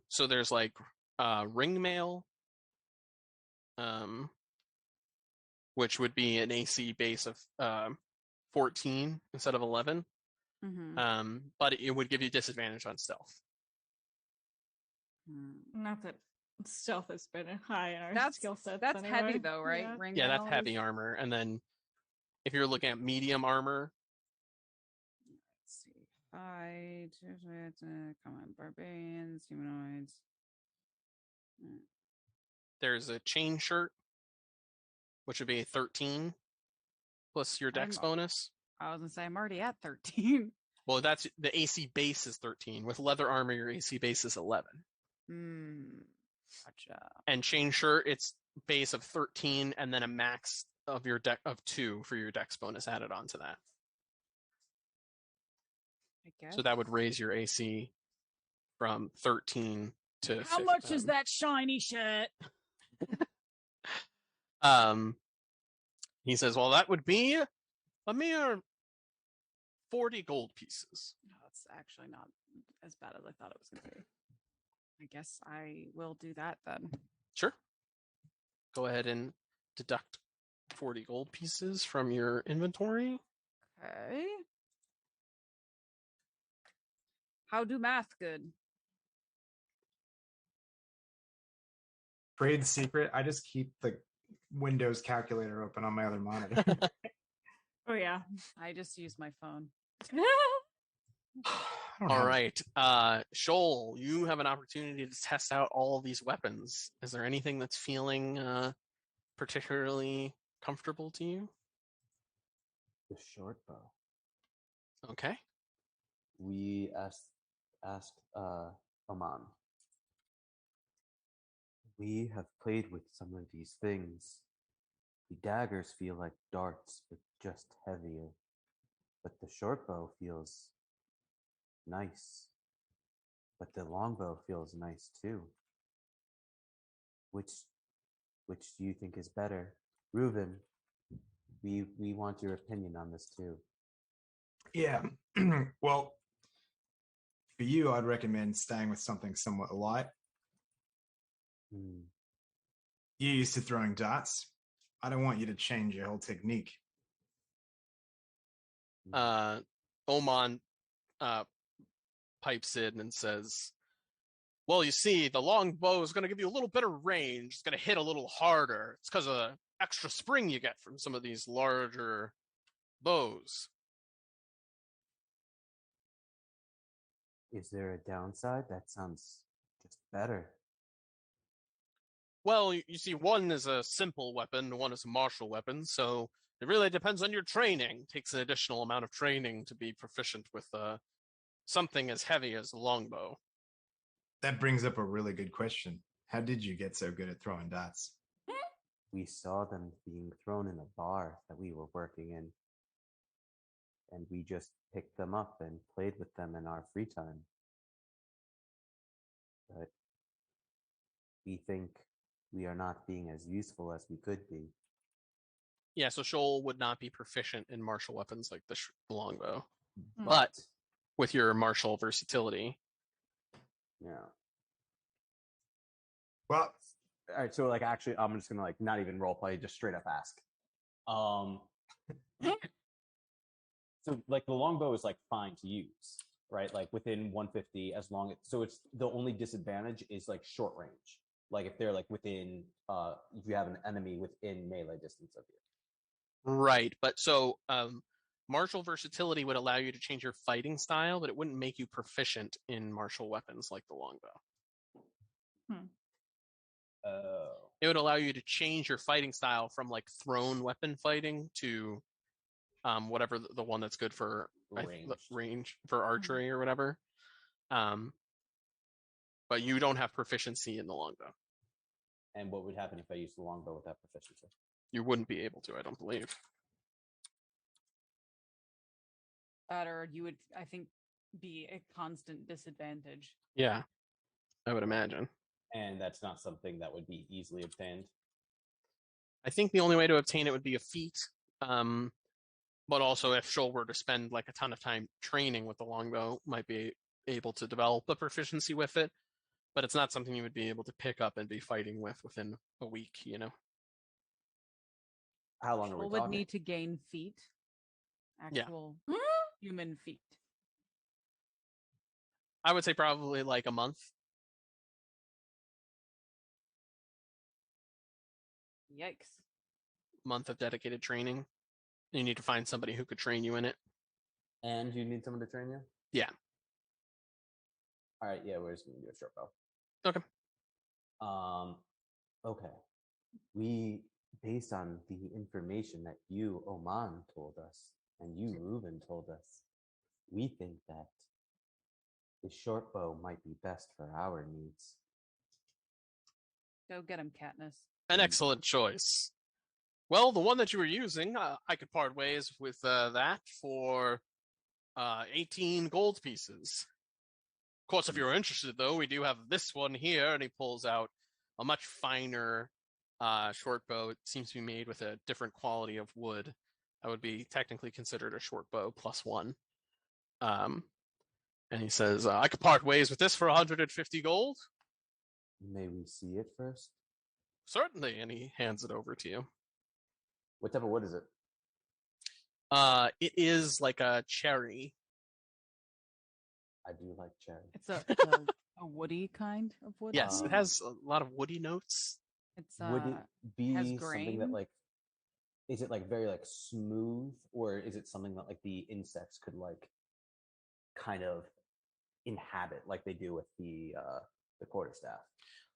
So there's like ring mail, which would be an AC base of 14 instead of 11. Mm-hmm. But it would give you disadvantage on stealth. Not that stealth has been high in our skill set. That's anyway. Heavy though, right? Yeah, yeah, that's heavy armor. And then if you're looking at medium armor, let's see. Come on, barbarians, humanoids. There's a chain shirt, which would be a 13 plus your dex bonus. I was gonna say I'm already at 13. Well, that's the AC base is 13. With leather armor, your AC base is 11. Gotcha. And chain shirt, it's base of 13, and then a max of your deck of 2 for your dex bonus added onto that. I guess. So that would raise your AC from 13 to. How much is that shiny shit? He says, well, that would be a mere 40 gold pieces. No, that's actually not as bad as I thought it was going to be. I guess I will do that then. Sure. Go ahead and deduct 40 gold pieces from your inventory. Okay. How do math good? Trade secret. I just keep the Windows calculator open on my other monitor. Oh yeah. I just use my phone. All right. Shoal, you have an opportunity to test out all of these weapons. Is there anything that's feeling particularly comfortable to you? The short bow. Okay. We asked Aman. We have played with some of these things. The daggers feel like darts, but just heavier, but the short bow feels nice. But the longbow feels nice too. Which do you think is better? Reuben, we want your opinion on this too. Yeah. Well, for you, I'd recommend staying with something somewhat light. You're used to throwing darts. I don't want you to change your whole technique. Oman pipes in and says, well, you see, the longbow is going to give you a little better range. It's going to hit a little harder. It's because of the extra spring you get from some of these larger bows. Is there a downside? That sounds just better. Well, you see, one is a simple weapon, one is a martial weapon, so it really depends on your training. It takes an additional amount of training to be proficient with something as heavy as a longbow. That brings up a really good question. How did you get so good at throwing darts? We saw them being thrown in a bar that we were working in, and we just picked them up and played with them in our free time. But we think we are not being as useful as we could be. Yeah, so Shoal would not be proficient in martial weapons like the longbow, but with your martial versatility. Yeah. Well, all right. So, like, actually, I'm just gonna like not even role play, just straight up ask. So, like, the longbow is like fine to use, right? Like within 150, as long as so it's the only disadvantage is like short range. Like if they're like within, if you have an enemy within melee distance of you. Right, but so martial versatility would allow you to change your fighting style, but it wouldn't make you proficient in martial weapons like the longbow. It would allow you to change your fighting style from like thrown weapon fighting to whatever the one that's good for range for archery or whatever. But you don't have proficiency in the longbow. And what would happen if I used the longbow without proficiency? You wouldn't be able to, I don't believe. That or you would, I think, be a constant disadvantage. Yeah, I would imagine. And that's not something that would be easily obtained. I think the only way to obtain it would be a feat. But also if Shoal were to spend like a ton of time training with the longbow, might be able to develop a proficiency with it. But it's not something you would be able to pick up and be fighting with within a week, you know? How long are we talking? Would need to gain feet. Actual human feet. I would say probably like a month. Yikes. Month of dedicated training. You need to find somebody who could train you in it. And you need someone to train you? Yeah. All right, yeah, we're just gonna do a short bow. Okay. Okay. We, based on the information that you, Oman, told us, and you, Reuben, told us, we think that the short bow might be best for our needs. Go get him, Katniss. An excellent choice. Well, the one that you were using, I could part ways with that for 18 gold pieces. Of course, if you're interested, though, we do have this one here, and he pulls out a much finer short bow. It seems to be made with a different quality of wood. That would be technically considered a short bow +1. And he says, I could part ways with this for 150 gold. May we see it first? Certainly, and he hands it over to you. What type of wood is it? It is like a cherry. I do like cherry. It's a woody kind of wood. Yes, it has a lot of woody notes. It's would it be something that like, is it like very like smooth, or is it something that like the insects could like kind of inhabit like they do with the quarterstaff?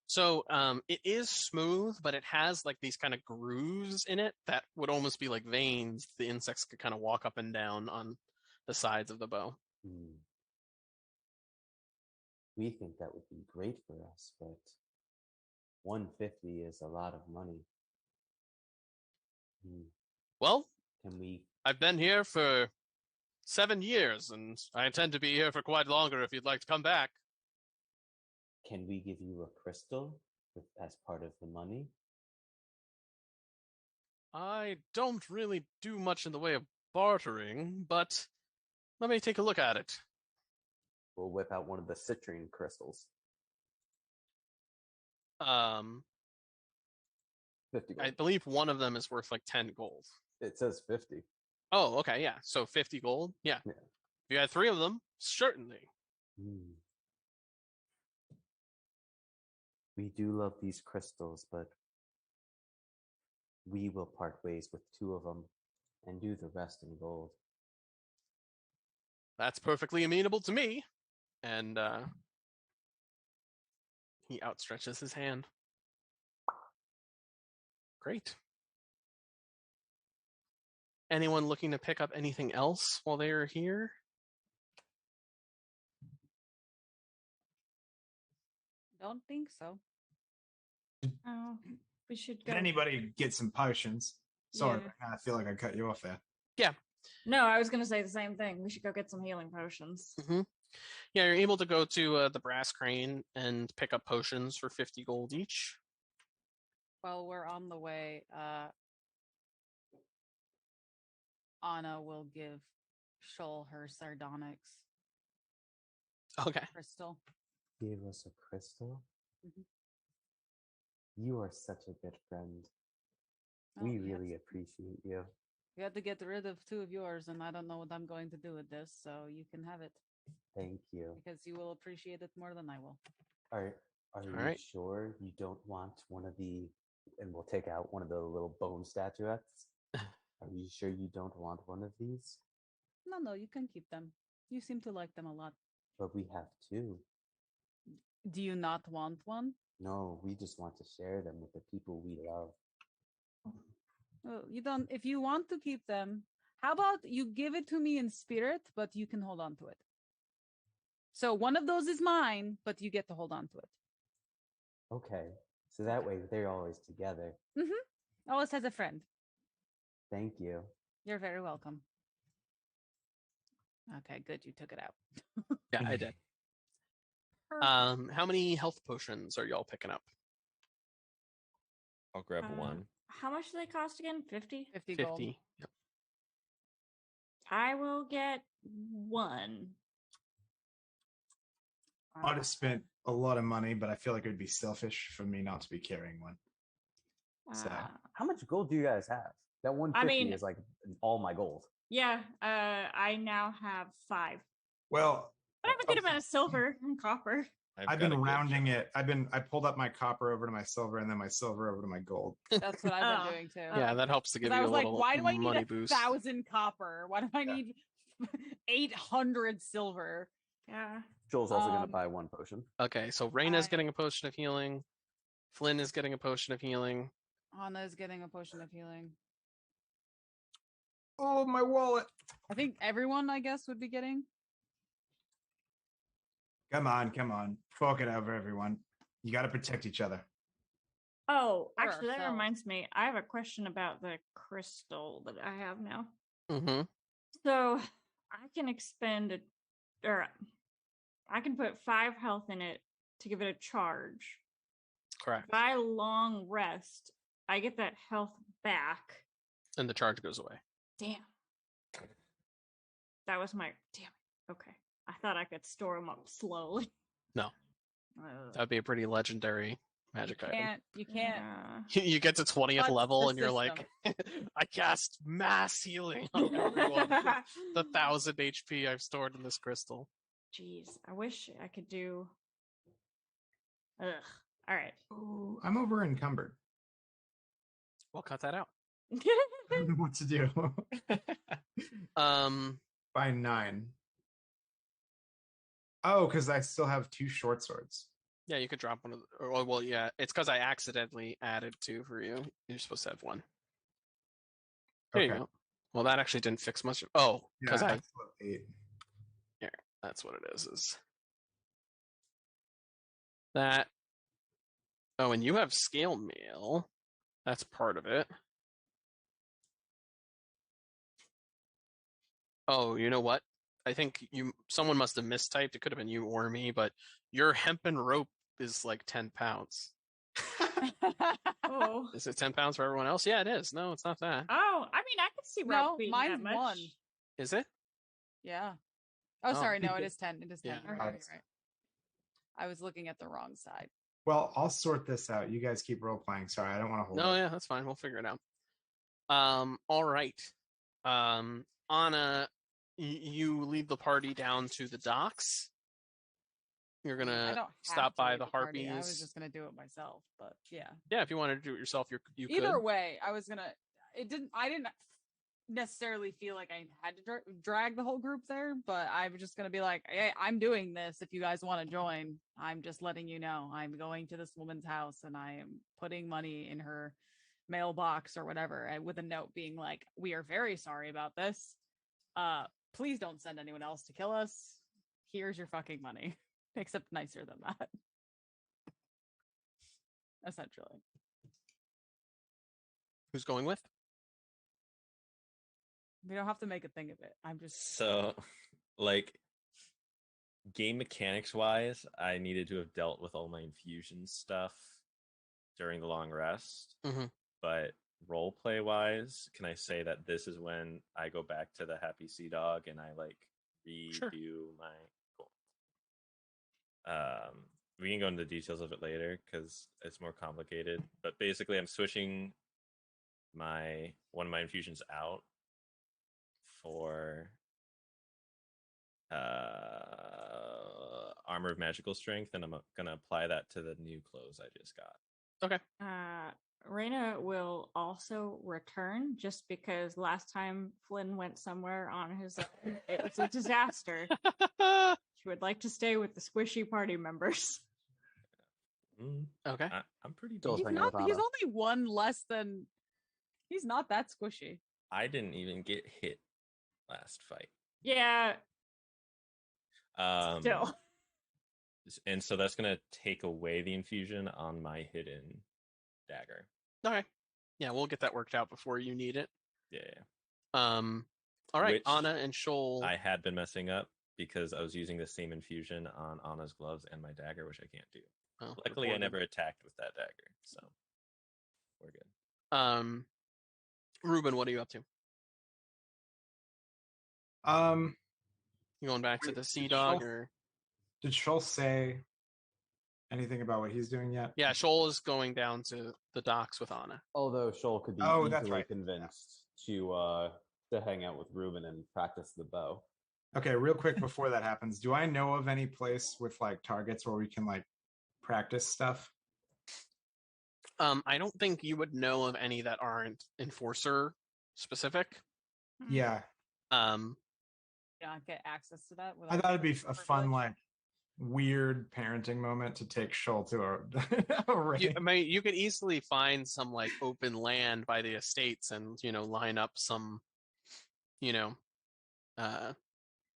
So it is smooth, but it has like these kind of grooves in it that would almost be like veins. The insects could kind of walk up and down on the sides of the bow. We think that would be great for us, but 150 is a lot of money. Well, can we I've been here for 7 years, and I intend to be here for quite longer if you'd like to come back. Can we give you a crystal as part of the money? I don't really do much in the way of bartering, but let me take a look at it. We'll whip out one of the citrine crystals. 50 gold. I believe one of them is worth like 10 gold. It says 50. Oh, okay, yeah. So 50 gold? Yeah. If you had 3 of them, certainly. We do love these crystals, but we will part ways with 2 of them and do the rest in gold. That's perfectly amenable to me. And he outstretches his hand. Great. Anyone looking to pick up anything else while they are here? Don't think so. Oh, we should go. Did anybody get some potions? Sorry, I feel like I cut you off there. Yeah. No, I was going to say the same thing. We should go get some healing potions. Mm-hmm. Yeah, you're able to go to the brass crane and pick up potions for 50 gold each. While we're on the way, Anna will give Shoal her sardonyx. Okay. Crystal. Give us a crystal? Mm-hmm. You are such a good friend. Oh, we really appreciate you. You had to get rid of 2 of yours, and I don't know what I'm going to do with this, so you can have it. Thank you. Because you will appreciate it more than I will. Are you sure you don't want one of the... And we'll take out one of the little bone statuettes. Are you sure you don't want one of these? No, you can keep them. You seem to like them a lot. But we have 2. Do you not want one? No, we just want to share them with the people we love. Well, you don't. If you want to keep them, how about you give it to me in spirit, but you can hold on to it. So one of those is mine, but you get to hold on to it. Okay. So that way they're always together. Mm-hmm. Always has a friend. Thank you. You're very welcome. Okay, good. You took it out. Yeah, I did. How many health potions are y'all picking up? I'll grab 1. How much do they cost again? 50? 50 gold. Yep. I will get 1. I'd have spent a lot of money, but I feel like it would be selfish for me not to be carrying one. So, how much gold do you guys have? That 150 is like all my gold. Yeah, I now have 5. Well, I have a good amount of silver and copper. I've been rounding it. I pulled up my copper over to my silver and then my silver over to my gold. That's what I've been doing too. Yeah, that helps to give you a little money boost. Why do I need 1,000 copper? Why do I need 800 silver? Yeah. Joel's also going to buy 1 potion. Okay, so Raina's getting a potion of healing. Flynn is getting a potion of healing. Anna is getting a potion of healing. Oh, my wallet. I think everyone, I guess, would be getting. Come on. Fork it over, everyone. You got to protect each other. Oh, actually, that reminds me. I have a question about the crystal that I have now. Mm-hmm. So I can expend I can put 5 health in it to give it a charge. Correct. If I long rest, I get that health back. And the charge goes away. Damn. That was my... Damn it. Okay. I thought I could store them up slowly. No. That'd be a pretty legendary magic item. You can't. You get to 20th level and you're like, I cast mass healing on everyone. The 1,000 HP I've stored in this crystal. Jeez, I wish I could do... Ugh. All right. Oh, I'm over encumbered. We'll cut that out. I don't know what to do. By 9. Oh, because I still have 2 short swords. Yeah, you could drop one of the, well, yeah, it's because I accidentally added 2 for you. You're supposed to have 1. There you go. Well, that actually didn't fix much. Oh, because I 8. Here, that's what it is that. Oh, and you have scale mail. That's part of it. Oh, you know what? I think someone must have mistyped. It could have been you or me, but your hempen rope is like 10 pounds. Oh. Is it 10 pounds for everyone else? Yeah, it is. No, it's not that. Oh, I mean, I could see rope being mine's that much. 1. Is it? Yeah. Oh, sorry. No, it is 10. It is 10. Yeah. You're right. I was looking at the wrong side. Well, I'll sort this out. You guys keep role playing. Sorry, I don't want to hold. No, yeah, that's fine. We'll figure it out. All right. Anna, you lead the party down to the docks. You're gonna stop by the harpies. I was just gonna do it myself, but yeah. Yeah, if you wanted to do it yourself, you could. Either way, I didn't necessarily feel like I had to drag the whole group there, but I was just gonna be like, hey, I'm doing this. If you guys want to join, I'm just letting you know. I'm going to this woman's house and I am putting money in her mailbox or whatever, with a note being like, we are very sorry about this. Please don't send anyone else to kill us. Here's your fucking money. Except nicer than that. Essentially. Who's going with? We don't have to make a thing of it. I'm just so, like, game mechanics wise, I needed to have dealt with all my infusion stuff during the long rest. Mm-hmm. But roleplay wise, can I say that this is when I go back to the Happy Sea Dog and I like redo my cool. We can go into the details of it later because it's more complicated. But basically, I'm switching one of my infusions out for Armor of Magical Strength, and I'm gonna apply that to the new clothes I just got. Okay. Raina will also return just because last time Flynn went somewhere on his own, it was a disaster. She would like to stay with the squishy party members. Okay. I'm pretty he's only one less than he's not that squishy. I didn't even get hit last fight. Yeah. Still. And so that's gonna take away the infusion on my hidden dagger. Okay. Yeah, we'll get that worked out before you need it. Yeah. All right, Anna and Shoal. I had been messing up because I was using the same infusion on Anna's gloves and my dagger, which I can't do. Oh, luckily, I never attacked with that dagger, so we're good. Ruben, what are you up to? You going back to the Sea Dog, or did Shoal say anything about what he's doing yet? Yeah, Shoal is going down to the docks with Anna. Although Shoal could be easily convinced to hang out with Ruben and practice the bow. Okay, real quick before that happens, do I know of any place with like targets where we can like practice stuff? I don't think you would know of any that aren't enforcer specific. Yeah. Get access to that. I thought it'd be a fun, like, weird parenting moment to take Shoal to a raid. You could easily find some like open land by the estates and line up some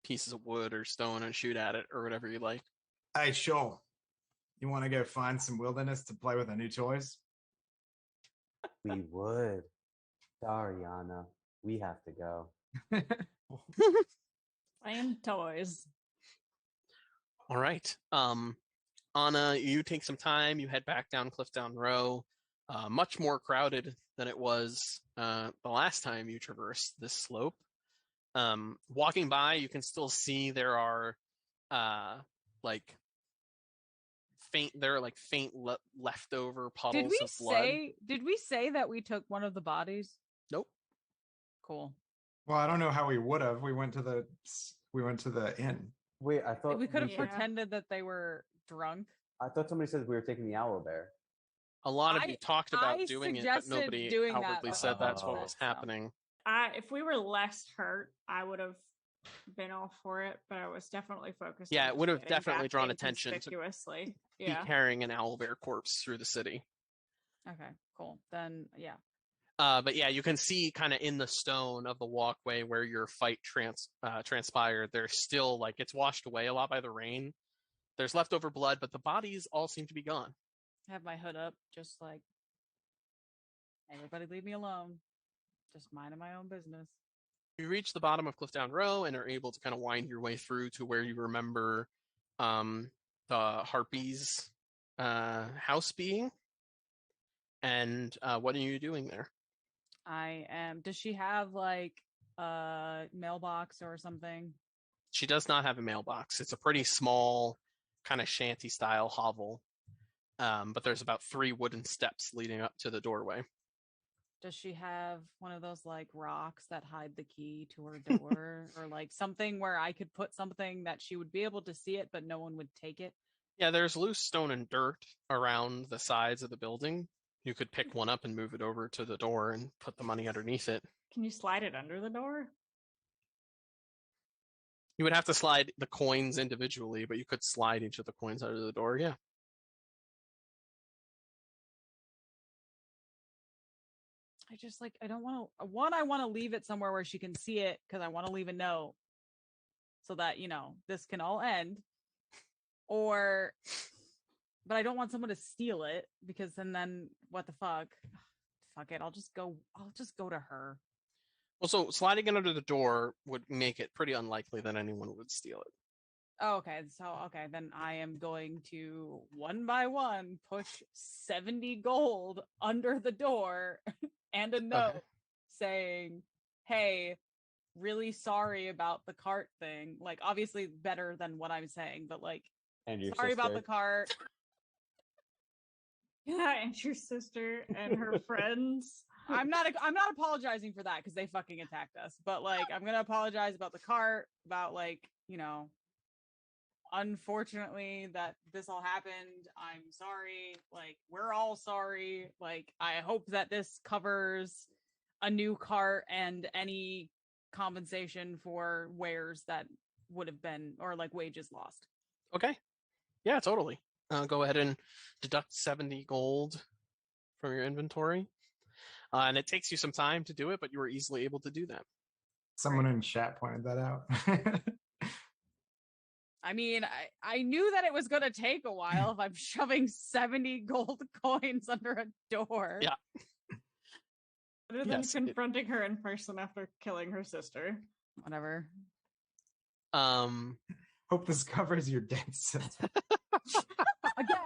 pieces of wood or stone and shoot at it or whatever you like. Hey, Shoal, you want to go find some wilderness to play with our new toys? We would. Sorry, Anna. We have to go. Playing toys. All right. Anna, you take some time. You head back down Cliffdown Row. Much more crowded than it was the last time you traversed this slope. Walking by, you can still see there are faint leftover puddles of blood. Did we say that we took one of the bodies? Nope. Cool. Well, I don't know how we would have. We went to the inn. Wait, I thought we could have pretended that they were drunk. I thought somebody said we were taking the owlbear. A lot of you talked about doing it, but nobody outwardly said that's what was happening. If we were less hurt, I would have been all for it, but I was definitely focused. Yeah, it would have definitely drawn attention to be carrying an owlbear corpse through the city. Okay, cool. Then, yeah. But yeah, you can see kind of in the stone of the walkway where your fight transpired, there's still it's washed away a lot by the rain. There's leftover blood, but the bodies all seem to be gone. I have my hood up, just like, everybody leave me alone. Just minding my own business. You reach the bottom of Cliffdown Row and are able to kind of wind your way through to where you remember the harpies house being. And what are you doing there? I am. Does she have like a mailbox or something? She does not have a mailbox. It's a pretty small, kind of shanty style hovel. But there's about 3 wooden steps leading up to the doorway. Does she have one of those like rocks that hide the key to her door or like something where I could put something that she would be able to see it, but no one would take it? Yeah, there's loose stone and dirt around the sides of the building. You could pick one up and move it over to the door and put the money underneath it. Can you slide it under the door? You would have to slide the coins individually, but you could slide each of the coins under the door, yeah. I don't want to, I want to leave it somewhere where she can see it because I want to leave a note so that, this can all end. But I don't want someone to steal it because then what the fuck? Fuck it. I'll just go to her. Well, so sliding it under the door would make it pretty unlikely that anyone would steal it. Oh, okay. So, then I am going to one by one push 70 gold under the door and a note saying, hey, really sorry about the cart thing. Like, obviously better than what I'm saying, but like, And your sorry sister. about the cart. Yeah, and your sister and her friends. I'm not apologizing for that because they fucking attacked us. But like, I'm gonna apologize about the cart, about like, unfortunately that this all happened. I'm sorry. Like, we're all sorry. Like, I hope that this covers a new cart and any compensation for wares that would have been, or like wages lost. Okay. Yeah, totally. Go ahead and deduct 70 gold from your inventory. And it takes you some time to do it, but you were easily able to do that. Someone in chat pointed that out. I mean, I knew that it was going to take a while if I'm shoving 70 gold coins under a door. Yeah. Other than confronting her in person after killing her sister. Whatever. Hope this covers your debt sentence. Again,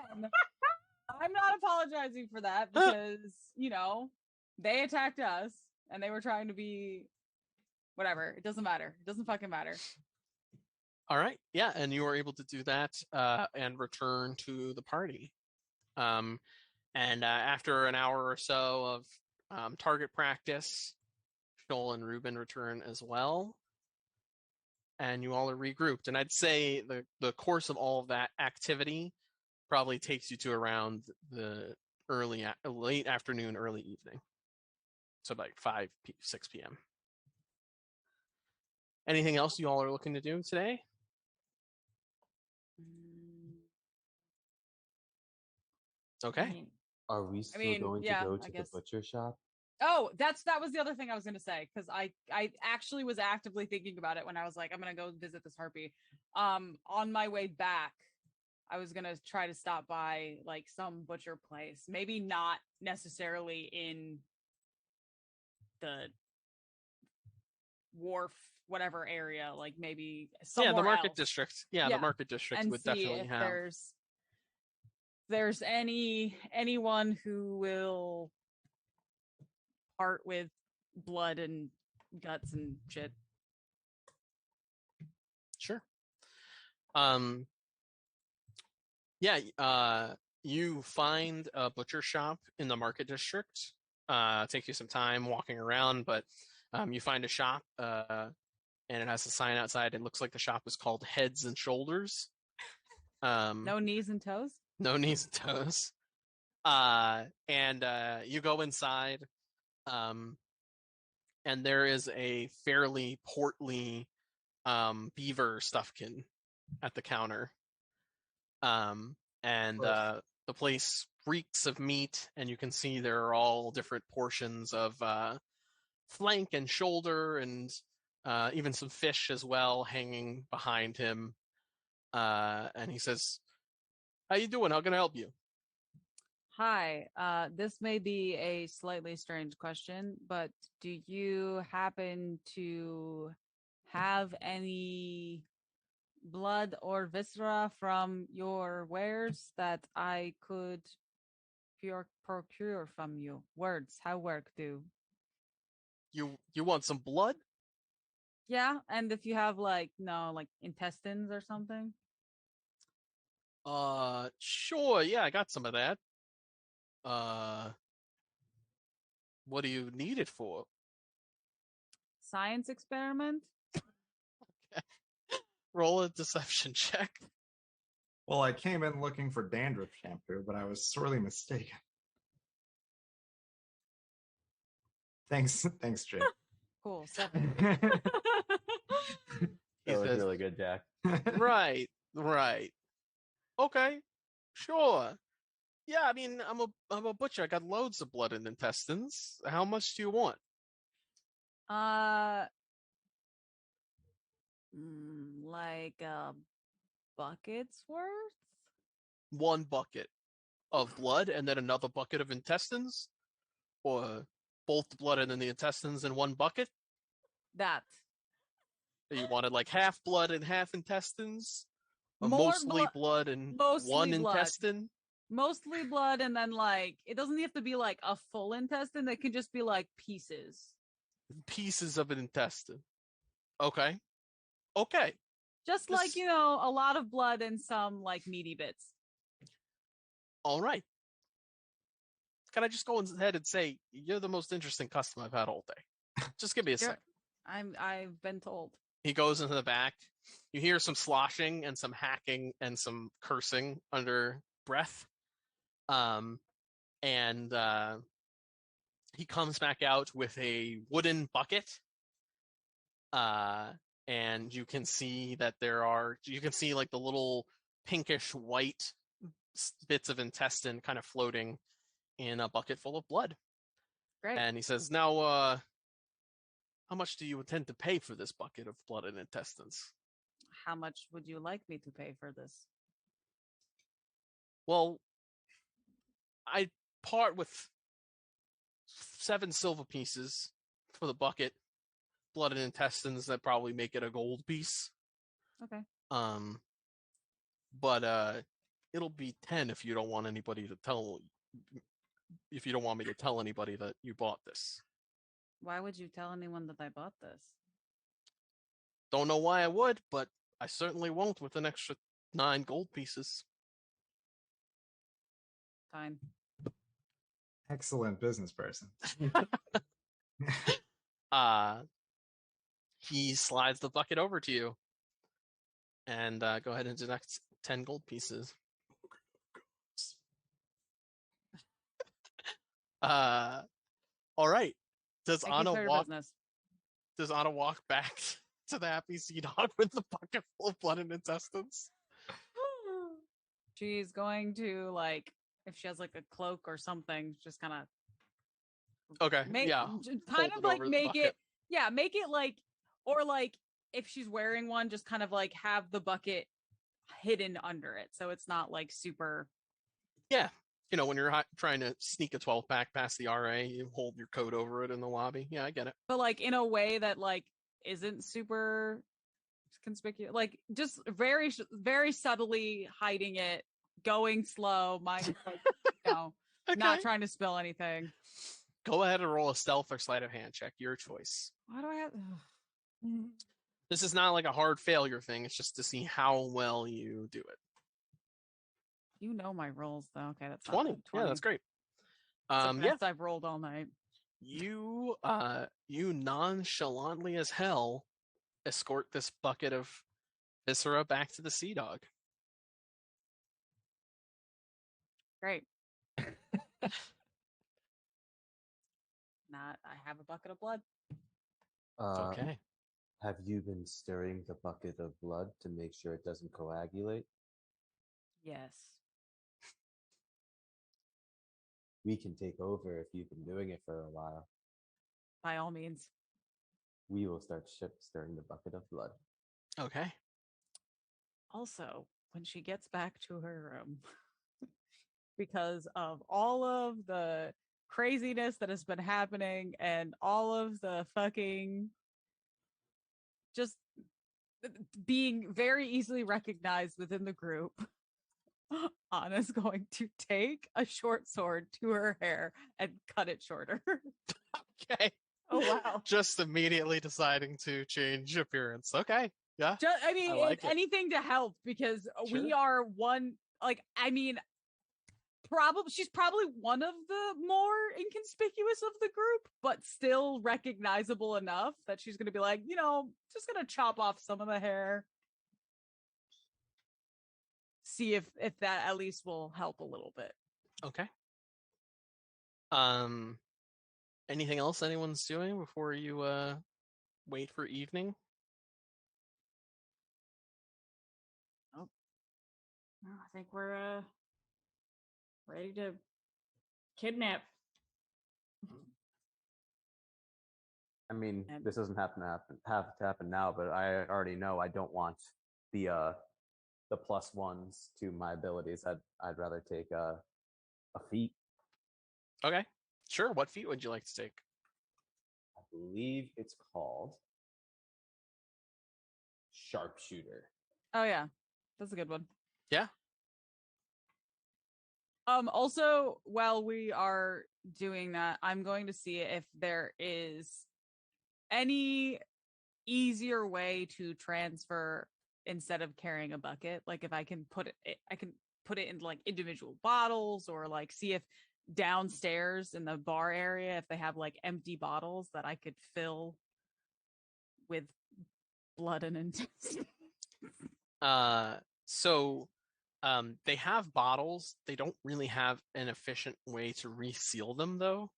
I'm not apologizing for that because, they attacked us and they were trying to be whatever. It doesn't matter. It doesn't fucking matter. All right. Yeah. And you were able to do that and return to the party. And after an hour or so of target practice, Joel and Ruben return as well. And you all are regrouped. And I'd say the course of all of that activity probably takes you to around the late afternoon, early evening. So like 6 p.m. Anything else you all are looking to do today? Okay. Are we still going to go to the butcher shop? Oh, that was the other thing I was going to say, because I actually was actively thinking about it when I was like, I'm going to go visit this harpy. On my way back, I was going to try to stop by like some butcher place, maybe not necessarily in the wharf, whatever area, like maybe somewhere the market else. District. Yeah, the market district and would see definitely if have. There's anyone who will part with blood and guts and shit. Sure. You find a butcher shop in the market district. Take you some time walking around, but you find a shop and it has a sign outside. It looks like the shop is called Heads and Shoulders. No knees and toes? No knees and toes. And you go inside, and there is a fairly portly beaver stuffkin at the counter. The place reeks of meat, and you can see there are all different portions of flank and shoulder, and even some fish as well hanging behind him. And he says, "How you doing? How can I help you?" Hi, this may be a slightly strange question, but do you happen to have any blood or viscera from your wares that I could procure from you? Words, how work do? You want some blood? Yeah, and if you have like intestines or something. Sure, yeah, I got some of that. What do you need it for? Science experiment? Roll a deception check. Well, I came in looking for dandruff shampoo, but I was sorely mistaken. Thanks, Jake. Cool, 7. He That was says, really good, Jack. right. Okay, sure. Yeah, I mean, I'm a butcher. I got loads of blood and intestines. How much do you want? Like a bucket's worth? 1 bucket of blood and then another bucket of intestines? Or both the blood and then the intestines in 1 bucket? That. You wanted like half blood and half intestines? Or More mostly blood and mostly 1 blood. intestine? Mostly blood, and then like it doesn't have to be like a full intestine. It can just be like pieces. Pieces of an intestine. Okay. Just This- like, a lot of blood and some like meaty bits. All right. Can I just go ahead and say you're the most interesting customer I've had all day? Just give me a second. I've been told. He goes into the back. You hear some sloshing and some hacking and some cursing under breath. And he comes back out with a wooden bucket. And you can see that you can see like the little pinkish white bits of intestine kind of floating in a bucket full of blood. Great. And he says, now, how much do you intend to pay for this bucket of blood and intestines? How much would you like me to pay for this? Well, I part with 7 silver pieces for the bucket, blood and intestines that probably make it a gold piece. Okay. But it'll be 10 if you don't want anybody to tell. If you don't want me to tell anybody that you bought this. Why would you tell anyone that I bought this? Don't know why I would, but I certainly won't with an extra 9 gold pieces. Fine. Excellent business person. He slides the bucket over to you. And go ahead and deduct 10 gold pieces. All right. Does Anna walk back to the Happy Sea Dog with the bucket full of blood and intestines? She's going to, like, if she has like a cloak or something, just kind of okay, yeah, kind of like make it like, or like if she's wearing one, just kind of like have the bucket hidden under it, so it's not like super. Yeah, when you're trying to sneak a 12-pack past the RA, you hold your coat over it in the lobby. Yeah, I get it. But like in a way that like isn't super conspicuous, like just very, very subtly hiding it, going slow, Okay. not trying to spill anything. Go ahead and roll a stealth or sleight of hand check. Your choice. Why do I have? This is not like a hard failure thing. It's just to see how well you do it. You know my rolls, though. Okay, that's 20. Yeah, that's great. I've rolled all night. You nonchalantly as hell escort this bucket of viscera back to the Sea Dog. Great. I have a bucket of blood. Okay. Have you been stirring the bucket of blood to make sure it doesn't coagulate? Yes. We can take over if you've been doing it for a while. By all means. We will start stirring the bucket of blood. Okay. Also, when she gets back to her room, because of all of the craziness that has been happening and all of the fucking just being very easily recognized within the group. Anna's going to take a short sword to her hair and cut it shorter. Okay. Oh, wow. Just immediately deciding to change appearance. Okay. Yeah. I mean, like anything to help, because Sure. we are one, like, I mean, she's probably one of the more inconspicuous of the group, but still recognizable enough that she's going to be like, just going to chop off some of the hair. See if that at least will help a little bit. Okay. Anything else anyone's doing before you wait for evening? Oh, I think we're ready to kidnap. I mean, this doesn't have to happen now, but I already know I don't want the +1s to my abilities. I'd rather take a feat. Okay. Sure. What feat would you like to take? I believe it's called Sharpshooter. Oh yeah, that's a good one. Yeah. Also, while we are doing that, I'm going to see if there is any easier way to transfer instead of carrying a bucket. Like if I can put it in like individual bottles, or like see if downstairs in the bar area, if they have like empty bottles that I could fill with blood and intestines. They have bottles. They don't really have an efficient way to reseal them, though,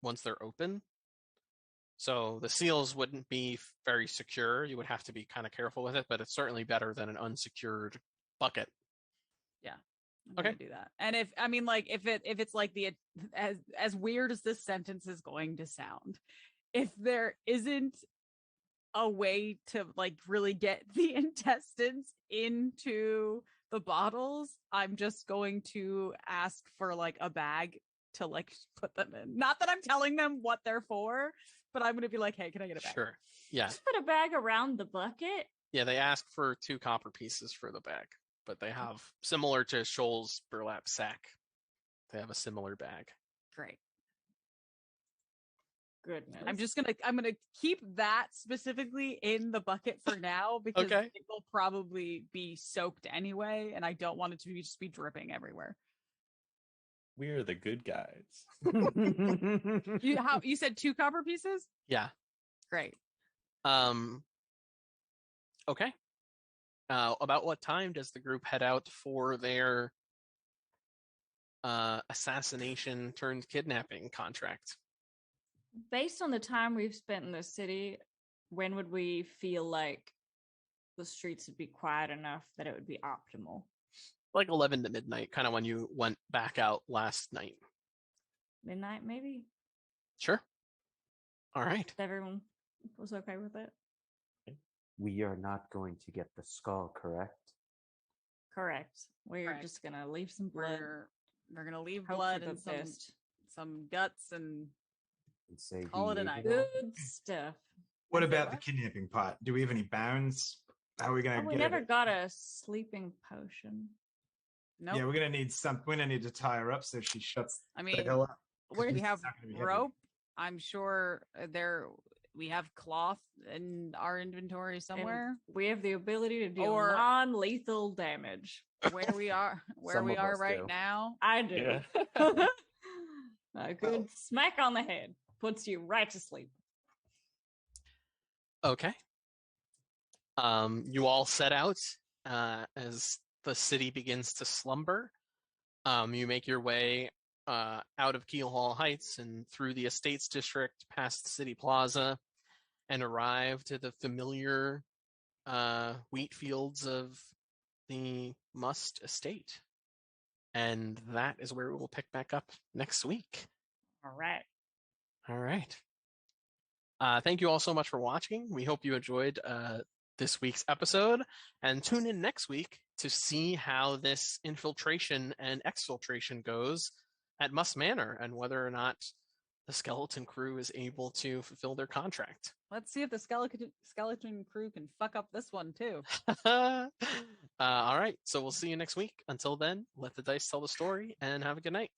once they're open. So the seals wouldn't be very secure. You would have to be kind of careful with it, but it's certainly better than an unsecured bucket. Yeah. I'm okay. Gonna do that. And if it's like as weird as this sentence is going to sound, if there isn't a way to like really get the intestines into the bottles, I'm just going to ask for like a bag to like put them in. Not that I'm telling them what they're for, but I'm going to be like, hey, can I get a bag? Sure. Yeah. Just put a bag around the bucket. Yeah, they ask for 2 copper pieces for the bag, but they have, similar to Shoal's burlap sack, they have a similar bag. Great. Goodness. I'm gonna keep that specifically in the bucket for now, because okay. it will probably be soaked anyway, and I don't want it to just be dripping everywhere. We are the good guys. You said 2 copper pieces? Yeah. Great. Okay. About what time does the group head out for their assassination turned kidnapping contract? Based on the time we've spent in the city, when would we feel like the streets would be quiet enough that it would be optimal? Like 11 to midnight, kind of when you went back out last night. Midnight, maybe? Sure. All right. Everyone was okay with it? We are not going to get the skull, correct? Correct. We're just going to leave some blood. We're going to leave blood and some guts and say call it a night. Good stuff. What about the kidnapping pot? Do we have any bounds? How are we gonna get it? We never got a sleeping potion. No. Nope. Yeah, we're gonna need to tie her up so she shuts the hell up. We have rope. I'm sure we have cloth in our inventory somewhere. And we have the ability to deal non-lethal damage. Where we are right now. I do. Yeah. A good smack on the head puts you right to sleep. Okay. You all set out as the city begins to slumber. You make your way out of Keelhall Heights and through the Estates District, past the City Plaza, and arrive to the familiar wheat fields of the Must Estate. And that is where we will pick back up next week. All right. All right. Thank you all so much for watching. We hope you enjoyed this week's episode, and tune in next week to see how this infiltration and exfiltration goes at Muss Manor and whether or not the skeleton crew is able to fulfill their contract. Let's see if the skeleton crew can fuck up this one too. All right, so we'll see you next week. Until then, let the dice tell the story and have a good night.